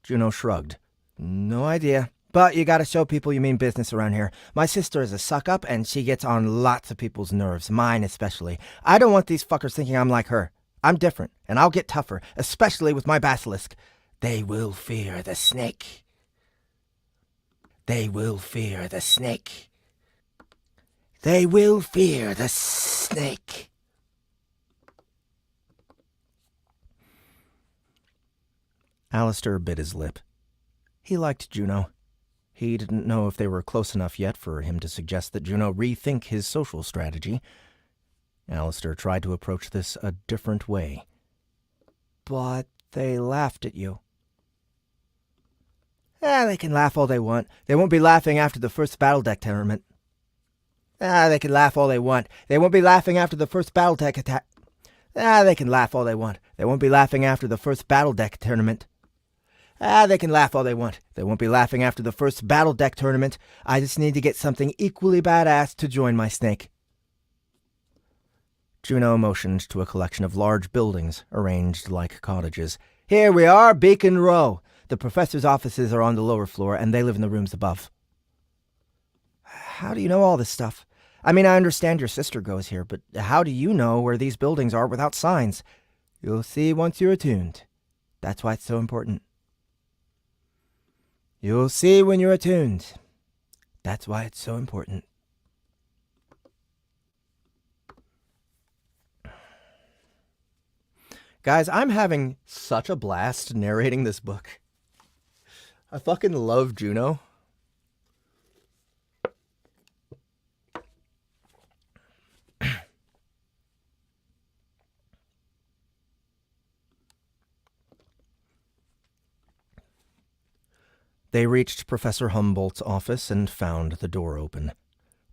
Juno shrugged. "No idea. But you gotta show people you mean business around here. My sister is a suck-up, and she gets on lots of people's nerves, mine especially. I don't want these fuckers thinking I'm like her. I'm different, and I'll get tougher, especially with my basilisk. They will fear the snake. They will fear the snake. They will fear the snake." Alistair bit his lip. He liked Juno. He didn't know if they were close enough yet for him to suggest that Juno rethink his social strategy. Alistair tried to approach this a different way. "But they laughed at you." They can laugh all they want. They won't be laughing after the first Battledeck tournament. They can laugh all they want. They won't be laughing after the first Battledeck attack. They can laugh all they want. They won't be laughing after the first Battledeck tournament. They can laugh all they want. They won't be laughing after the first Battledeck tournament. I just need to get something equally badass to join my snake. Juno motioned to a collection of large buildings, arranged like cottages. "Here we are, Beacon Row. The professor's offices are on the lower floor, and they live in the rooms above." "How do you know all this stuff? I mean, I understand your sister goes here, but how do you know where these buildings are without signs?" "You'll see once you're attuned. That's why it's so important." "You'll see when you're attuned. That's why it's so important." Guys, I'm having such a blast narrating this book. I fucking love Juno. They reached Professor Humboldt's office and found the door open.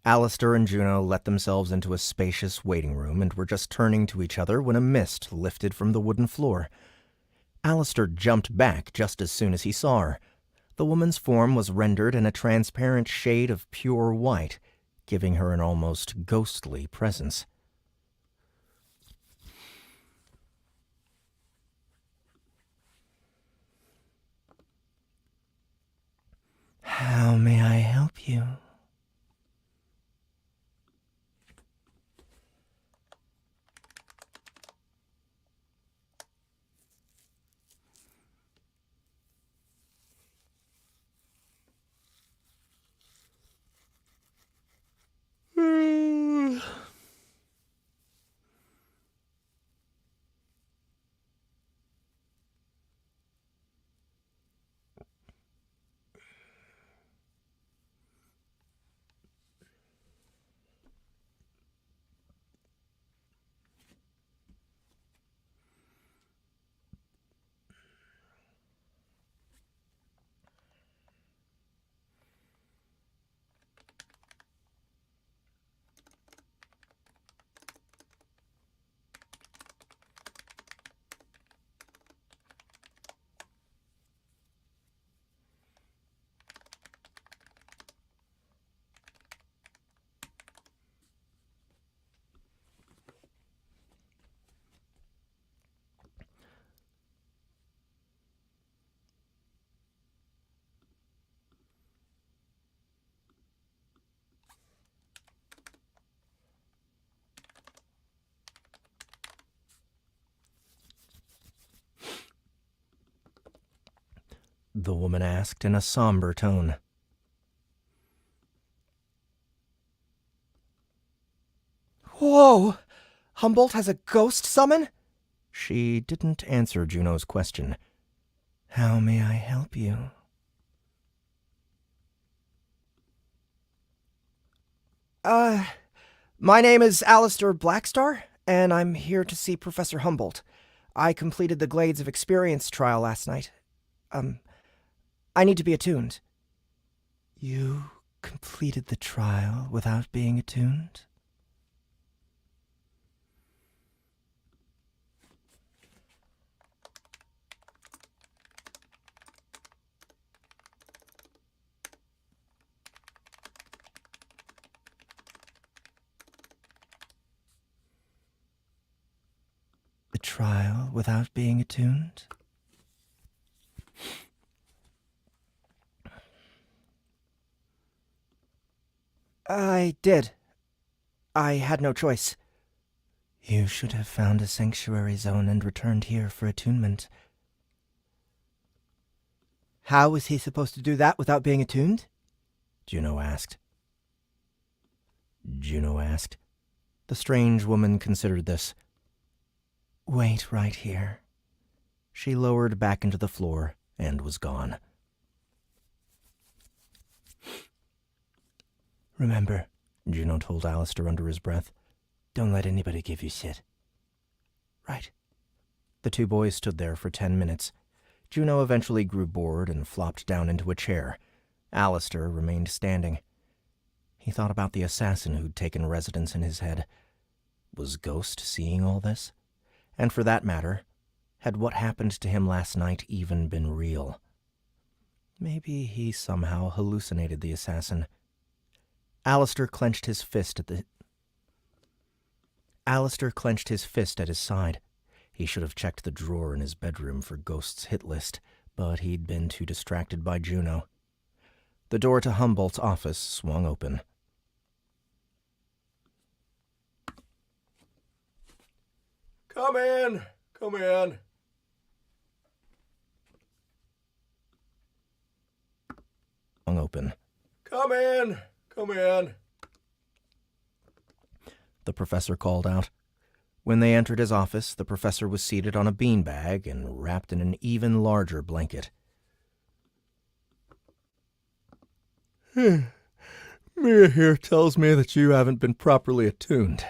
Alistair and Juno let themselves into a spacious waiting room and were just turning to each other when a mist lifted from the wooden floor. Alistair jumped back just as soon as he saw her. The woman's form was rendered in a transparent shade of pure white, giving her an almost ghostly presence. How may I help you? The woman asked in a somber tone. Whoa! Humboldt has a ghost summon? She didn't answer Juno's question. How may I help you? My name is Alistair Blackstar, and I'm here to see Professor Humboldt. I completed the Glades of Experience trial last night. I need to be attuned. You completed the trial without being attuned? The trial without being attuned? I did. I had no choice. You should have found a sanctuary zone and returned here for attunement. How was he supposed to do that without being attuned? Juno asked. The strange woman considered this. Wait right here. She lowered back into the floor and was gone. Remember, Juno told Alistair under his breath, don't let anybody give you shit. Right. The two boys stood there for 10 minutes. Juno eventually grew bored and flopped down into a chair. Alistair remained standing. He thought about the assassin who'd taken residence in his head. Was Ghost seeing all this? And for that matter, had what happened to him last night even been real? Maybe he somehow hallucinated the assassin. Alistair clenched his fist at his side. He should have checked the drawer in his bedroom for Ghost's hit list, but he'd been too distracted by Juno. The door to Humboldt's office swung open. Come in. Swung open. Come in. The professor called out. When they entered his office, the professor was seated on a beanbag and wrapped in an even larger blanket. Mia here tells me that you haven't been properly attuned.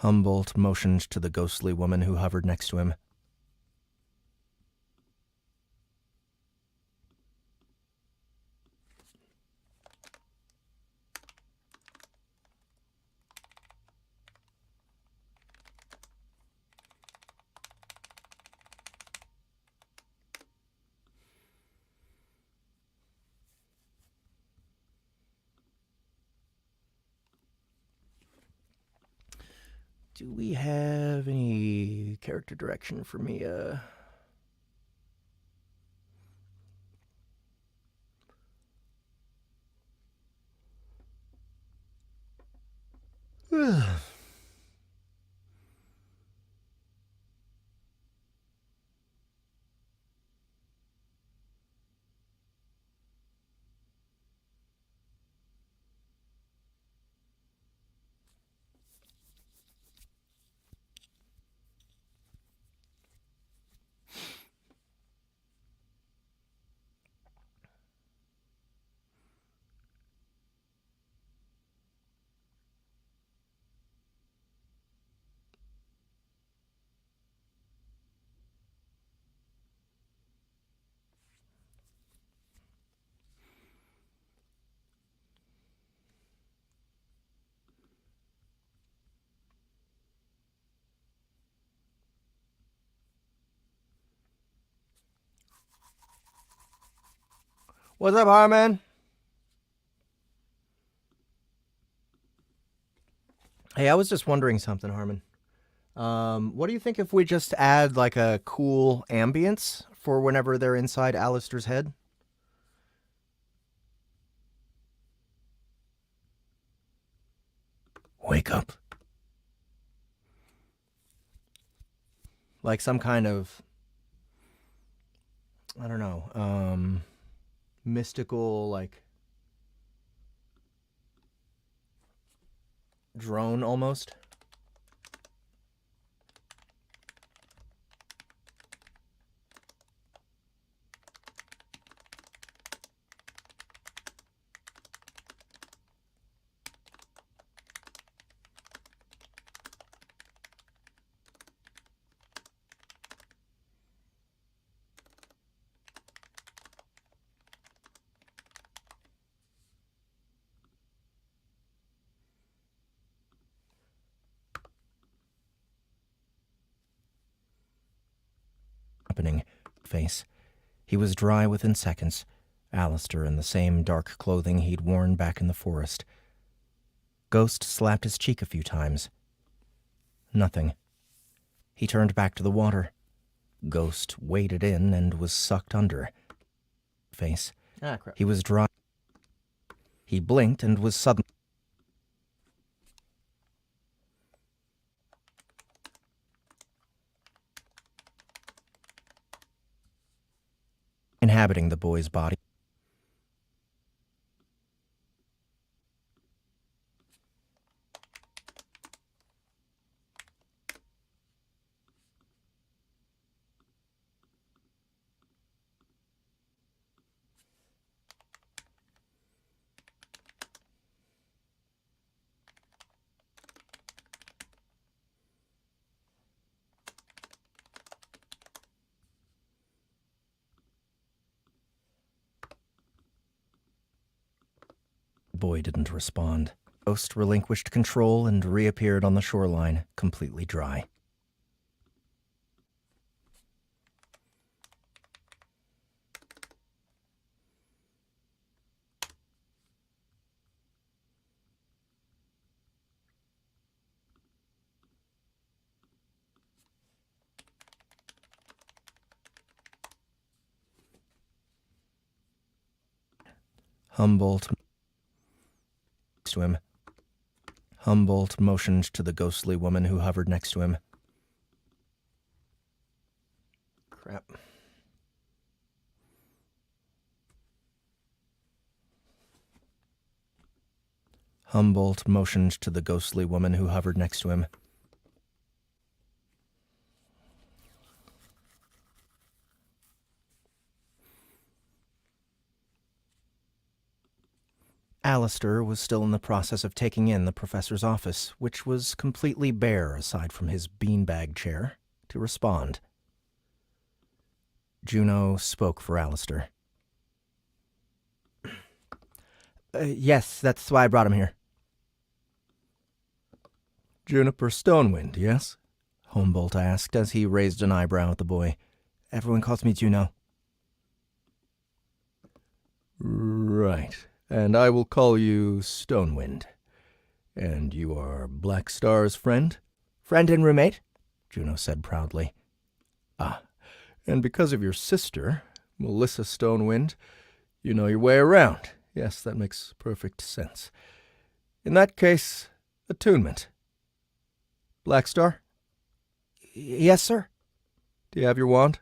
Humboldt motioned to the ghostly woman who hovered next to him. Do we have any character direction for me? What's up, Harmon? Hey, I was just wondering something, Harmon. What do you think if we just add like a cool ambience for whenever they're inside Alistair's head? Wake up. Like some kind of, I don't know, mystical, like, drone almost. Face. He was dry within seconds, Alistair in the same dark clothing he'd worn back in the forest. Ghost slapped his cheek a few times. Nothing. He turned back to the water. Ghost waded in and was sucked under. Face. Ah, crap. He was dry. He blinked and was suddenly inhabiting the boy's body. The boy didn't respond. Ghost relinquished control and reappeared on the shoreline, completely dry. Humboldt to him. Humboldt motioned to the ghostly woman who hovered next to him. Crap. Humboldt motioned to the ghostly woman who hovered next to him. Alistair was still in the process of taking in the professor's office, which was completely bare aside from his beanbag chair, to respond. Juno spoke for Alistair. Yes, that's why I brought him here. Juniper Stonewind, yes? Humboldt asked as he raised an eyebrow at the boy. Everyone calls me Juno. Right. And I will call you Stonewind. And you are Black Star's friend? Friend and roommate, Juno said proudly. Ah, and because of your sister, Melissa Stonewind, you know your way around. Yes, that makes perfect sense. In that case, attunement. Blackstar? Yes, sir. Do you have your wand?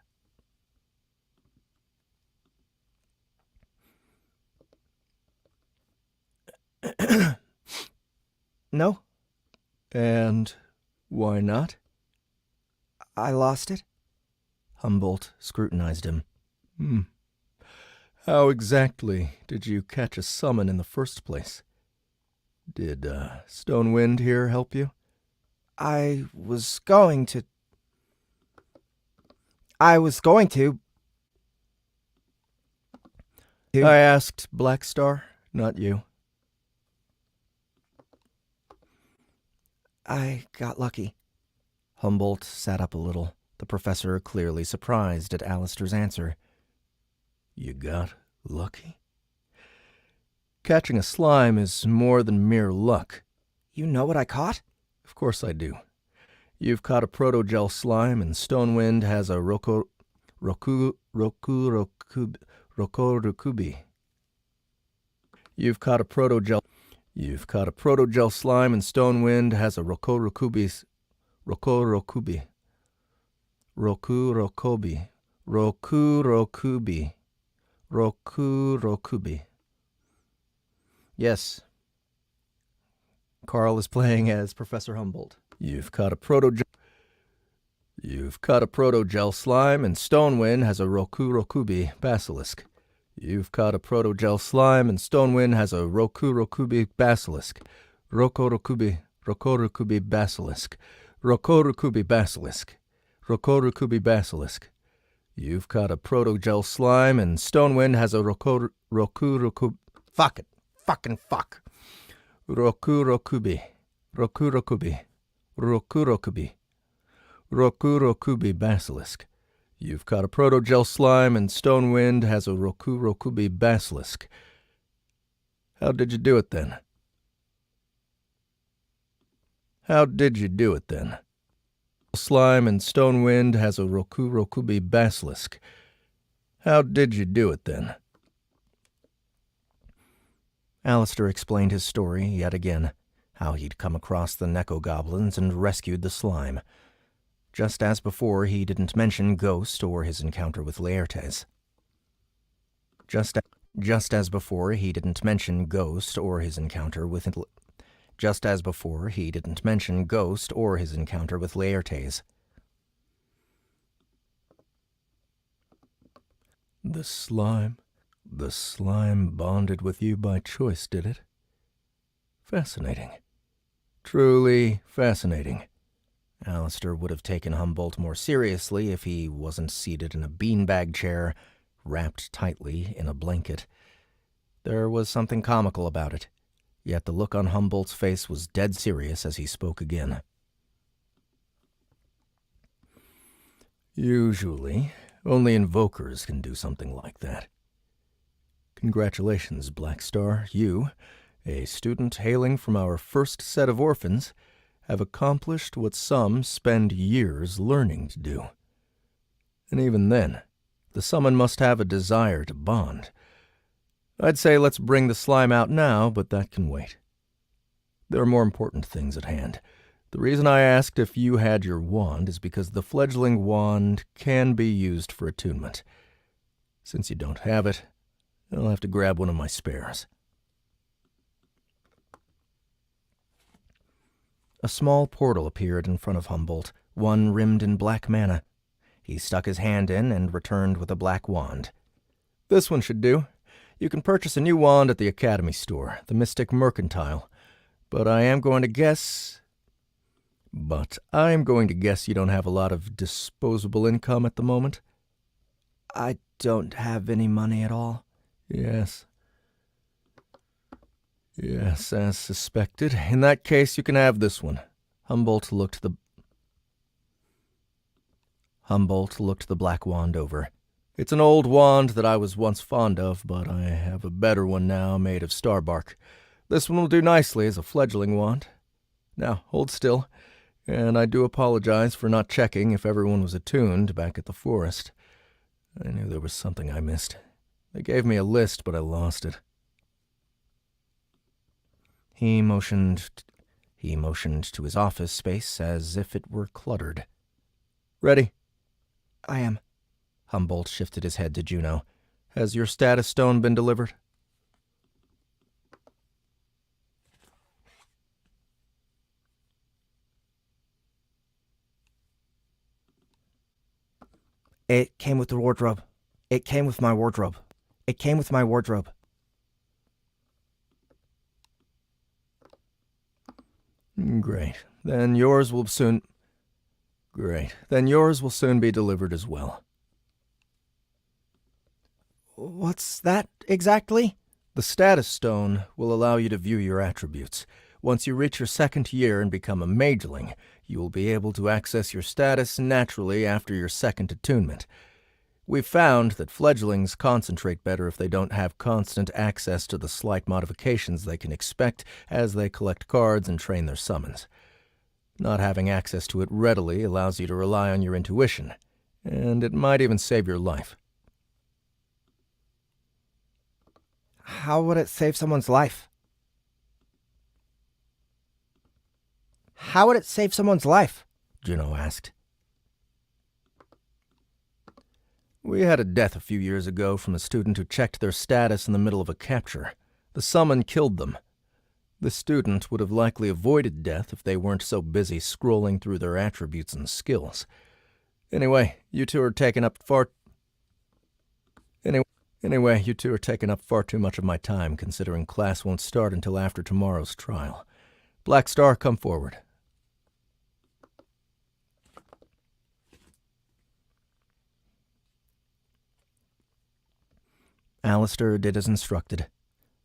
No. And why not? I lost it. Humboldt scrutinized him. How exactly did you catch a summon in the first place? Did Stonewind here help you? I was going to. I asked Blackstar, not you. I got lucky. Humboldt sat up a little, the professor clearly surprised at Alistair's answer. You got lucky? Catching a slime is more than mere luck. You know what I caught? Of course I do. You've caught a protogel slime, and Stonewind has a rokurukubi. You've caught a protogel slime, and Stonewind has a rokurukubi. Yes. Carl is playing as Professor Humboldt. You've caught a protogel slime, and Stonewind has a rokurukubi basilisk. You've caught a protogel slime, and Stonewind has a rokurukubi basilisk. Rokurukubi basilisk. Rokurukubi basilisk. Rokurukubi basilisk. You've caught a protogel slime, and Stonewind has a rokurukubi. Fuck it. Fucking fuck. Rokurukubi. Rokurukubi. Rokurukubi. Rokurukubi basilisk. You've caught a protogel slime, and Stonewind has a rokurukubi basilisk. How did you do it then? Slime, and Stonewind has a rokurukubi basilisk. How did you do it then? Alistair explained his story yet again, how he'd come across the nekkogoblins and rescued the slime. Just as before, he didn't mention Ghost or his encounter with Laertes. Just as before, he didn't mention Ghost or his encounter with Laertes. The slime bonded with you by choice, did it? Fascinating. Truly fascinating. Alistair would have taken Humboldt more seriously if he wasn't seated in a beanbag chair, wrapped tightly in a blanket. There was something comical about it, yet the look on Humboldt's face was dead serious as he spoke again. Usually, only invokers can do something like that. Congratulations, Blackstar. You, a student hailing from our first set of orphans, have accomplished what some spend years learning to do. And even then, the summon must have a desire to bond. I'd say let's bring the slime out now, but that can wait. There are more important things at hand. The reason I asked if you had your wand is because the fledgling wand can be used for attunement. Since you don't have it, I'll have to grab one of my spares. A small portal appeared in front of Humboldt, one rimmed in black mana. He stuck his hand in and returned with a black wand. This one should do. You can purchase a new wand at the Academy store, the Mystic Mercantile. But I'm going to guess you don't have a lot of disposable income at the moment. I don't have any money at all. Yes, as suspected. In that case, you can have this one. Humboldt looked the black wand over. It's an old wand that I was once fond of, but I have a better one now made of starbark. This one will do nicely as a fledgling wand. Now, hold still. And I do apologize for not checking if everyone was attuned back at the forest. I knew there was something I missed. They gave me a list, but I lost it. He motioned to his office space as if it were cluttered. Ready? I am. Humboldt shifted his head to Juno. Has your status stone been delivered? It came with the wardrobe. It came with my wardrobe. It came with my wardrobe. Great. Then yours will soon be delivered as well. What's that exactly? The status stone will allow you to view your attributes. Once you reach your 2nd year and become a mageling, you will be able to access your status naturally after your 2nd attunement. We've found that fledglings concentrate better if they don't have constant access to the slight modifications they can expect as they collect cards and train their summons. Not having access to it readily allows you to rely on your intuition, and it might even save your life. How would it save someone's life? How would it save someone's life? Juno asked. We had a death a few years ago from a student who checked their status in the middle of a capture. The summon killed them. The student would have likely avoided death if they weren't so busy scrolling through their attributes and skills. Anyway, you two are taking up far too much of my time, considering class won't start until after tomorrow's trial. Black Star, come forward. Alistair did as instructed.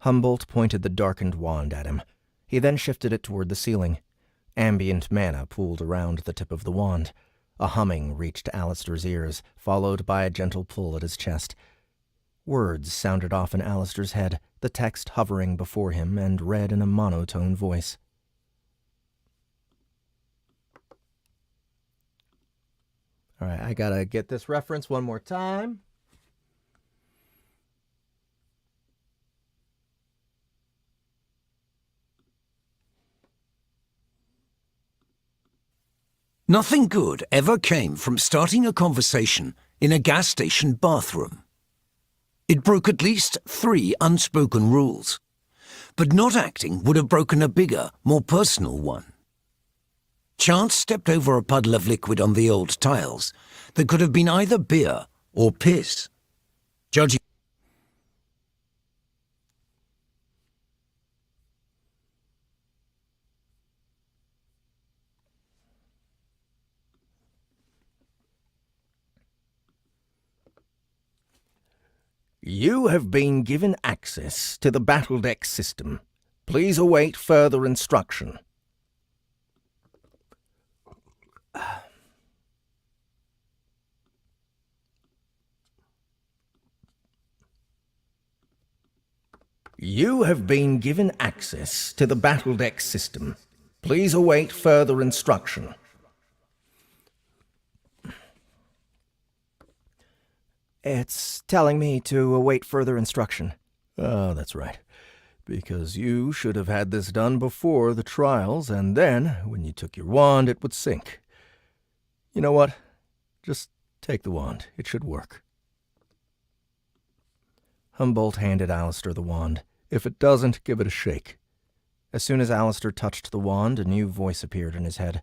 Humboldt pointed the darkened wand at him. He then shifted it toward the ceiling. Ambient mana pooled around the tip of the wand. A humming reached Alistair's ears, followed by a gentle pull at his chest. Words sounded off in Alistair's head, the text hovering before him and read in a monotone voice. All right, I gotta get this reference one more time. Nothing good ever came from starting a conversation in a gas station bathroom. It broke at least 3 unspoken rules, but not acting would have broken a bigger, more personal one. Chance stepped over a puddle of liquid on the old tiles that could have been either beer or piss. Judging You have been given access to the Battledeck system. Please await further instruction. You have been given access to the Battledeck system. Please await further instruction. It's telling me to await further instruction. Oh, that's right. Because you should have had this done before the trials, and then, when you took your wand, it would sync. You know what? Just take the wand. It should work. Humboldt handed Alistair the wand. If it doesn't, give it a shake. As soon as Alistair touched the wand, a new voice appeared in his head.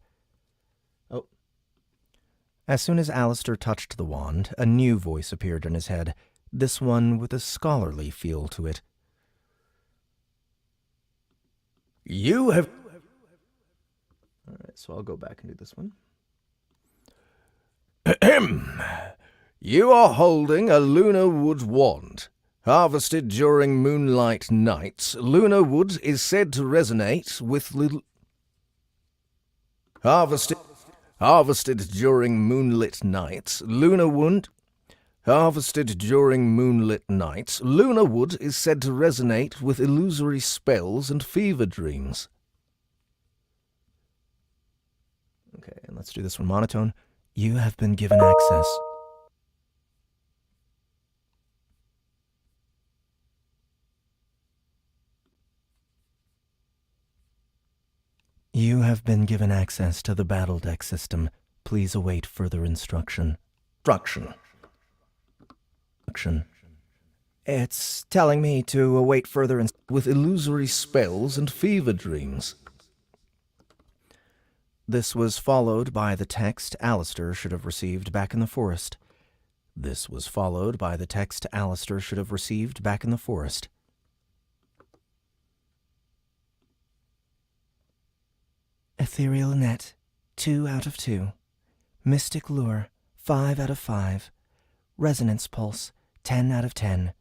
As soon as Alistair touched the wand, a new voice appeared in his head, this one with a scholarly feel to it. You have... All right, so I'll go back and do this one. You are holding a Lunar Wood wand. Harvested during moonlight nights, Lunar Wood is said to resonate with little... Harvested during moonlit nights, Lunar Wood is said to resonate with illusory spells and fever dreams. Okay, and let's do this one monotone. You have been given access. You have been given access to the Battledeck system. Please await further instruction. It's telling me to await further with illusory spells and fever dreams. This was followed by the text Alistair should have received back in the forest. This was followed by the text Alistair should have received back in the forest. Ethereal Net, 2 out of 2. Mystic Lure, 5 out of 5. Resonance Pulse, 10 out of 10.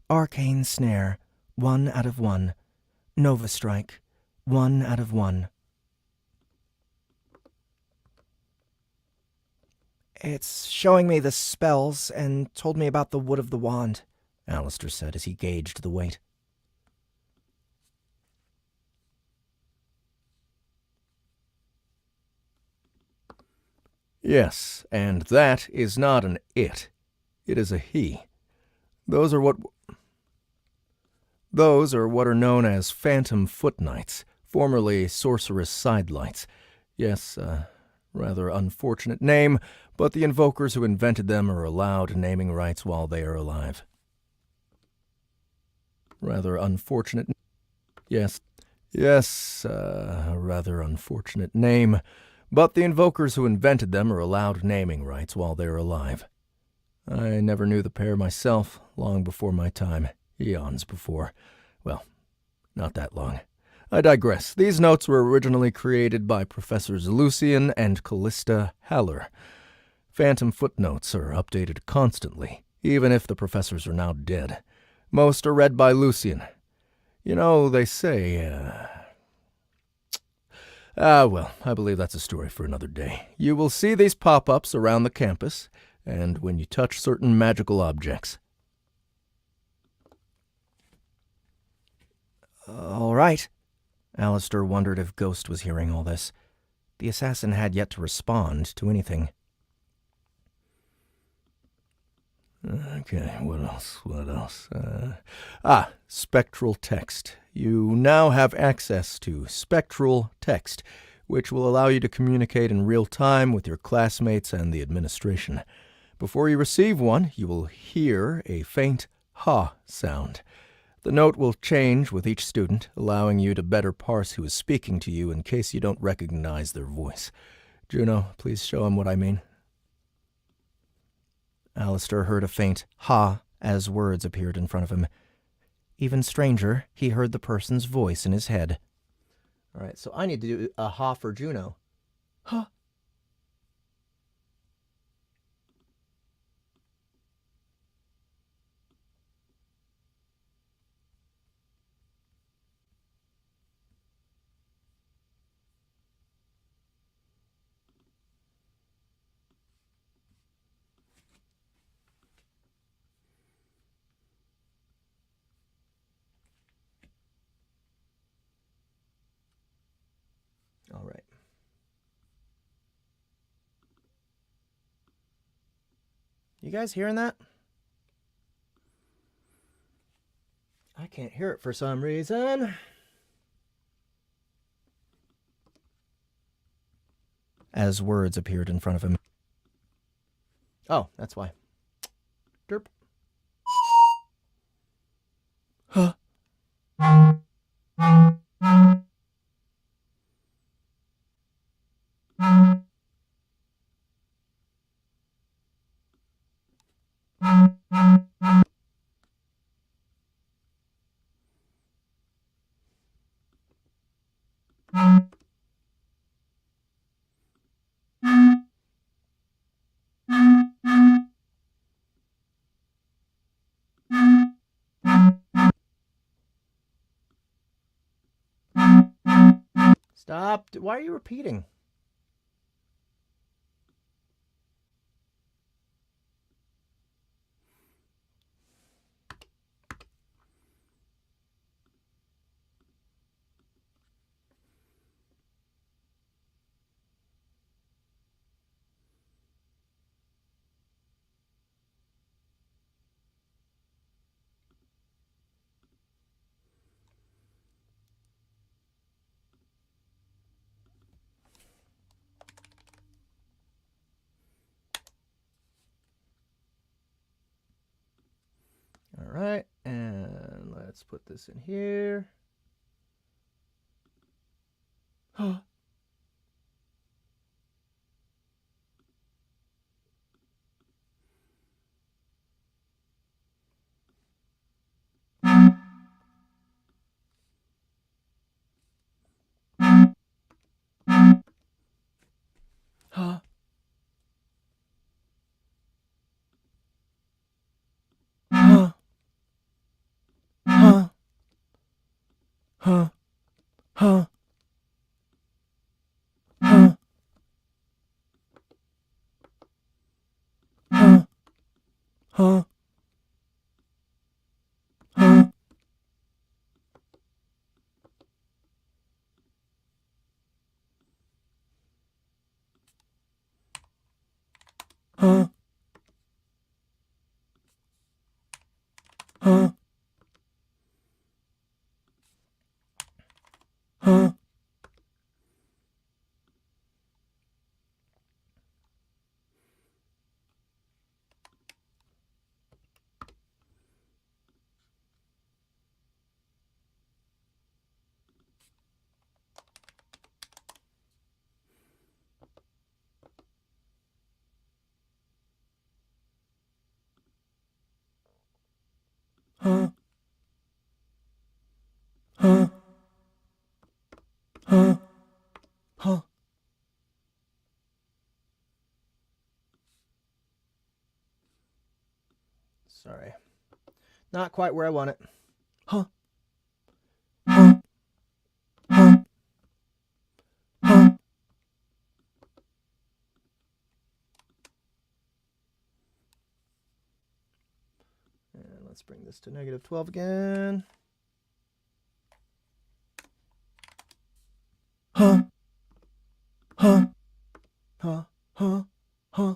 Arcane Snare, 1 out of 1. Nova Strike, 1 out of 1. It's showing me the spells and told me about the Wood of the Wand, Alistair said as he gauged the weight. Yes, and that is not an it. It is a he. Those are what are known as phantom foot knights, formerly sorceress sidelights. Yes, rather unfortunate name, but the invokers who invented them are allowed naming rights while they are alive. Rather unfortunate. Yes, a rather unfortunate name, but the invokers who invented them are allowed naming rights while they are alive. I never knew the pair myself, long before my time, eons before. Well, not that long. I digress. These notes were originally created by Professors Lucian and Callista Haller. Phantom footnotes are updated constantly, even if the professors are now dead. Most are read by Lucian. You know, they say, well, I believe that's a story for another day. You will see these pop-ups around the campus, and when you touch certain magical objects. All right. Alistair wondered if Ghost was hearing all this. The assassin had yet to respond to anything. Okay, what else? Spectral text. You now have access to spectral text, which will allow you to communicate in real time with your classmates and the administration. Before you receive one, you will hear a faint ha sound. The note will change with each student, allowing you to better parse who is speaking to you in case you don't recognize their voice. Juno, please show him what I mean. Alistair heard a faint ha as words appeared in front of him. Even stranger, he heard the person's voice in his head. All right, so I need to do a ha for Juno. Ha. All right. You guys hearing that? I can't hear it for some reason. As words appeared in front of him. Oh, that's why. Derp. Huh. Stop. Why are you repeating? let's put this in here. Huh. Huh. Huh. Huh. Huh. Huh. Huh. Huh. Huh. Huh. Huh. Huh. Huh. Huh. Huh. Huh. Huh. Sorry. Not quite where I want it. Huh. Huh. Huh. Huh. And let's bring this to -12 again. Huh. Huh. Huh. Huh. Huh.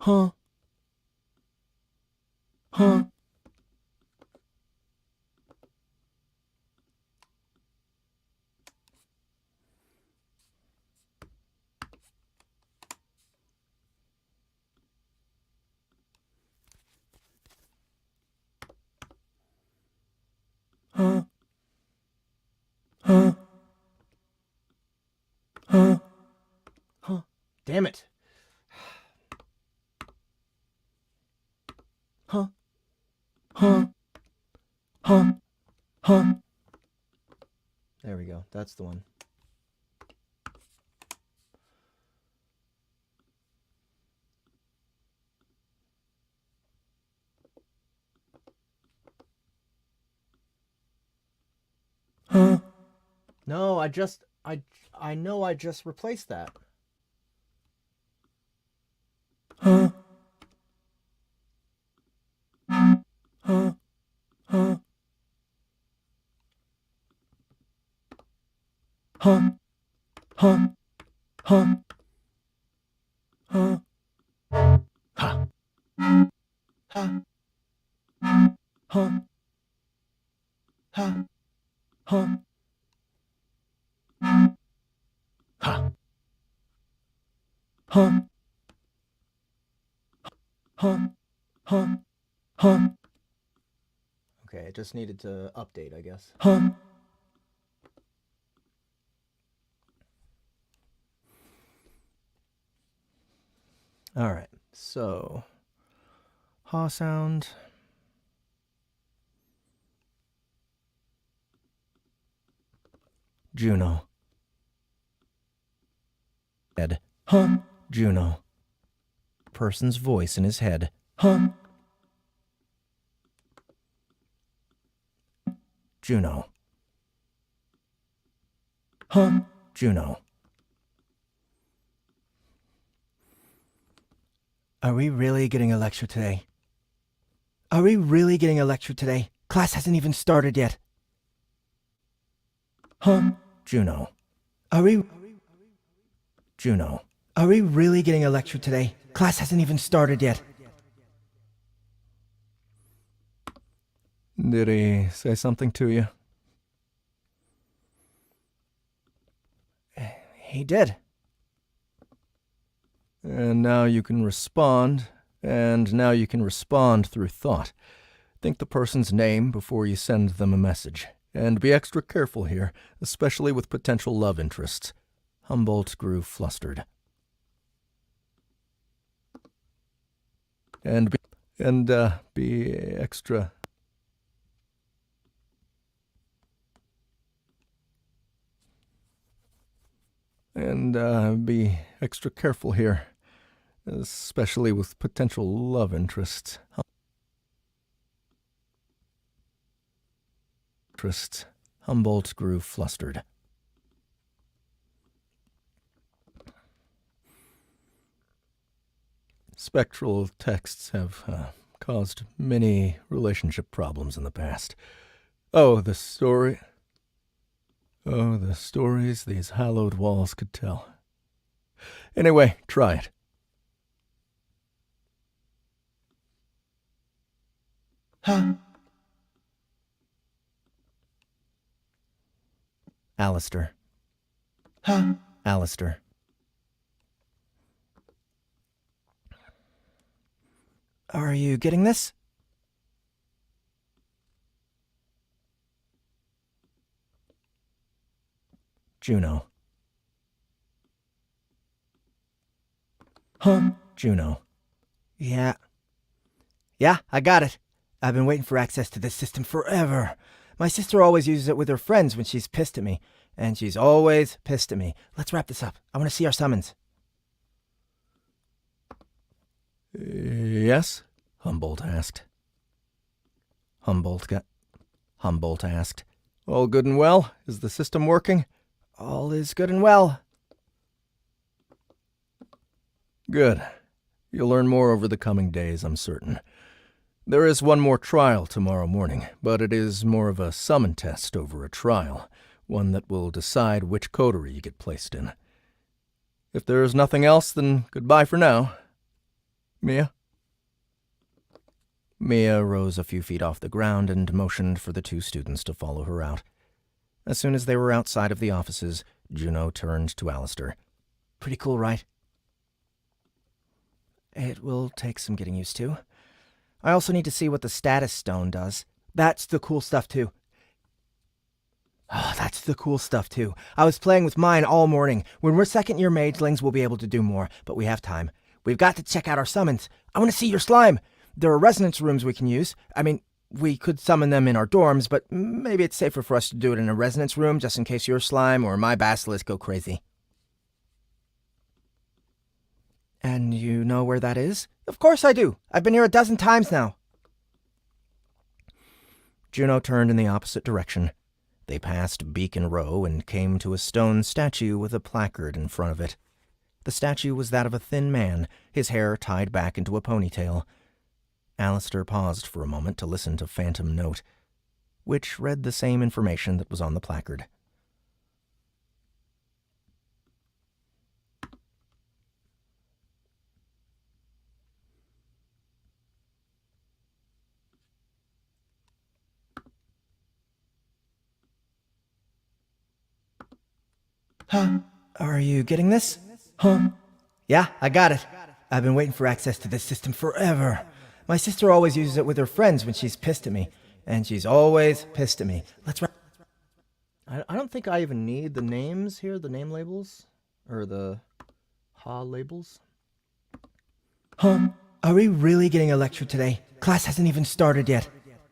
Huh. Huh. Huh. Huh. Huh. Huh. Damn it. Huh. Huh. Huh. Huh. There we go. That's the one. Huh? No, I know I just replaced that. Huh? Huh? Huh? Huh? Huh? Huh? Huh? Ha! Ha! Huh? Ha! Huh? Ha! Huh? Huh? Huh? Huh? Okay, it just needed to update, I guess. Huh? All right, so ha sound. Juno. Head. Huh? Juno. Person's voice in his head. Huh? Juno. Huh? Juno. Are we really getting a lecture today? Are we really getting a lecture today? Class hasn't even started yet. Huh? Juno. Are we... Juno. Are we really getting a lecture today? Class hasn't even started yet. Did he say something to you? He did. And now you can respond, and now you can respond through thought. Think the person's name before you send them a message. And be extra careful here, especially with potential love interests. Humboldt grew flustered. And be extra... And be extra careful here, especially with potential love interests. Humboldt grew flustered. Spectral texts have caused many relationship problems in the past. Oh, the stories these hallowed walls could tell. Anyway, try it. Huh? Alistair. Huh? Alistair. Are you getting this? Juno. Huh? Juno. Yeah. Yeah, I got it. I've been waiting for access to this system forever. My sister always uses it with her friends when she's pissed at me. And she's always pissed at me. Let's wrap this up. I want to see our summons. Yes? Humboldt asked. Humboldt asked. All good and well? Is the system working? All is good and well. Good. You'll learn more over the coming days, I'm certain. There is one more trial tomorrow morning, but it is more of a summon test over a trial, one that will decide which coterie you get placed in. If there is nothing else, then goodbye for now. Mia? Mia rose a few feet off the ground and motioned for the two students to follow her out. As soon as they were outside of the offices, Juno turned to Alistair. Pretty cool, right? It will take some getting used to. I also need to see what the status stone does. That's the cool stuff, too. Oh, that's the cool stuff, too. I was playing with mine all morning. When we're second-year magelings, we'll be able to do more, but we have time. We've got to check out our summons. I want to see your slime. There are resonance rooms we can use. I mean, we could summon them in our dorms, but maybe it's safer for us to do it in a resonance room just in case your slime or my basilisk go crazy. And you know where that is? Of course I do. I've been here 12 times now. Juno turned in the opposite direction. They passed Beacon Row and came to a stone statue with a placard in front of it. The statue was that of a thin man, his hair tied back into a ponytail. Alistair paused for a moment to listen to Phantom Note, which read the same information that was on the placard. Huh? Are you getting this? Huh? Yeah, I got it. I've been waiting for access to this system forever. My sister always uses it with her friends when she's pissed at me. And she's always pissed at me. Let's wrap... I don't think I even need the names here, the name labels. Or the labels. Huh? Are we really getting a lecture today? Class hasn't even started yet.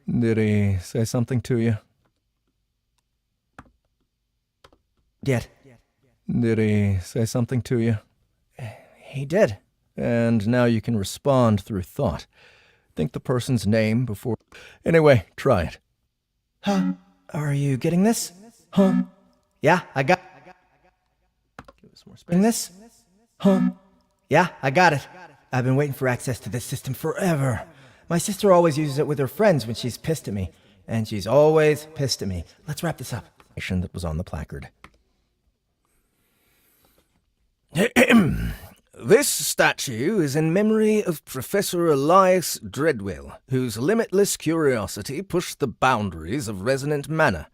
Did he say something to you? Yet. Did he say something to you? He did. And now you can respond through thought. Think the person's name before... Anyway, try it. Huh? Are you getting this? Huh? Yeah, I got... Give us more space. Getting this? Huh? Yeah, I got it. I've been waiting for access to this system forever. My sister always uses it with her friends when she's pissed at me. And she's always pissed at me. Let's wrap this up. That was on the placard. This statue is in memory of Professor Elias Dreadwell, whose limitless curiosity pushed the boundaries of resonant manner.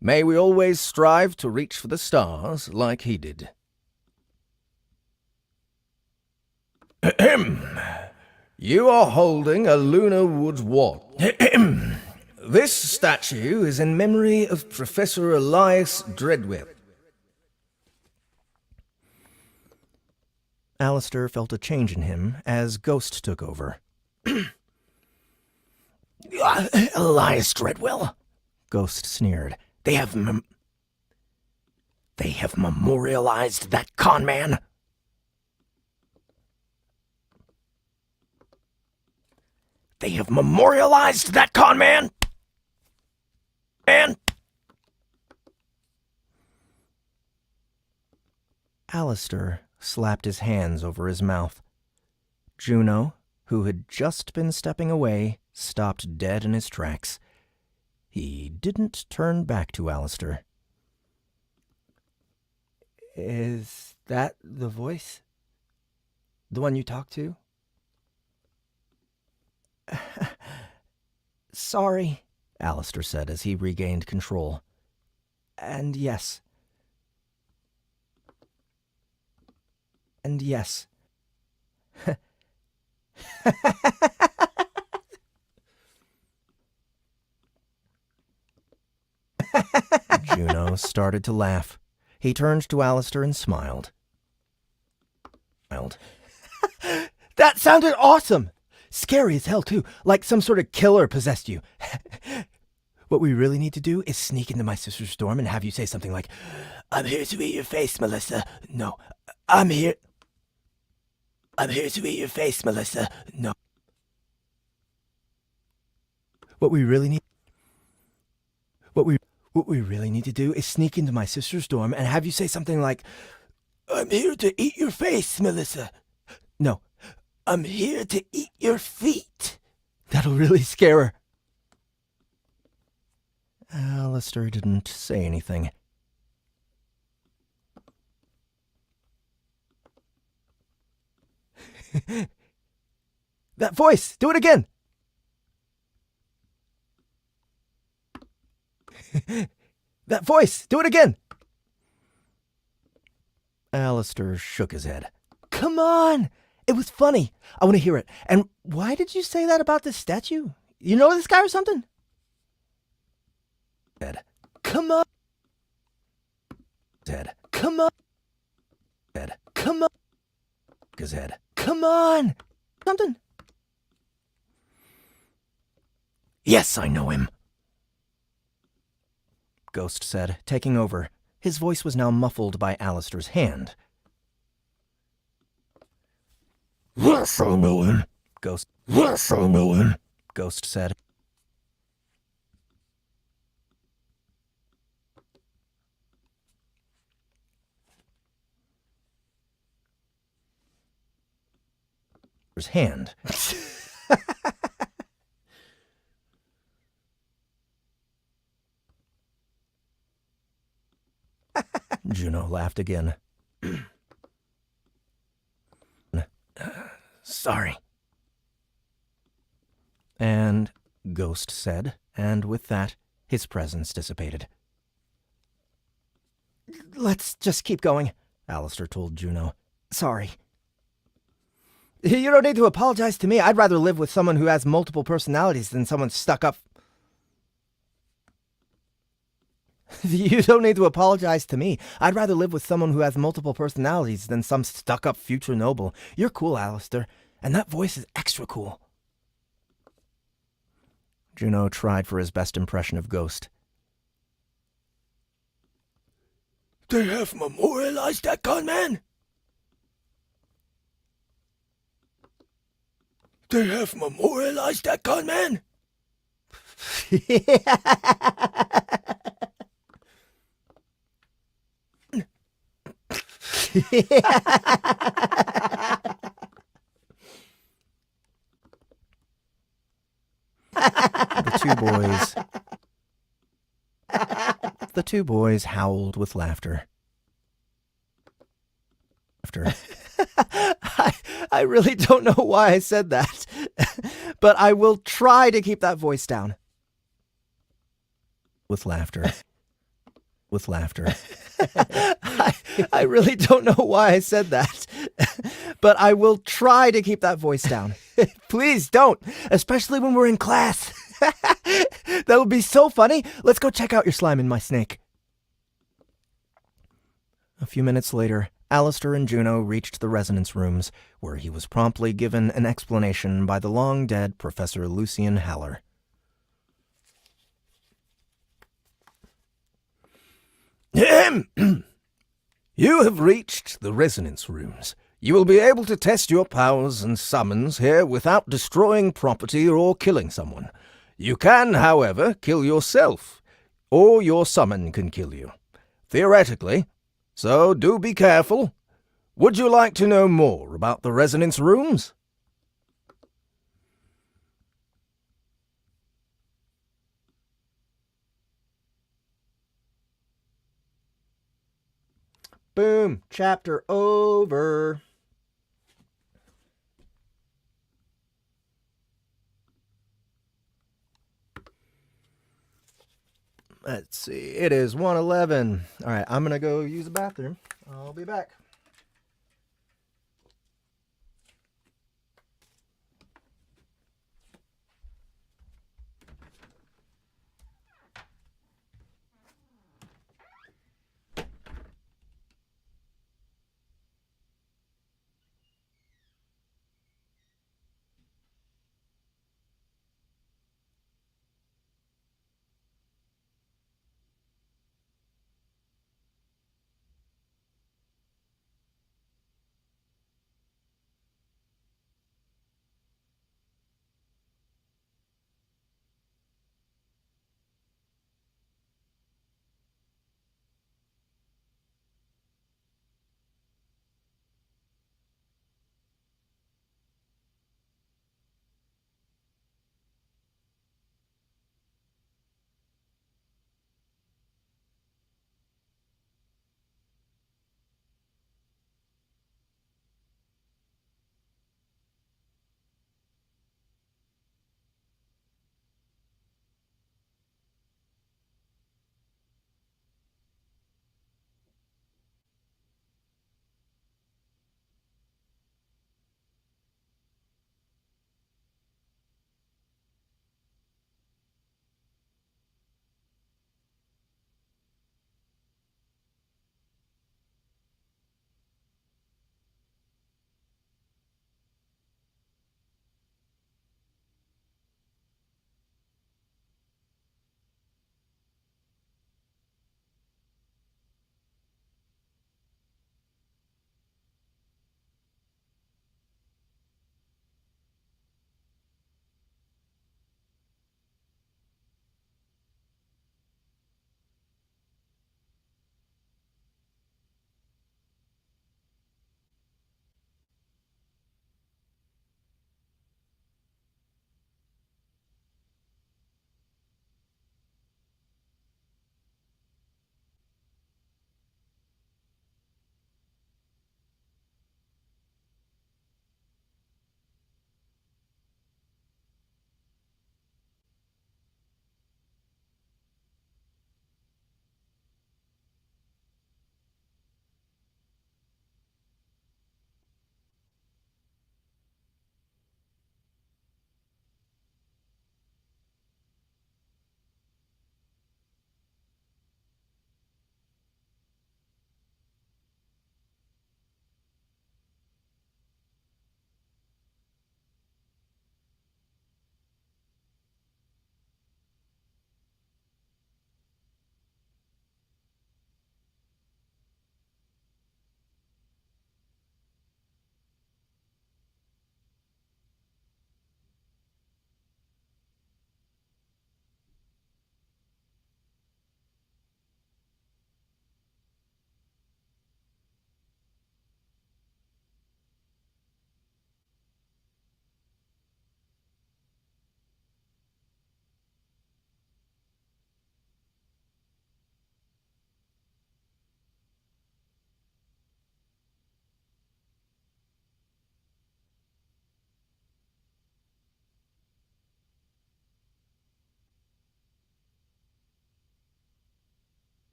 May we always strive to reach for the stars like he did. You are holding a lunar woods wand. This statue is in memory of Professor Elias Dreadwell. Alistair felt a change in him as Ghost took over. Elias Dreadwell, Ghost sneered. they have memorialized that con man. They have memorialized that con man. Alistair slapped his hands over his mouth. Juno, who had just been stepping away, stopped dead in his tracks. He didn't turn back to Alistair. Is that the voice? The one you talked to? Sorry, Alistair said as he regained control. And yes. And yes. Juno started to laugh. He turned to Alistair and smiled. That sounded awesome! Scary as hell, too. Like some sort of killer possessed you. What we really need to do is sneak into my sister's dorm and have you say something like, I'm here to eat your face, Melissa. No, I'm here to eat your face, Melissa. No. What we really need to do is sneak into my sister's dorm and have you say something like, I'm here to eat your face, Melissa. No, I'm here to eat your feet. That'll really scare her. Alistair didn't say anything. That voice! Do it again! That voice! Do it again! Alistair shook his head. Come on! It was funny. I want to hear it. And why did you say that about this statue? You know this guy or something? Head. Come on! Head. Come on! Head. Come on! His head. Come on! Something? Yes, I know him. Ghost said, taking over. His voice was now muffled by Alistair's hand. Yes, I know him. Ghost. Yes, I know him. Ghost said. His hand. Juno laughed again. Sorry. And Ghost said, and with that, his presence dissipated. Let's just keep going, Alistair told Juno. Sorry. You don't need to apologize to me. I'd rather live with someone who has multiple personalities than someone stuck up. You don't need to apologize to me. I'd rather live with someone who has multiple personalities than some stuck-up future noble. You're cool, Alistair, and that voice is extra cool. Juno tried for his best impression of Ghost. They have memorialized that con man? They have memorialized that con man? The two boys howled with laughter. I really don't know why I said that, but I will try to keep that voice down. With laughter. I really don't know why I said that, but I will try to keep that voice down. Please don't, especially when we're in class. That would be so funny. Let's go check out your slime and my snake. A few minutes later, Alistair and Juno reached the resonance rooms, where he was promptly given an explanation by the long-dead Professor Lucian Haller. You have reached the resonance rooms. You will be able to test your powers and summons here without destroying property or killing someone. You can, however, kill yourself, or your summon can kill you, theoretically, so do be careful. Would you like to know more about the resonance rooms? Boom. Chapter over. Let's see. It is 1:11. All right, I'm going to go use the bathroom. I'll be back.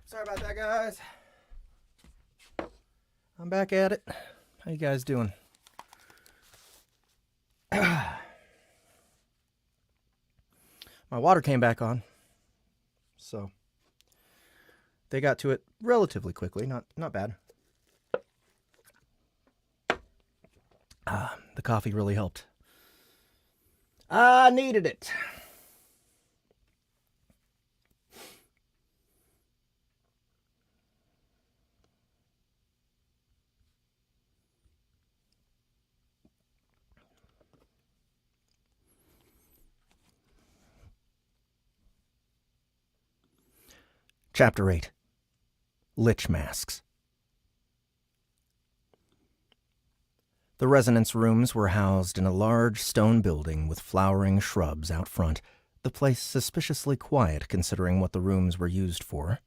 Sorry about that, guys. I'm back at it. How you guys doing? My water came back on, so they got to it relatively quickly. Not bad. The coffee really helped. I needed it. Chapter 8. Lich Masks. The resonance rooms were housed in a large stone building with flowering shrubs out front, the place suspiciously quiet considering what the rooms were used for.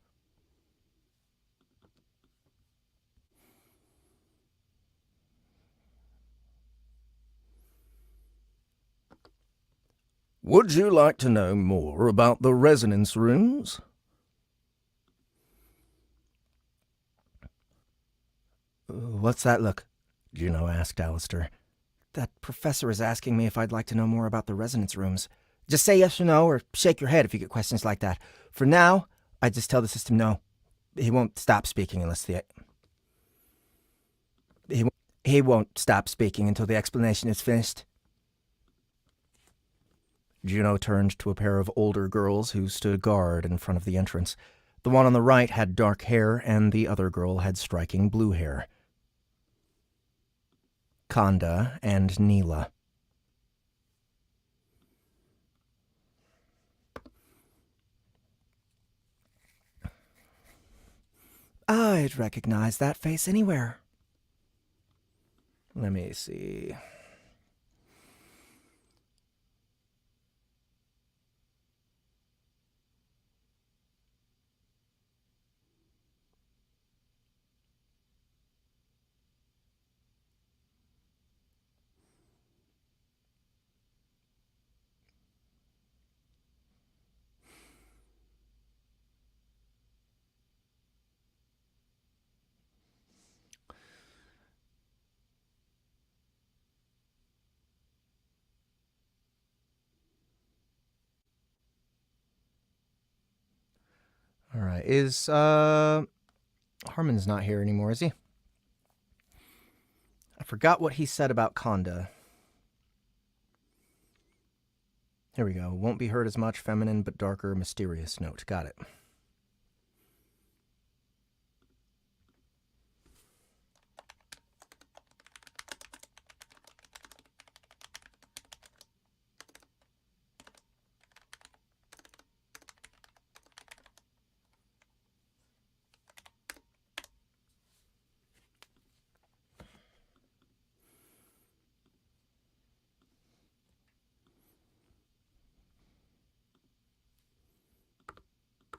Would you like to know more about the resonance rooms? What's that look? Juno asked Alistair. That professor is asking me if I'd like to know more about the resonance rooms. Just say yes or no, or shake your head if you get questions like that. For now, I just tell the system no. He won't stop speaking unless He won't stop speaking until the explanation is finished. Juno turned to a pair of older girls who stood guard in front of the entrance. The one on the right had dark hair, and the other girl had striking blue hair. Khanda and Neela. I'd recognize that face anywhere. Let me see. All right, Harmon's not here anymore, is he? I forgot what he said about Khanda. Here we go. Won't be heard as much, feminine but darker, mysterious note. Got it.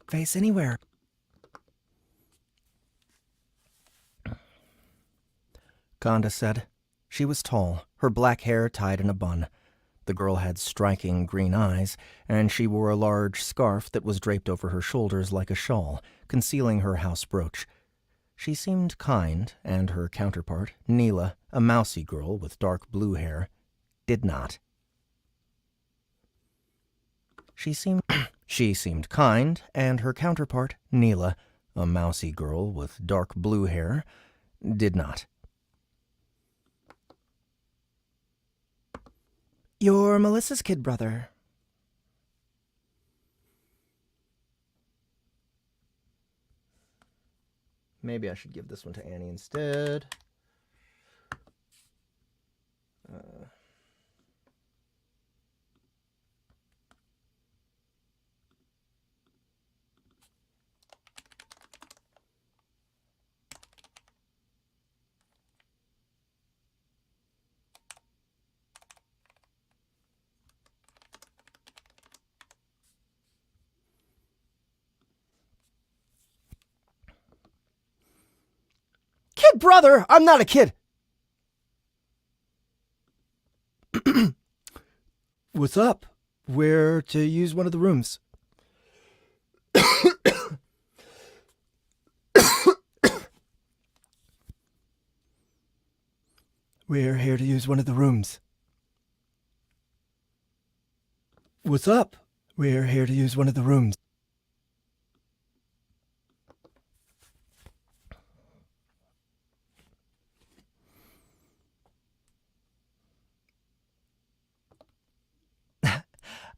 Face anywhere. Khanda said. She was tall, her black hair tied in a bun. The girl had striking green eyes, and she wore a large scarf that was draped over her shoulders like a shawl, concealing her house brooch. She seemed kind, and her counterpart, Neela, a mousy girl with dark blue hair, did not. She seemed kind, and her counterpart, Neela, a mousy girl with dark blue hair, did not. You're Melissa's kid brother. Maybe I should give this one to Annie instead. Kid brother? I'm not a kid. What's up? Where to use one of the rooms? We're here to use one of the rooms. What's up? We're here to use one of the rooms.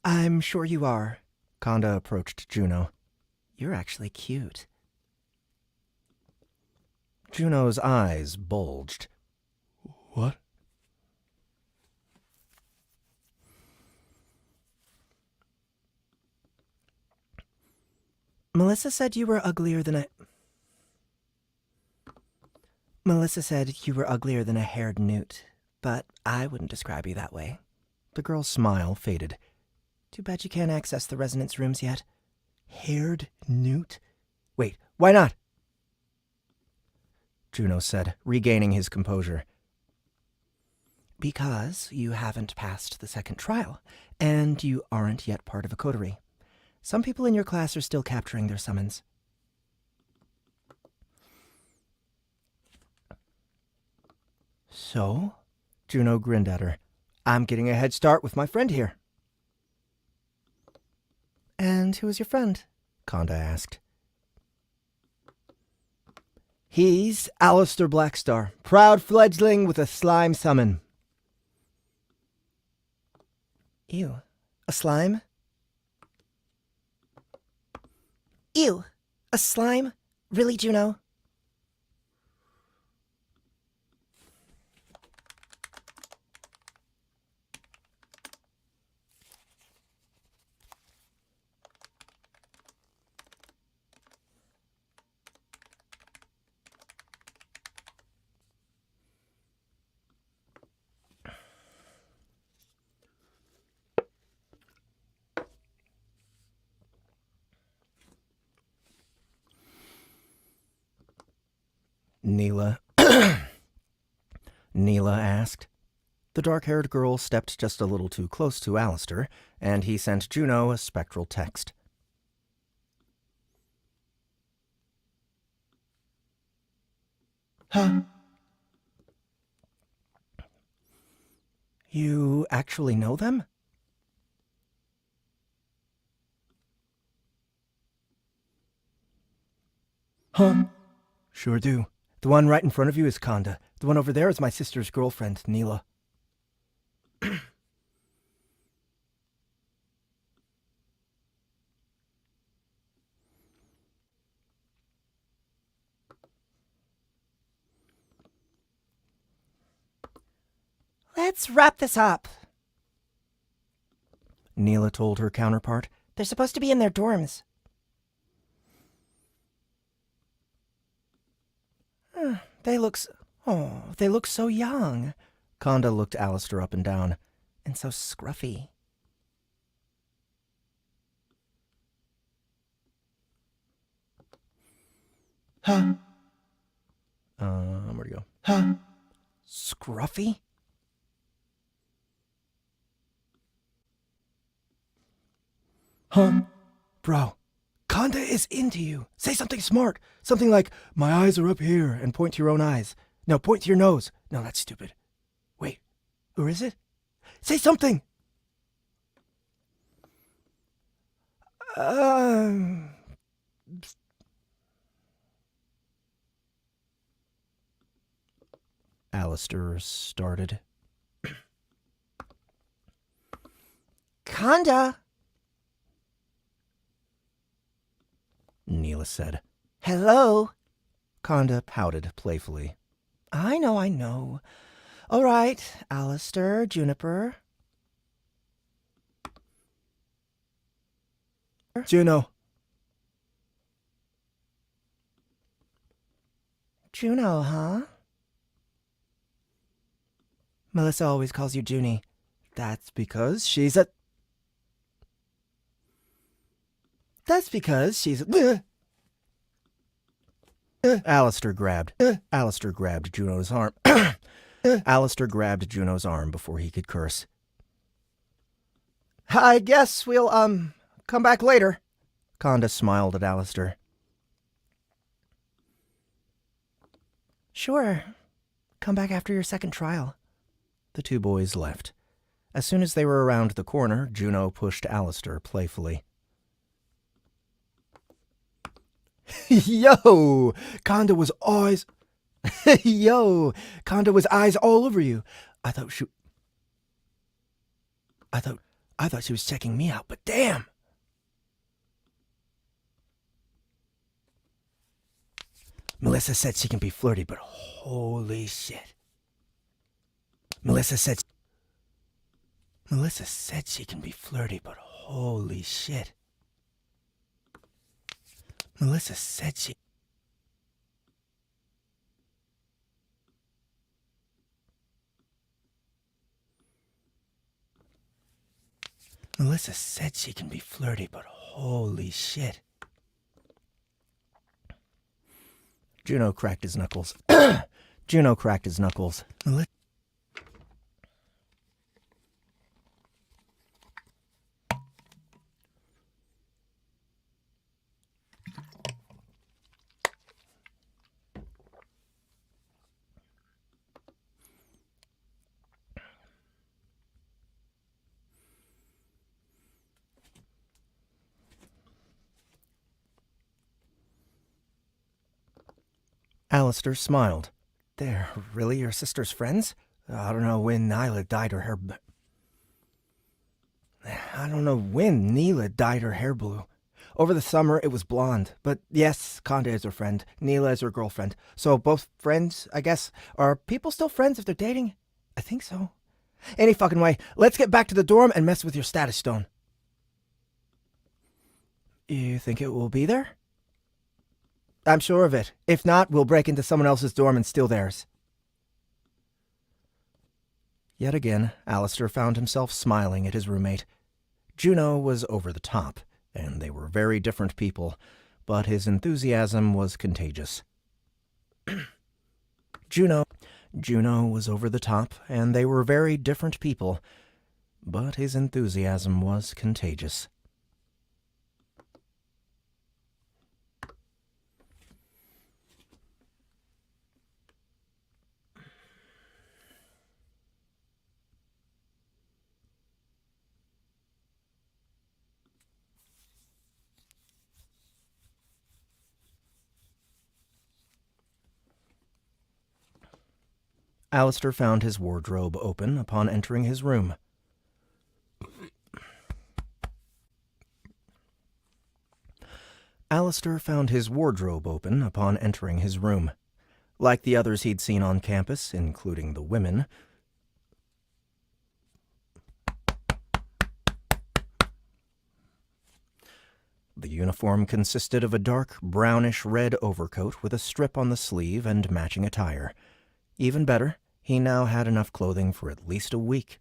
I'm sure you are. Conda approached Juno. You're actually cute. Juno's eyes bulged. What? Melissa said you were uglier than a haired newt, but I wouldn't describe you that way. The girl's smile faded. Too bad you can't access the resonance rooms yet. Haired newt? Wait, why not? Juno said, regaining his composure. Because you haven't passed the second trial, and you aren't yet part of a coterie. Some people in your class are still capturing their summons. So? Juno grinned at her. I'm getting a head start with my friend here. And who is your friend? Conda asked. He's Alistair Blackstar, proud fledgling with a slime summon. Ew. A slime? Ew. A slime? Really, Juno? Neela asked. The dark-haired girl stepped just a little too close to Alistair, and he sent Juno a spectral text. Huh? You actually know them? Huh? Sure do. The one right in front of you is Conda. The one over there is my sister's girlfriend, Neela. Let's wrap this up, Neela told her counterpart. They're supposed to be in their dorms. They look so young. Conda looked Alistair up and down. And so scruffy. Huh? Where'd he go? Huh? Scruffy? Huh? Bro, Conda is into you. Say something smart. Something like, my eyes are up here, and point to your own eyes. No, point to your nose. No, that's stupid. Wait, or is it? Say something! Alistair started. Conda! Neela said. Hello? Conda pouted playfully. I know. All right, Alistair, Juniper. Juno. Juno, huh? Melissa always calls you Junie. That's because she's a... Alistair grabbed Juno's arm. Alistair grabbed Juno's arm before he could curse. I guess we'll, come back later. Conda smiled at Alistair. Sure. Come back after your second trial. The two boys left. As soon as they were around the corner, Juno pushed Alistair playfully. Yo! Conda was eyes... Yo! Conda was eyes all over you. I thought she was checking me out, but damn! Melissa said she can be flirty, but holy shit. Melissa said she can be flirty, but holy shit. Melissa said she... Melissa said she can be flirty, but holy shit. Juno cracked his knuckles. Juno cracked his knuckles. Alistair smiled. They're really your sister's friends? I don't know when Neela dyed her hair blue. Over the summer, it was blonde. But yes, Conda is her friend. Neela is her girlfriend. So both friends, I guess. Are people still friends if they're dating? I think so. Any fucking way. Let's get back to the dorm and mess with your status stone. You think it will be there? I'm sure of it. If not, we'll break into someone else's dorm and steal theirs. Yet again, Alistair found himself smiling at his roommate. Juno was over the top, and they were very different people, but his enthusiasm was contagious. Juno was over the top, and they were very different people, but his enthusiasm was contagious. Alistair found his wardrobe open upon entering his room. Alistair found his wardrobe open upon entering his room. Like the others he'd seen on campus, including the women, the uniform consisted of a dark brownish-red overcoat with a strip on the sleeve and matching attire. Even better, he now had enough clothing for at least a week.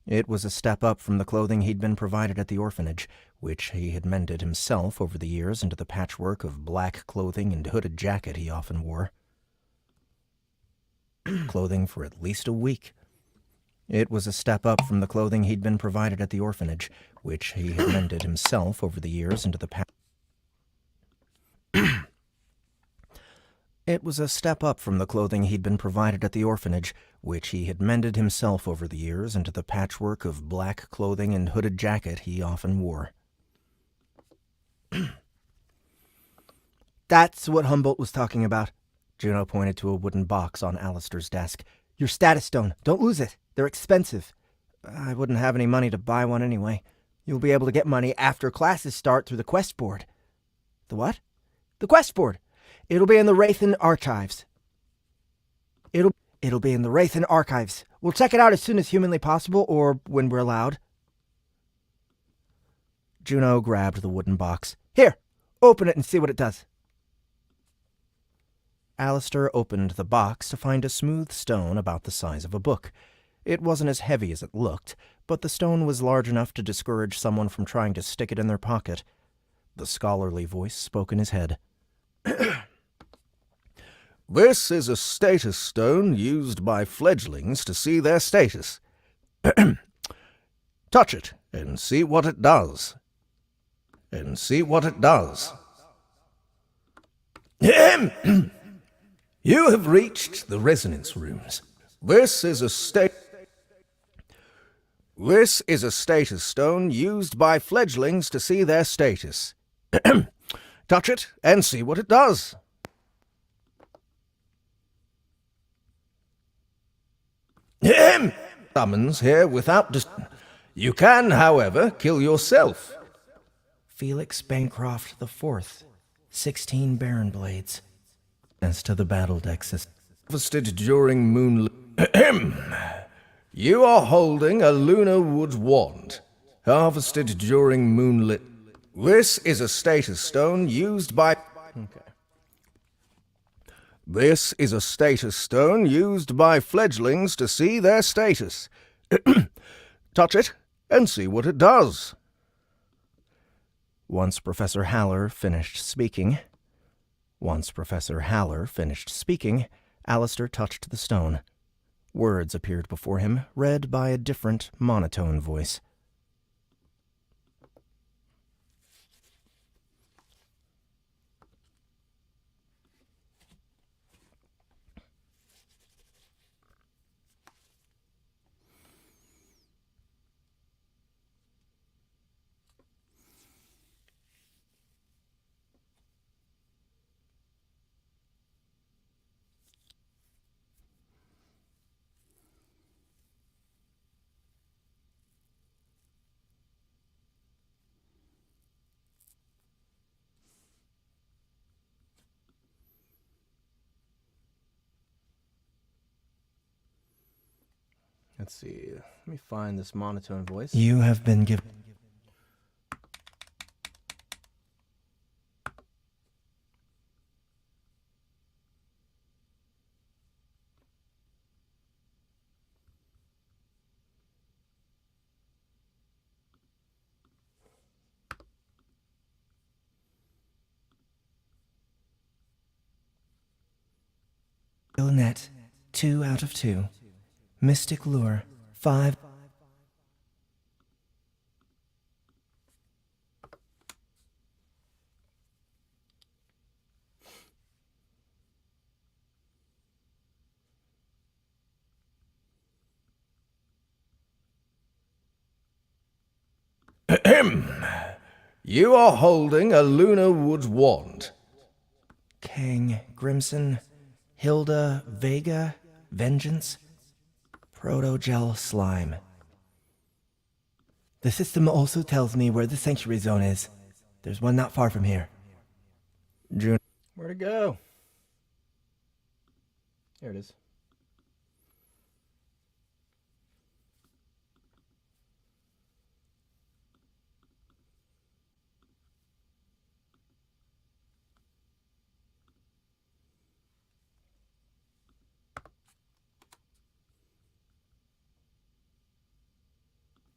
It was a step up from the clothing he'd been provided at the orphanage, which he had mended himself over the years into the patchwork of black clothing and hooded jacket he often wore. Clothing for at least a week. It was a step up from the clothing he'd been provided at the orphanage, which he had mended himself over the years into the It was a step up from the clothing he'd been provided at the orphanage, which he had mended himself over the years into the patchwork of black clothing and hooded jacket he often wore. That's what Humboldt was talking about. Juno pointed to a wooden box on Alistair's desk. Your status stone. Don't lose it. They're expensive. I wouldn't have any money to buy one anyway. You'll be able to get money after classes start through the quest board. The what? The quest board. It'll be in the Wraithen archives. It'll be in the Wraithen archives. We'll check it out as soon as humanly possible, or when we're allowed. Juno grabbed the wooden box. Here, open it and see what it does. Alistair opened the box to find a smooth stone about the size of a book. It wasn't as heavy as it looked, but the stone was large enough to discourage someone from trying to stick it in their pocket. The scholarly voice spoke in his head. This is a status stone used by fledglings to see their status. Touch it and see what it does. You have reached the resonance rooms. This is a This is a status stone used by fledglings to see their status. Touch it and see what it does. Summons here without You can, however, kill yourself. Felix Bancroft IV, 16 Baron Blades. As to the Battledeck system. Harvested during moonlit. You are holding a lunar wood wand. Harvested during moonlit. This is a status stone used by... Okay. This is a status stone used by fledglings to see their status. Touch it and see what it does. Once Professor Haller finished speaking, Alistair touched the stone. Words appeared before him, read by a different, monotone voice. Let's see. Let me find this monotone voice. You have been given... Net, 2 out of 2. Mystic Lure, 5. You are holding a lunar wood wand. Kang, Grimson, Hilda, Vega, Vengeance, Protogel Slime. The system also tells me where the sanctuary zone is. There's one not far from here. Juno. Where'd it go? Here it is.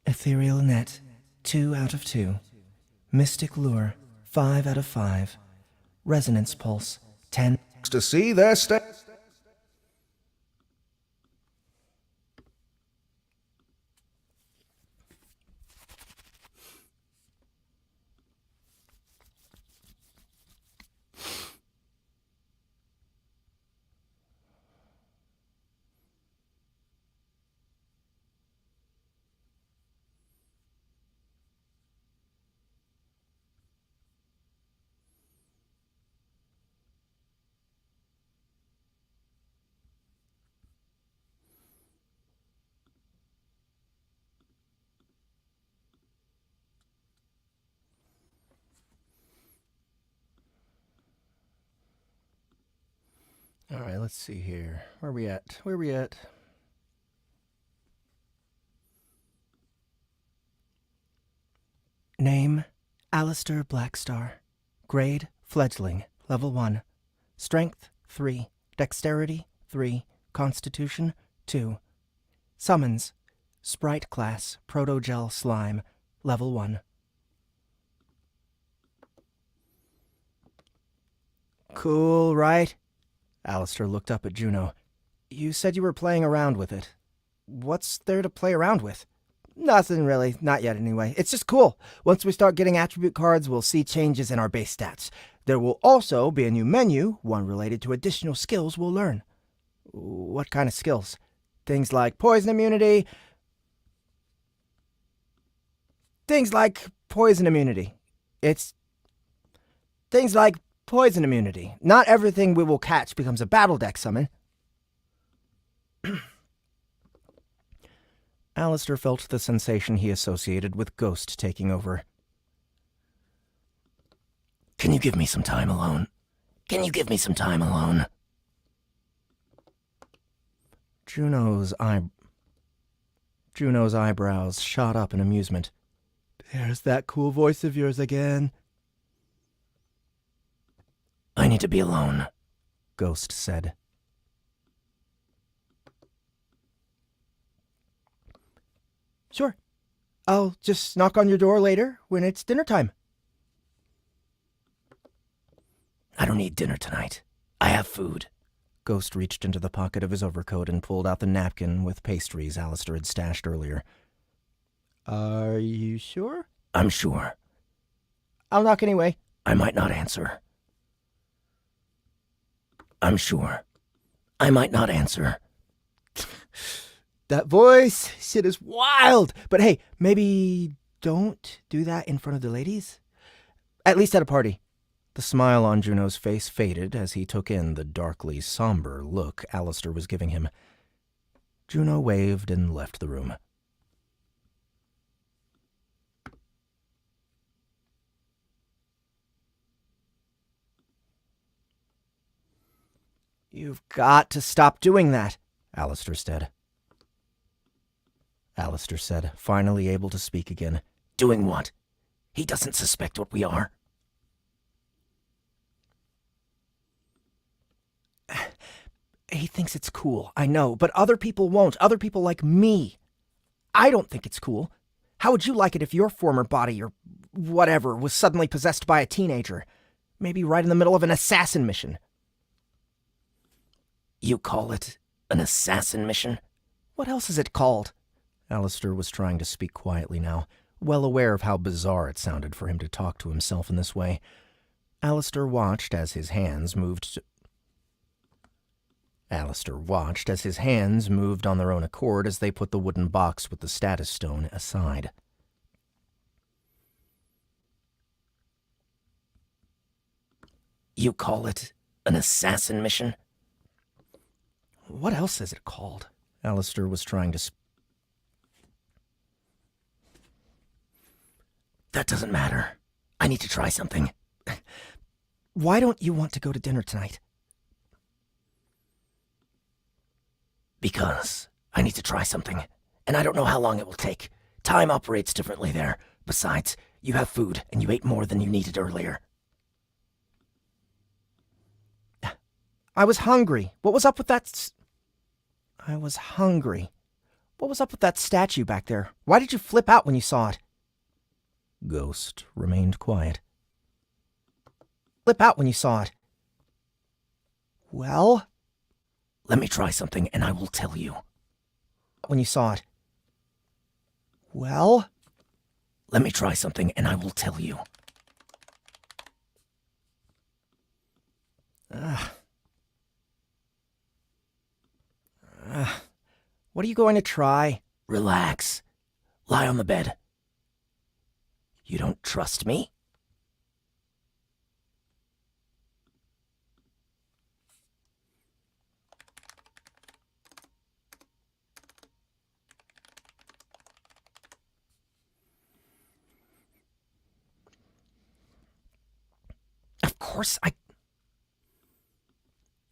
Ethereal Net, 2 out of 2. Mystic Lure, 5 out of 5. Resonance Pulse, 10. To see their status. All right, let's see here. Where are we at? Where are we at? Name, Alistair Blackstar. Grade, Fledgling, Level 1. Strength, 3. Dexterity, 3. Constitution, 2. Summons, Sprite Class, Protogel Slime, Level 1. Cool, right? Alistair looked up at Juno. You said you were playing around with it. What's there to play around with? Nothing really. Not yet anyway. It's just cool. Once we start getting attribute cards, we'll see changes in our base stats. There will also be a new menu, one related to additional skills we'll learn. What kind of skills? Things like poison immunity. things like poison immunity. It's things like poison immunity. Not everything we will catch becomes a Battledeck summon. Alistair felt the sensation he associated with Ghost taking over. Can you give me some time alone? Can you give me some time alone? Juno's eyebrows shot up in amusement. There's that cool voice of yours again. I need to be alone, Ghost said. Sure. I'll just knock on your door later when it's dinner time. I don't need dinner tonight. I have food. Ghost reached into the pocket of his overcoat and pulled out the napkin with pastries Alistair had stashed earlier. Are you sure? I'm sure. I'll knock anyway. I might not answer. I'm sure. I might not answer. That voice shit is wild. But hey, maybe don't do that in front of the ladies. At least at a party. The smile on Juno's face faded as he took in the darkly somber look Alistair was giving him. Juno waved and left the room. You've got to stop doing that, Alistair said. Alistair said, finally able to speak again. Doing what? He doesn't suspect what we are. He thinks it's cool, I know, but other people won't. Other people like me. I don't think it's cool. How would you like it if your former body, or whatever, was suddenly possessed by a teenager? Maybe right in the middle of an assassin mission. You call it an assassin mission? What else is it called? Alistair was trying to speak quietly now, well aware of how bizarre it sounded for him to talk to himself in this way. Alistair watched as his hands moved on their own accord as they put the wooden box with the status stone aside. You call it an assassin mission? What else is it called? Alistair was trying to That doesn't matter. I need to try something. Why don't you want to go to dinner tonight? Because I need to try something, and I don't know how long it will take. Time operates differently there. Besides, you have food, and you ate more than you needed earlier. I was hungry. What was up with that? I was hungry. What was up with that statue back there? Why did you flip out when you saw it? Ghost remained quiet. Flip out when you saw it. Well? Let me try something, and I will tell you. When you saw it. Well? Let me try something, and I will tell you. What are you going to try? Relax. Lie on the bed. You don't trust me? Of course I...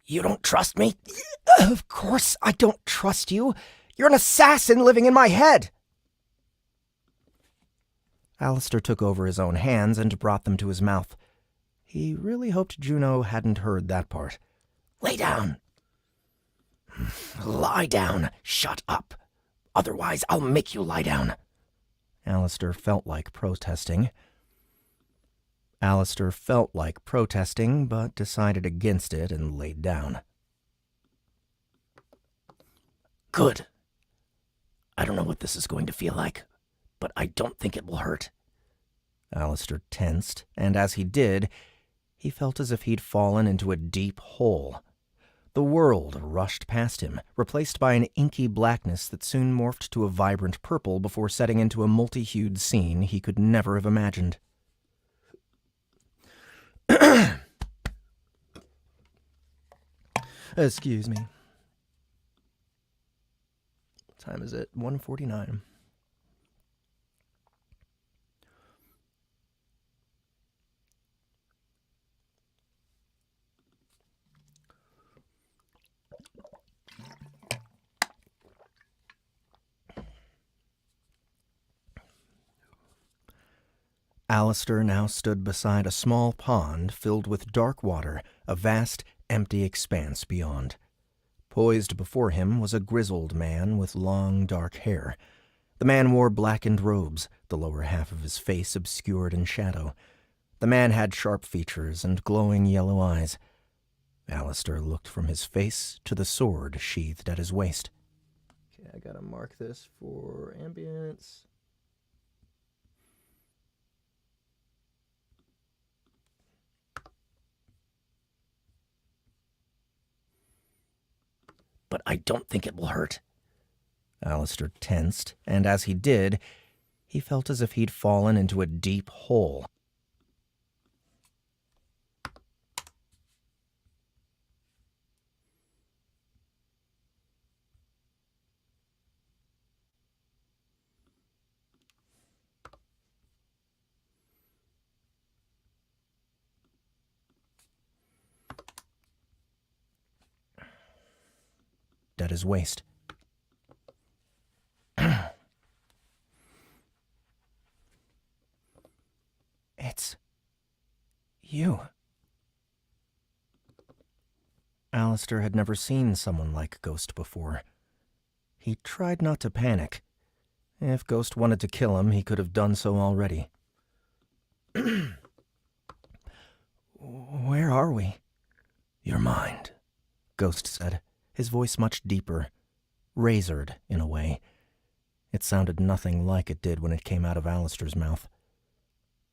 You don't trust me? Of course I don't trust you. You're an assassin living in my head. Alistair took over his own hands and brought them to his mouth. He really hoped Juno hadn't heard that part. Lay down. Lie down. Shut up. Otherwise, I'll make you lie down. Alistair felt like protesting, but decided against it and laid down. Good. I don't know what this is going to feel like, but I don't think it will hurt. Alistair tensed, and as he did, he felt as if he'd fallen into a deep hole. The world rushed past him, replaced by an inky blackness that soon morphed to a vibrant purple before setting into a multi-hued scene he could never have imagined. Excuse me. What time is it? 1:49. Alistair now stood beside a small pond filled with dark water, a vast, empty expanse beyond. Poised before him was a grizzled man with long, dark hair. The man wore blackened robes, the lower half of his face obscured in shadow. The man had sharp features and glowing yellow eyes. Alistair looked from his face to the sword sheathed at his waist. Okay, I gotta mark this for ambience. But I don't think it will hurt. Alistair tensed, and as he did, he felt as if he'd fallen into a deep hole. At his waist. It's you. Alistair had never seen someone like Ghost before. He tried not to panic. If Ghost wanted to kill him, he could have done so already. Where are we? Your mind, Ghost said, his voice much deeper, razored in a way. It sounded nothing like it did when it came out of Alistair's mouth.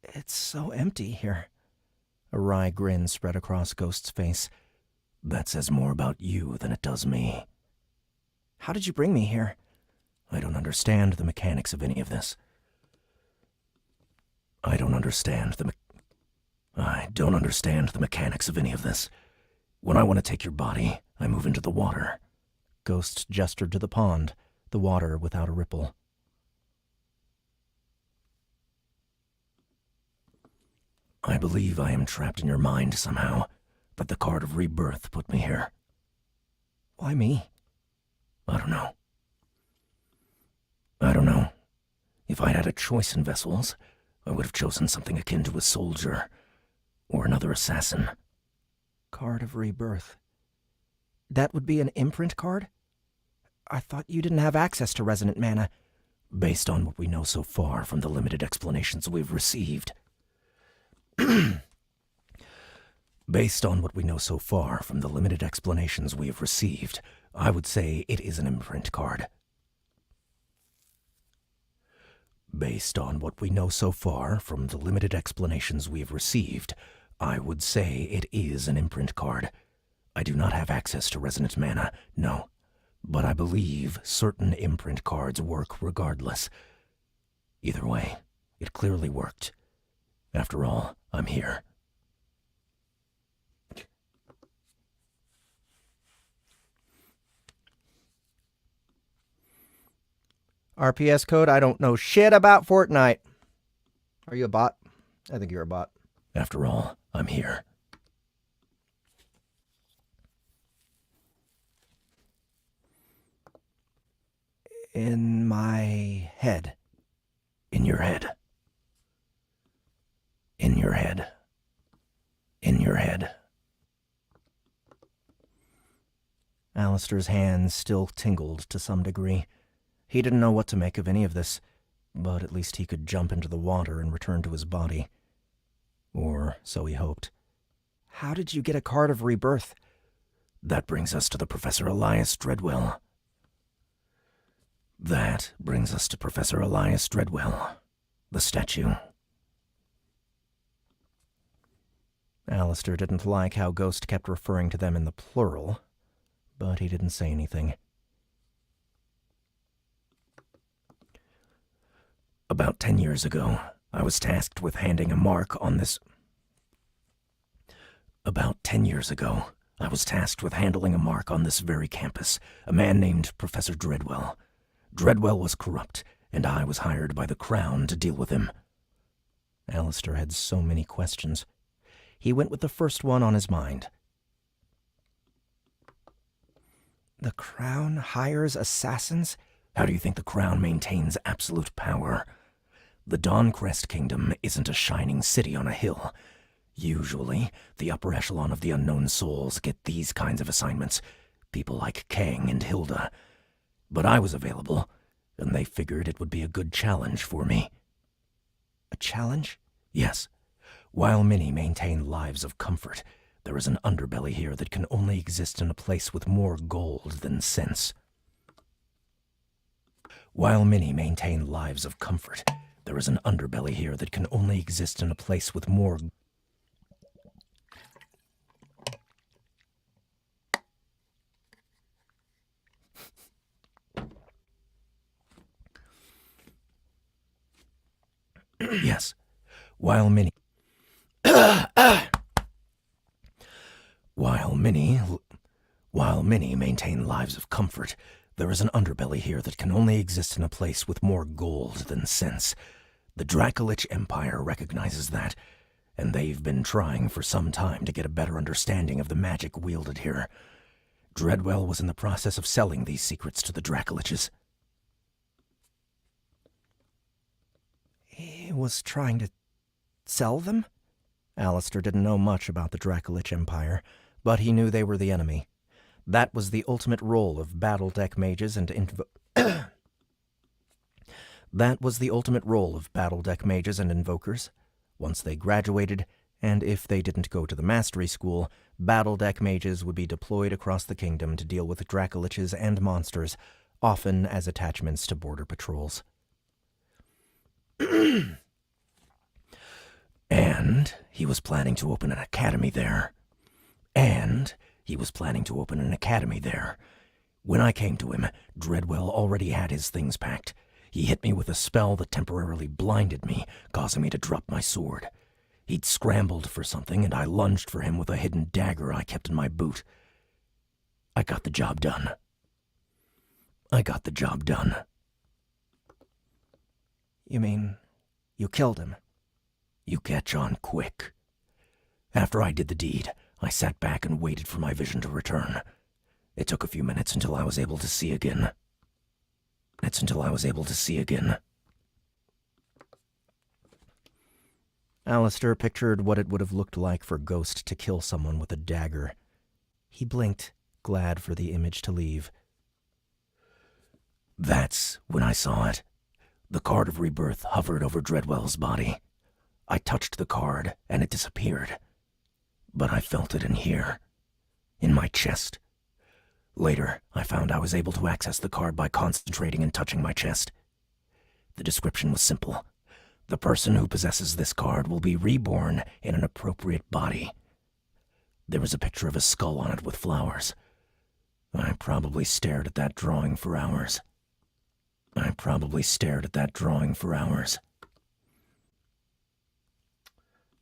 It's so empty here. A wry grin spread across Ghost's face. That says more about you than it does me. How did you bring me here? I don't understand the mechanics of any of this. I don't understand the mechanics of any of this. When I want to take your body, I move into the water. Ghost gestured to the pond, the water without a ripple. I believe I am trapped in your mind somehow, but the card of rebirth put me here. Why me? I don't know. I don't know. If I'd had a choice in vessels, I would have chosen something akin to a soldier or another assassin. Card of rebirth. That would be an imprint card? I thought you didn't have access to resonant mana. Based on what we know so far from the limited explanations we've received. Based on what we know so far from the limited explanations we have received, I would say it is an imprint card. Based on what we know so far from the limited explanations we have received, I would say it is an imprint card. I do not have access to resonant mana, no, but I believe certain imprint cards work regardless. Either way, it clearly worked. After all, I'm here. RPS code, I don't know shit about Fortnite. Are you a bot? I think you're a bot. After all, I'm here. In my head. In your head. In your head. In your head. Alistair's hands still tingled to some degree. He didn't know what to make of any of this, but at least he could jump into the water and return to his body. Or so he hoped. How did you get a card of rebirth? That brings us to the Professor Elias Dreadwell. That brings us to Professor Elias Dreadwell, the statue. Alistair didn't like how Ghost kept referring to them in the plural. but he didn't say anything. About 10 years ago, I was tasked with handing a mark on this... About 10 years ago, I was tasked with handling a mark on this very campus, a man named Professor Dreadwell. Dreadwell was corrupt, and I was hired by the Crown to deal with him. Alistair had so many questions. He went with the first one on his mind. The Crown hires assassins? How do you think the Crown maintains absolute power? The Dawncrest Kingdom isn't a shining city on a hill. Usually, the upper echelon of the Unknown Souls get these kinds of assignments, people like Kang and Hilda. But I was available, and they figured it would be a good challenge for me. A challenge? Yes. While many maintain lives of comfort, there is an underbelly here that can only exist in a place with more gold than sense. While many maintain lives of comfort, there is an underbelly here that can only exist in a place with more... Yes. While many maintain lives of comfort, there is an underbelly here that can only exist in a place with more gold than sense. The Dracolich Empire recognizes that, and they've been trying for some time to get a better understanding of the magic wielded here. Dreadwell was in the process of selling these secrets to the Dracoliches. He was trying to sell them? Alistair didn't know much about the Dracolich Empire, but he knew they were the enemy. That was the ultimate role of Battledeck mages and That was the ultimate role of Battledeck mages and invokers. Once they graduated, and if they didn't go to the mastery school, Battledeck mages would be deployed across the kingdom to deal with Dracoliches and monsters, often as attachments to border patrols. And he was planning to open an academy there. When I came to him, Dreadwell already had his things packed. He hit me with a spell that temporarily blinded me, causing me to drop my sword. He'd scrambled for something, and I lunged for him with a hidden dagger I kept in my boot. I got the job done. You mean you killed him? You catch on quick. After I did the deed, I sat back and waited for my vision to return. It took a few minutes until I was able to see again. Alistair pictured what it would have looked like for Ghost to kill someone with a dagger. He blinked, glad for the image to leave. That's when I saw it. The card of rebirth hovered over Dreadwell's body. I touched the card, and it disappeared. But I felt it in here, in my chest. Later, I found I was able to access the card by concentrating and touching my chest. The description was simple. The person who possesses this card will be reborn in an appropriate body. There was a picture of a skull on it with flowers. I probably stared at that drawing for hours.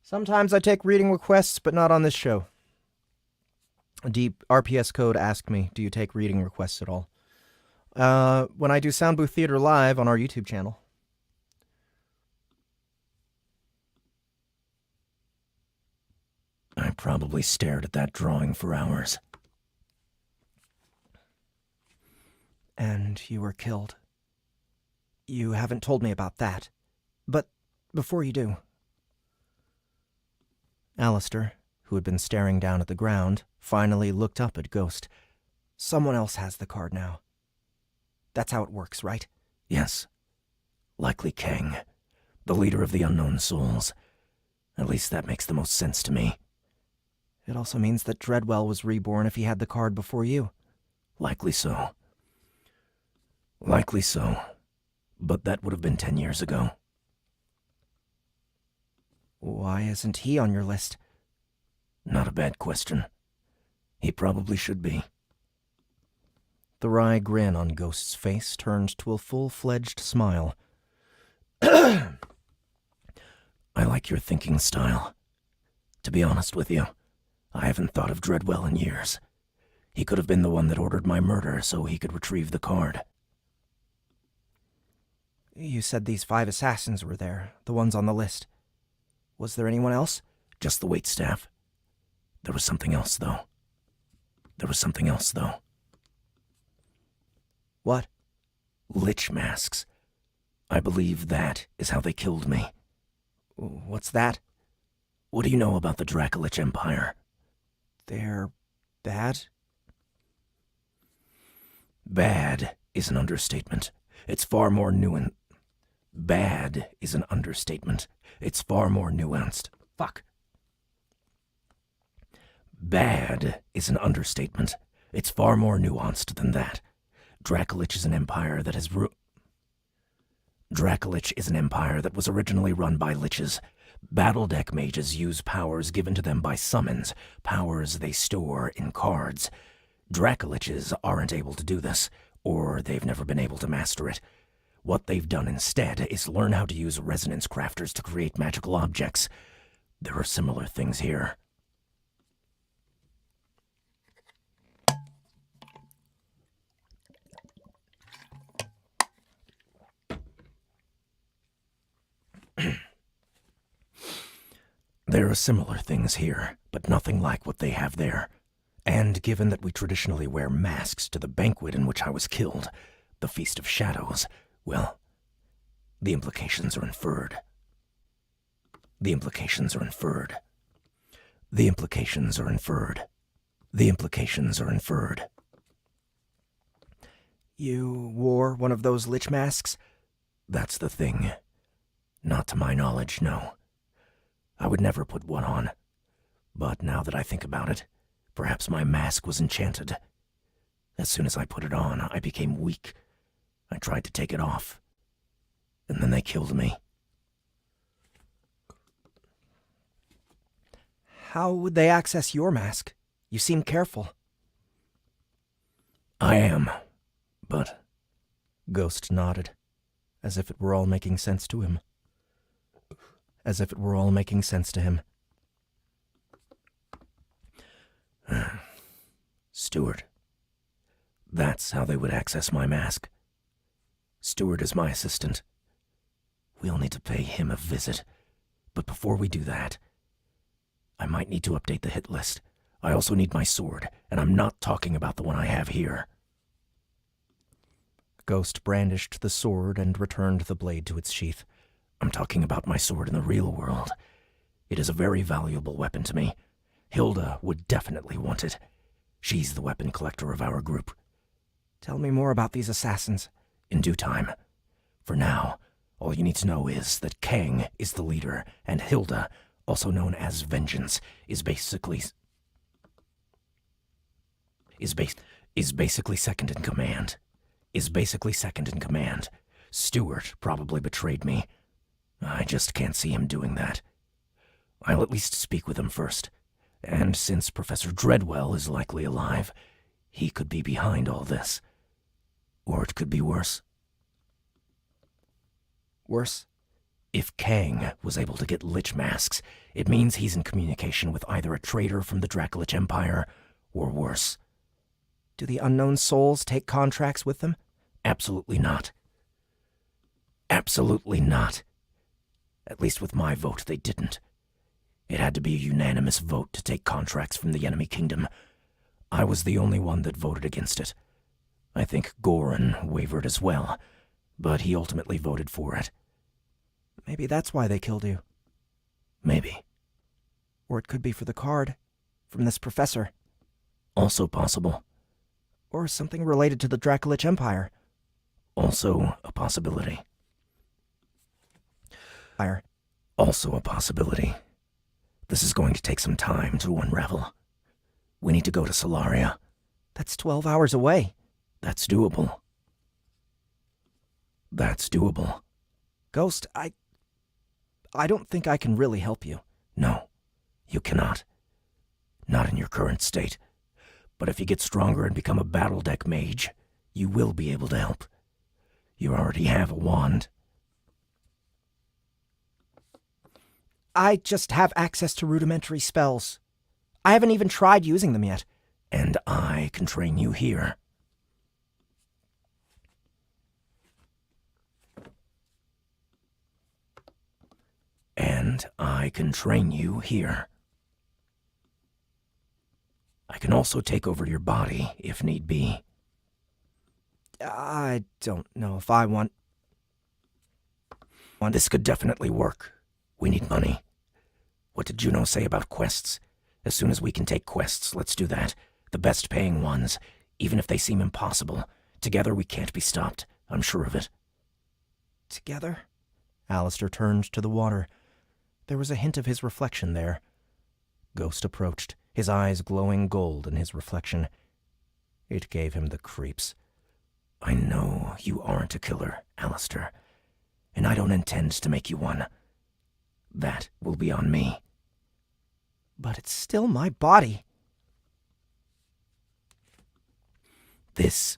Sometimes I take reading requests, but not on this show. Deep RPS Code asked me, do you take reading requests at all? When I do Soundbooth Theater live on our YouTube channel. I probably stared at that drawing for hours. And you were killed. You haven't told me about that. But before you do... Alistair, who had been staring down at the ground, finally looked up at Ghost. Someone else has the card now. That's how it works, right? Yes. Likely Kang, the leader of the Unknown Souls. At least that makes the most sense to me. It also means that Dreadwell was reborn if he had the card before you. Likely so. But that would have been 10 years ago. Why isn't he on your list? Not a bad question. He probably should be. The wry grin on Ghost's face turned to a full-fledged smile. I like your thinking style. To be honest with you, I haven't thought of Dreadwell in years. He could have been the one that ordered my murder so he could retrieve the card. You said these 5 assassins were there, the ones on the list. Was there anyone else? Just the waitstaff. There was something else, though. What? Lich masks. I believe that is how they killed me. What's that? What do you know about the Dracolich Empire? They're bad? Bad is an understatement. It's far more nuanced. Bad is an understatement. It's far more nuanced. Fuck. Bad is an understatement. It's far more nuanced than that. Dracolich is an empire that has Dracolich is an empire that was originally run by liches. Battledeck mages use powers given to them by summons, powers they store in cards. Dracoliches aren't able to do this, or they've never been able to master it. What they've done instead is learn how to use resonance crafters to create magical objects. There are similar things here. There are similar things here, but nothing like what they have there. And given that we traditionally wear masks to the banquet in which I was killed, the Feast of Shadows, well, the implications are inferred. The implications are inferred. The implications are inferred. The implications are inferred. You wore one of those lich masks? That's the thing. Not to my knowledge, no. I would never put one on. But now that I think about it, perhaps my mask was enchanted. As soon as I put it on, I became weak. I tried to take it off. And then they killed me. How would they access your mask? You seem careful. I am, but... Ghost nodded, as if it were all making sense to him. As if it were all making sense to him. Stewart. That's how they would access my mask. Stewart is my assistant. We'll need to pay him a visit. But before we do that, I might need to update the hit list. I also need my sword, and I'm not talking about the one I have here. Ghost brandished the sword and returned the blade to its sheath. I'm talking about my sword in the real world. It is a very valuable weapon to me. Hilda would definitely want it. She's the weapon collector of our group. Tell me more about these assassins. In due time. For now, all you need to know is that Kang is the leader, and Hilda, also known as Vengeance, is basically second in command. Stewart probably betrayed me. I just can't see him doing that. I'll at least speak with him first. And since Professor Dreadwell is likely alive, he could be behind all this. Or it could be worse. Worse? If Kang was able to get lich masks, it means he's in communication with either a traitor from the Dracolich Empire, or worse. Do the unknown souls take contracts with them? Absolutely not. Absolutely not. At least with my vote, they didn't. It had to be a unanimous vote to take contracts from the enemy kingdom. I was the only one that voted against it. I think Goran wavered as well, but he ultimately voted for it. Maybe that's why they killed you. Maybe. Or it could be for the card, from this professor. Also possible. Or something related to the Dracolich Empire. Also a possibility. Also a possibility. This is going to take some time to unravel. We need to go to Solaria. That's 12 hours away. That's doable. That's doable. Ghost, I don't think I can really help you. No, you cannot. Not in your current state. But if you get stronger and become a Battledeck mage, you will be able to help. You already have a wand. I just have access to rudimentary spells. I haven't even tried using them yet. And I can train you here. And I can train you here. I can also take over your body if need be. I don't know if I want... This could definitely work. We need money. What did Juno say about quests? As soon as we can take quests, let's do that. The best paying ones, even if they seem impossible. Together we can't be stopped. I'm sure of it. Together? Alistair turned to the water. There was a hint of his reflection there. Ghost approached, his eyes glowing gold in his reflection. It gave him the creeps. I know you aren't a killer, Alistair, and I don't intend to make you one. That will be on me. But it's still my body. This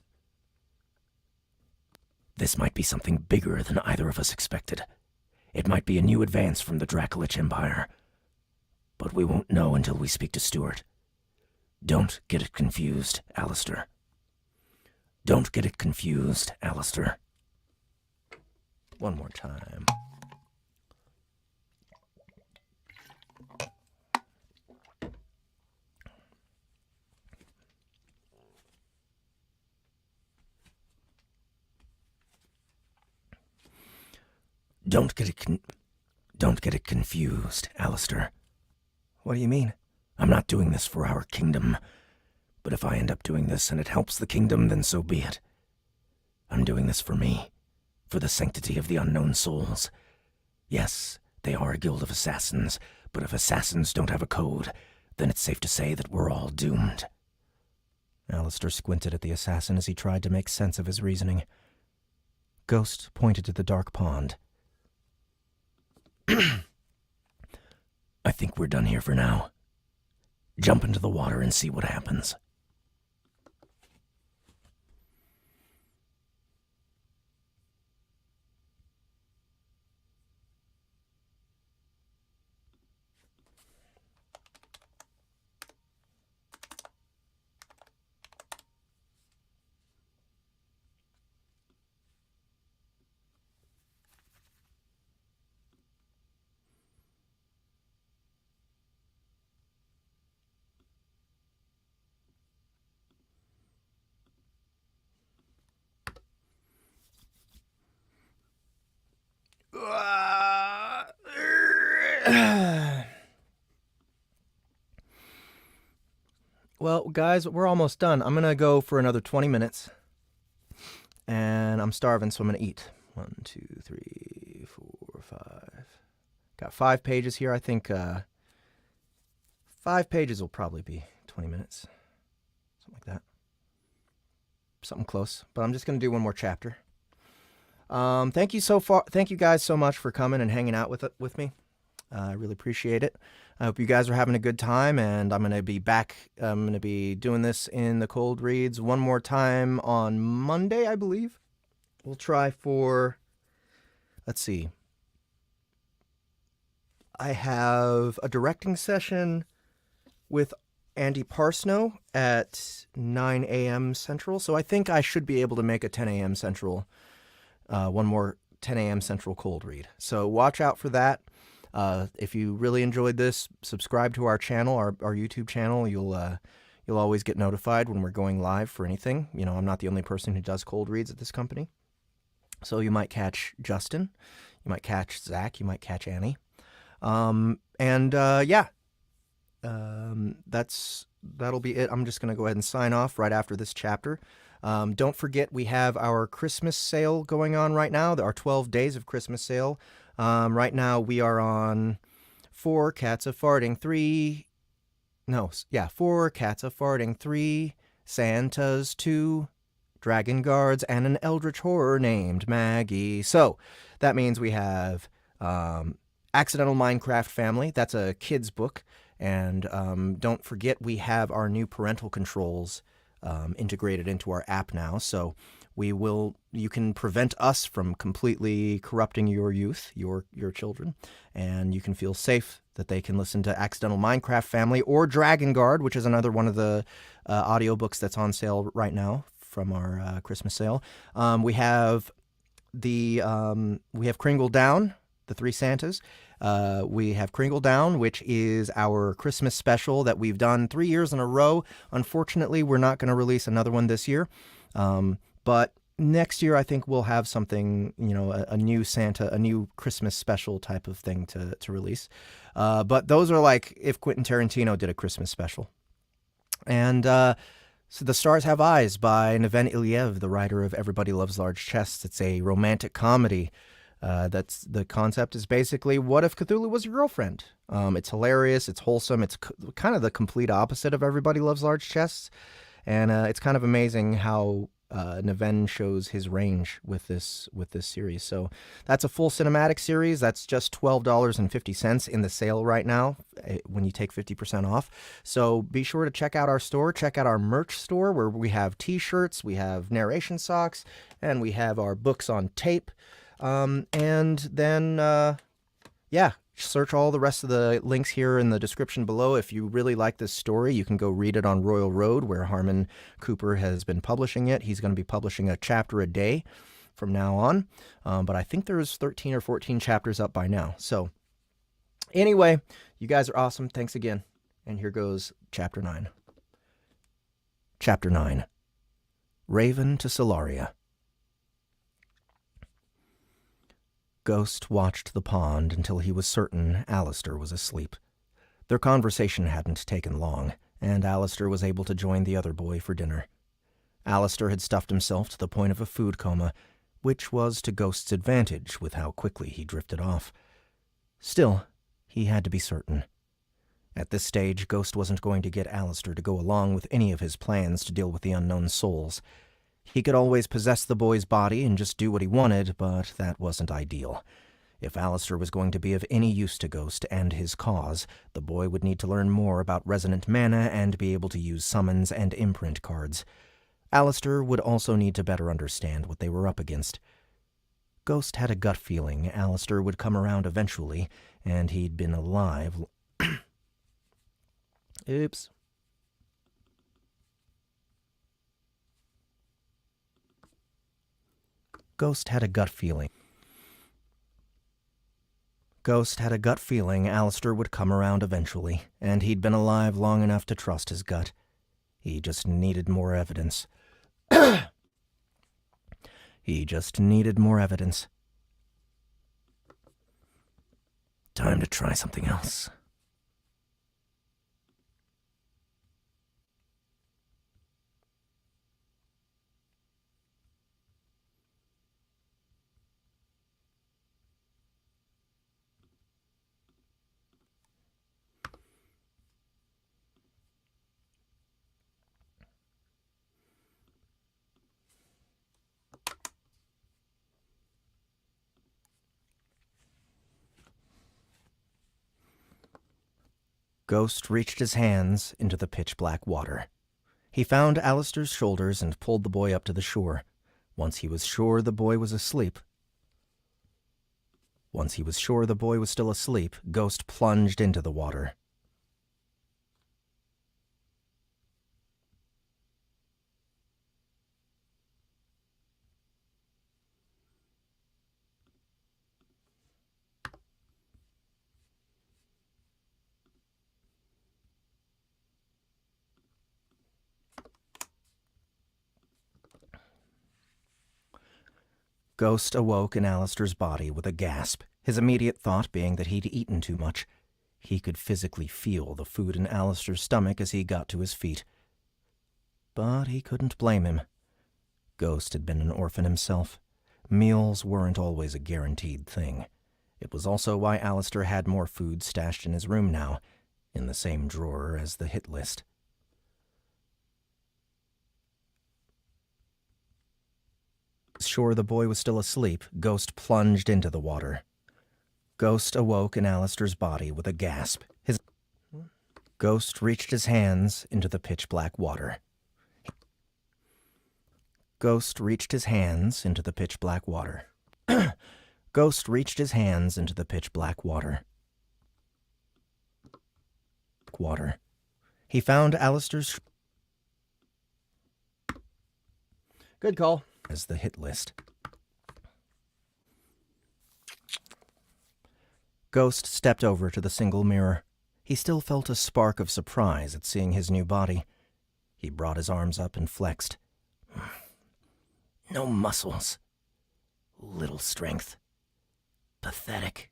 might be something bigger than either of us expected. It might be a new advance from the Dracolich Empire. But we won't know until we speak to Stuart. Don't get it confused, Alistair. Don't get it confused, Alistair. One more time. Don't get it confused, Alistair. What do you mean? I'm not doing this for our kingdom. But if I end up doing this and it helps the kingdom, then so be it. I'm doing this for me. For the sanctity of the unknown souls. Yes, they are a guild of assassins, but if assassins don't have a code, then it's safe to say that we're all doomed. Alistair squinted at the assassin as he tried to make sense of his reasoning. Ghost pointed to the dark pond. I think we're done here for now. Jump into the water and see what happens. Well, guys, we're almost done. I'm going to go for another 20 minutes. And I'm starving, so I'm going to eat. 1, 2, 3, 4, 5. Got 5 pages here. I think 5 pages will probably be 20 minutes. Something like that. Something close. But I'm just going to do one more chapter. Thank you guys so much for coming and hanging out with me. I really appreciate it. I hope you guys are having a good time, and I'm going to be back. I'm going to be doing this in the cold reads one more time on Monday, I believe. We'll try for, let's see. I have a directing session with Andy Parsnow at 9 a.m. Central, so I think I should be able to make a 10 a.m. Central, one more 10 a.m. Central cold read. So watch out for that. If you really enjoyed this, subscribe to our channel, our YouTube channel. You'll always get notified when we're going live for anything. You know, I'm not the only person who does cold reads at this company. So you might catch Justin, you might catch Zach, you might catch Annie. That'll be it. I'm just going to go ahead and sign off right after this chapter. Don't forget, we have our Christmas sale going on right now, our 12 days of Christmas sale. Right now we are on 4 Cats a Farting, 4 Cats a Farting, 3 Santas, 2 Dragon Guards, and an Eldritch Horror named Maggie. So that means we have Accidental Minecraft Family. That's a kid's book. And don't forget, we have our new parental controls integrated into our app now. So you can prevent us from completely corrupting your youth, your children, and you can feel safe that they can listen to Accidental Minecraft Family or Dragon Guard, which is another one of the audiobooks that's on sale right now from our Christmas sale. We have Kringle Down, the Three Santas. We have Kringle Down, which is our Christmas special that we've done 3 years in a row. Unfortunately, we're not going to release another one this year. But next year, I think we'll have something, a new Santa, a new Christmas special type of thing to release. But those are like if Quentin Tarantino did a Christmas special. And so The Stars Have Eyes by Neven Ilyev, the writer of Everybody Loves Large Chests. It's a romantic comedy. That's the concept is basically, what if Cthulhu was your girlfriend? It's hilarious. It's wholesome. It's kind of the complete opposite of Everybody Loves Large Chests. And it's kind of amazing how Neven shows his range with this series. So that's a full cinematic series. That's just $12.50 in the sale right now when you take 50% off. So be sure to check out our store. Check out our merch store where we have t-shirts, we have narration socks, and we have our books on tape. And then, search all the rest of the links here in the description below. If you really like this story, you can go read it on Royal Road, where Harmon Cooper has been publishing it. He's going to be publishing a chapter a day from now on. But I think there's 13 or 14 chapters up by now. So anyway, you guys are awesome. Thanks again. And here goes Chapter 9. Chapter 9. Raven to Solaria. Ghost watched the pond until he was certain Alistair was asleep. Their conversation hadn't taken long, and Alistair was able to join the other boy for dinner. Alistair had stuffed himself to the point of a food coma, which was to Ghost's advantage with how quickly he drifted off. Still, he had to be certain. At this stage, Ghost wasn't going to get Alistair to go along with any of his plans to deal with the unknown souls. He could always possess the boy's body and just do what he wanted, but that wasn't ideal. If Alistair was going to be of any use to Ghost and his cause, the boy would need to learn more about resonant mana and be able to use summons and imprint cards. Alistair would also need to better understand what they were up against. Ghost had a gut feeling Alistair would come around eventually, and he'd been alive... Oops. Ghost had a gut feeling Alistair would come around eventually, and he'd been alive long enough to trust his gut. He just needed more evidence. Time to try something else. Ghost reached his hands into the pitch-black water. He found Alistair's shoulders and pulled the boy up to the shore. Once he was sure the boy was still asleep, Ghost plunged into the water. Ghost awoke in Alistair's body with a gasp, his immediate thought being that he'd eaten too much. He could physically feel the food in Alistair's stomach as he got to his feet. But he couldn't blame him. Ghost had been an orphan himself. Meals weren't always a guaranteed thing. It was also why Alistair had more food stashed in his room now, in the same drawer as the hit list. Sure the boy was still asleep, Ghost plunged into the water. Ghost awoke in Alistair's body with a gasp. Ghost reached his hands into the pitch-black water. Ghost reached his hands into the pitch-black water. Ghost reached his hands into the pitch-black water. He found Alistair's... Good call. as the hit list. Ghost stepped over to the single mirror. He still felt a spark of surprise at seeing his new body. He brought his arms up and flexed. No muscles. Little strength. Pathetic.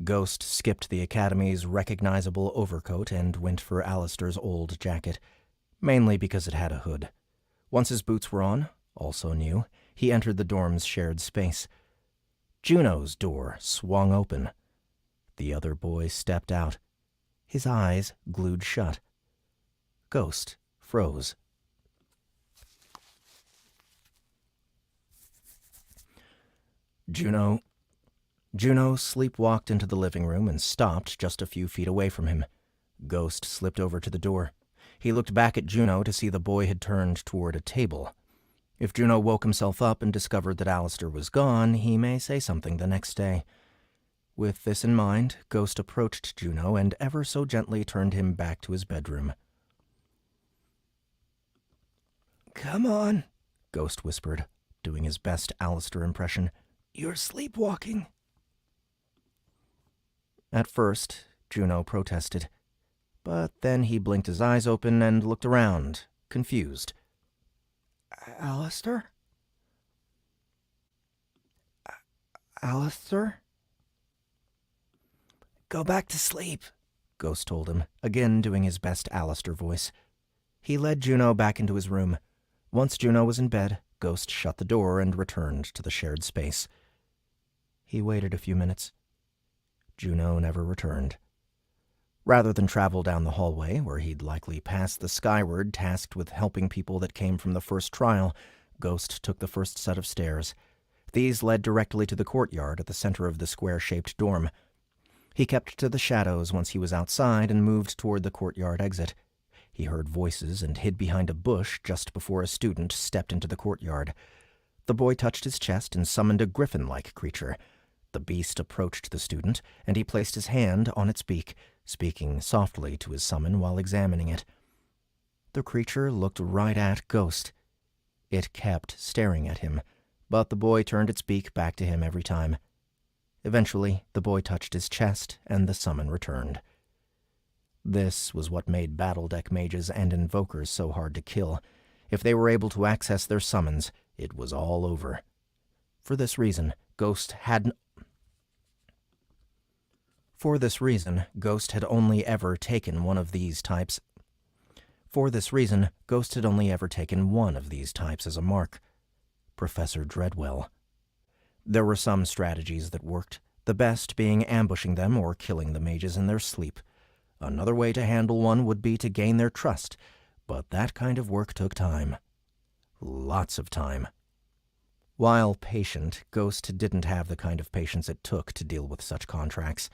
Ghost skipped the Academy's recognizable overcoat and went for Alistair's old jacket, mainly because it had a hood. Once his boots were on, also new, he entered the dorm's shared space. Juno's door swung open. The other boy stepped out, his eyes glued shut. Ghost froze. Juno sleepwalked into the living room and stopped just a few feet away from him. Ghost slipped over to the door. He looked back at Juno to see the boy had turned toward a table. If Juno woke himself up and discovered that Alistair was gone, he may say something the next day. With this in mind, Ghost approached Juno and ever so gently turned him back to his bedroom. Come on, Ghost whispered, doing his best Alistair impression. you're sleepwalking. At first, Juno protested, but then he blinked his eyes open and looked around, confused. Alistair? Alistair? Go back to sleep, Ghost told him, again doing his best Alistair voice. He led Juno back into his room. Once Juno was in bed, Ghost shut the door and returned to the shared space. He waited a few minutes. Juno never returned. Rather than travel down the hallway, where he'd likely pass the skyward tasked with helping people that came from the first trial, Ghost took the first set of stairs. These led directly to the courtyard at the center of the square-shaped dorm. He kept to the shadows once he was outside and moved toward the courtyard exit. He heard voices and hid behind a bush just before a student stepped into the courtyard. The boy touched his chest and summoned a griffin-like creature. The beast approached the student, and he placed his hand on its beak, speaking softly to his summon while examining it. The creature looked right at Ghost. It kept staring at him, but the boy turned its beak back to him every time. Eventually, the boy touched his chest, and the summon returned. This was what made Battledeck mages and invokers so hard to kill. If they were able to access their summons, it was all over. For this reason, Ghost had only ever taken one of these types. For this reason, Ghost had only ever taken one of these types as a mark. Professor Dreadwell. There were some strategies that worked, the best being ambushing them or killing the mages in their sleep. Another way to handle one would be to gain their trust, but that kind of work took time. Lots of time. While patient, Ghost didn't have the kind of patience it took to deal with such contracts.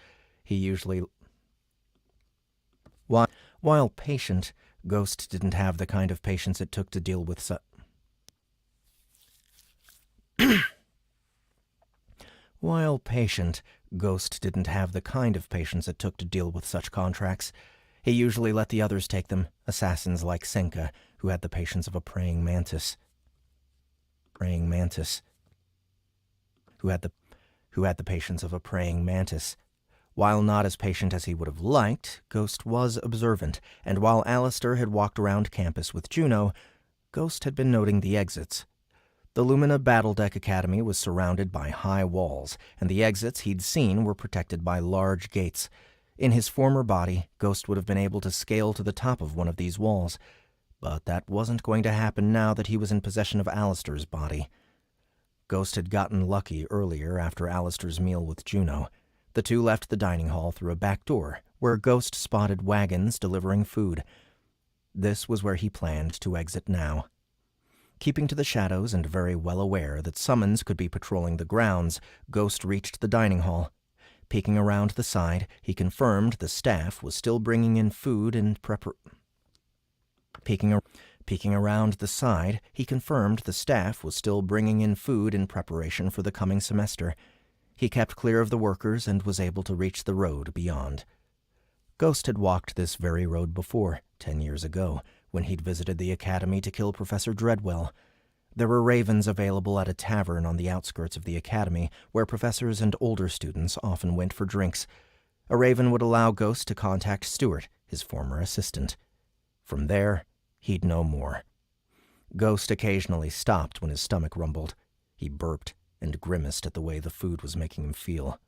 While patient, Ghost didn't have the kind of patience it took to deal with such... While patient, Ghost didn't have the kind of patience it took to deal with such contracts. He usually let the others take them, assassins like Senka, who had the patience of a praying mantis. Who had the patience of a praying mantis. While not as patient as he would have liked, Ghost was observant, and while Alistair had walked around campus with Juno, Ghost had been noting the exits. The Lumina Battledeck Academy was surrounded by high walls, and the exits he'd seen were protected by large gates. In his former body, Ghost would have been able to scale to the top of one of these walls, but that wasn't going to happen now that he was in possession of Alistair's body. Ghost had gotten lucky earlier after Alistair's meal with Juno. The two left the dining hall through a back door, where Ghost spotted wagons delivering food. This was where he planned to exit now. Keeping to the shadows and very well aware that summons could be patrolling the grounds, Ghost reached the dining hall. Peeking around the side, he confirmed the staff was still bringing in food in Peeking around the side, he confirmed the staff was still bringing in food in preparation for the coming semester. He kept clear of the workers and was able to reach the road beyond. Ghost had walked this very road before, 10 years ago, when he'd visited the academy to kill Professor Dreadwell. There were ravens available at a tavern on the outskirts of the academy, where professors and older students often went for drinks. A raven would allow Ghost to contact Stuart, his former assistant. From there, he'd know more. Ghost occasionally stopped when his stomach rumbled. He burped and grimaced at the way the food was making him feel.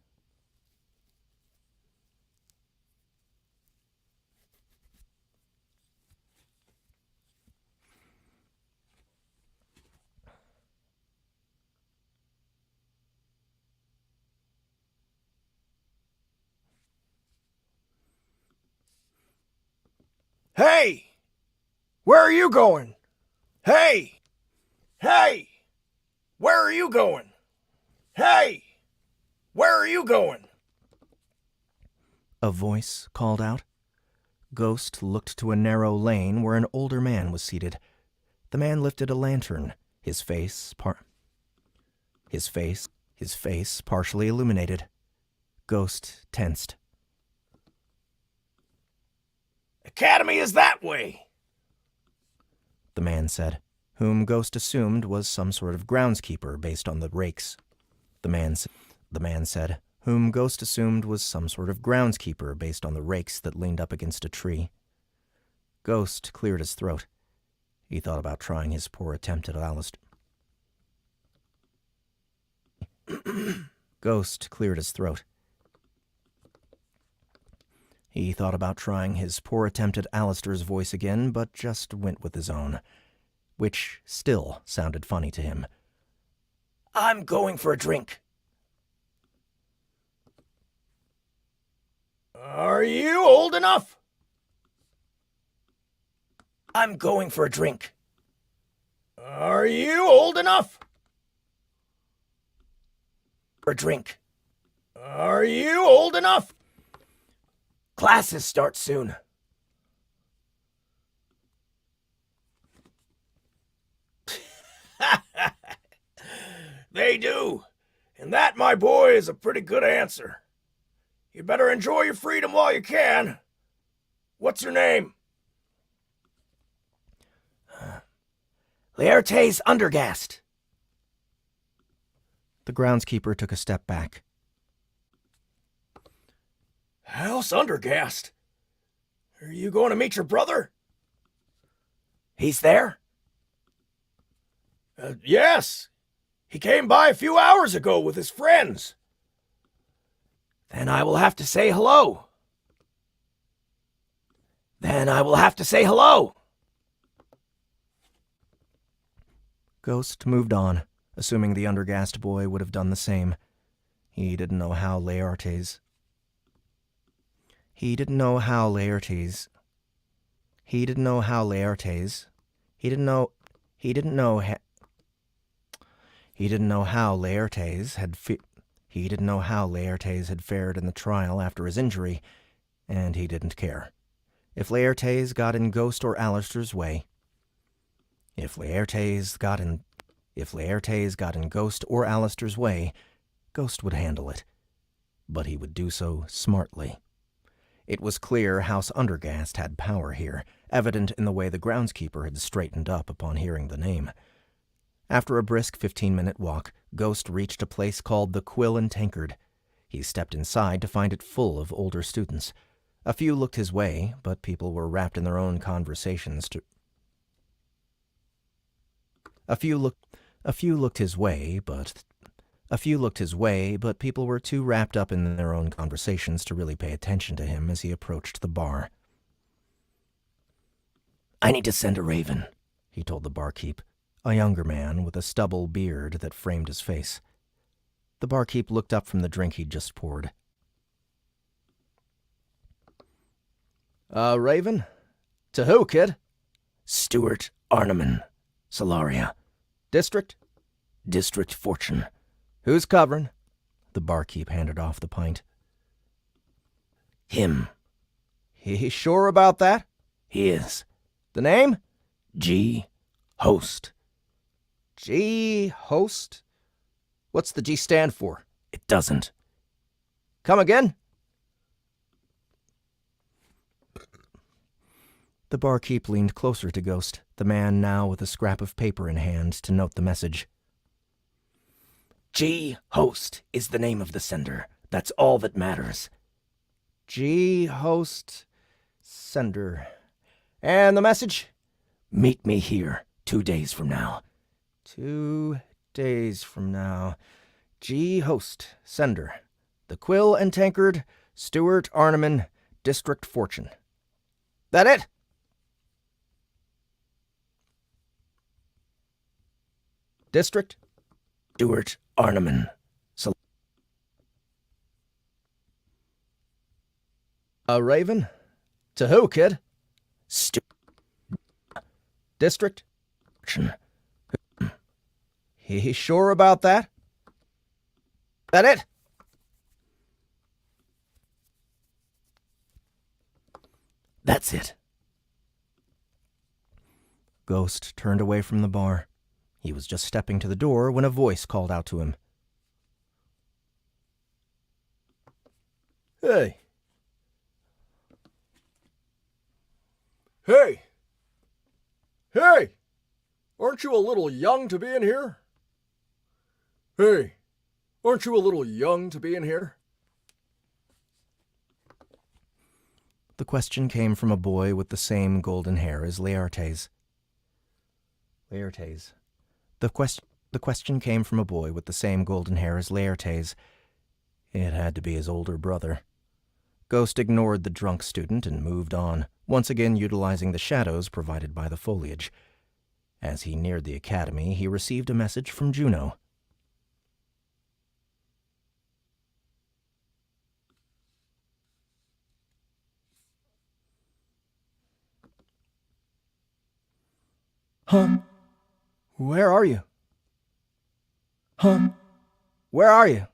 Hey! Where are you going? Hey! Hey! Where are you going? Hey! Where are you going? A voice called out. Ghost looked to a narrow lane where an older man was seated. The man lifted a lantern, his face partially illuminated. Ghost tensed. Academy is that way, the man said, whom Ghost assumed was some sort of groundskeeper based on the rakes. The man said, whom Ghost assumed was some sort of groundskeeper based on the rakes that leaned up against a tree. Ghost cleared his throat. He thought about trying his poor attempt at Alistair. Ghost cleared his throat. He thought about trying his poor attempt at Alistair's voice again, but just went with his own, which still sounded funny to him. I'm going for a drink. Are you old enough? I'm going for a drink. Are you old enough? For a drink. Are you old enough? Classes start soon. They do. And that, my boy, is a pretty good answer. You better enjoy your freedom while you can. What's your name? Laertes Undergast. The groundskeeper took a step back. House Undergast? Are you going to meet your brother? He's there? Yes. He came by a few hours ago with his friends. Then I will have to say hello. Ghost moved on, assuming the Undergast boy would have done the same. He didn't know how Laertes had fared in the trial after his injury, and he didn't care. If Laertes got in Ghost or Alistair's way, Ghost would handle it. But he would do so smartly. It was clear House Undergast had power here, evident in the way the groundskeeper had straightened up upon hearing the name. After a brisk 15-minute walk, Ghost reached a place called the Quill and Tankard. He stepped inside to find it full of older students. A few looked his way, but people were wrapped in their own conversations to... A few looked his way, but people were too wrapped up in their own conversations to really pay attention to him as he approached the bar. I need to send a raven, he told the barkeep, a younger man with a stubble beard that framed his face. The barkeep looked up from the drink he'd just poured. Raven? To who, kid? Stuart Arneman, Solaria. District? District Fortune. Who's covering? The barkeep handed off the pint. Him. He sure about that? He is. The name? G. Host. G. Host? What's the G stand for? It doesn't. Come again? The barkeep leaned closer to Ghost, the man now with a scrap of paper in hand to note the message. G. Host is the name of the sender. That's all that matters. G. Host. Sender. And the message? Meet me here 2 days from now. 2 days from now. G. Host. Sender. The Quill and Tankard, Stuart Arneman, District Fortune. That it? District? Stuart Arneman. A raven? To who, kid? District? He sure about that? That it? That's it. Ghost turned away from the bar. He was just stepping to the door when a voice called out to him. Hey. Hey! Hey! Aren't you a little young to be in here? Hey! Aren't you a little young to be in here? The question came from a boy with the same golden hair as Laertes. The question came from a boy with the same golden hair as Laertes. It had to be his older brother. Ghost ignored the drunk student and moved on, once again utilizing the shadows provided by the foliage. As he neared the academy, he received a message from Juno. Huh? Where are you? Huh? Where are you?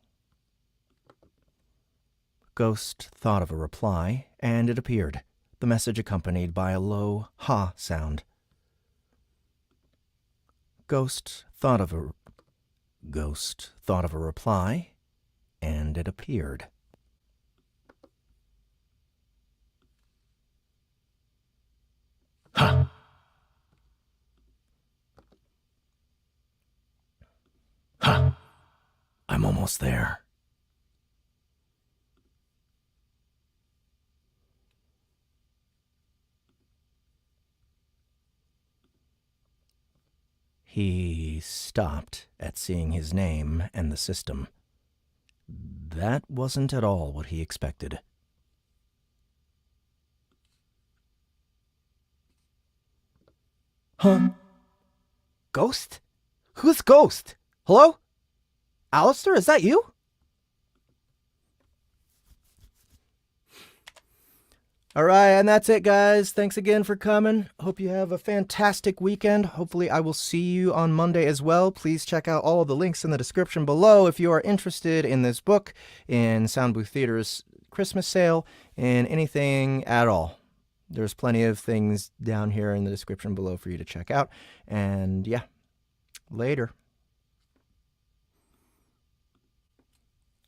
Ghost thought of a reply, and it appeared, the message accompanied by a low ha sound. Ghost thought of a reply, and it appeared. Huh. Huh. I'm almost there. He stopped at seeing his name and the system. That wasn't at all what he expected. Huh? Ghost? Who's Ghost? Hello? Alistair, is that you? All right, and that's it, guys. Thanks again for coming. Hope you have a fantastic weekend. Hopefully, I will see you on Monday as well. Please check out all of the links in the description below if you are interested in this book, in Soundbooth Theater's Christmas sale, in anything at all. There's plenty of things down here in the description below for you to check out. And yeah, later.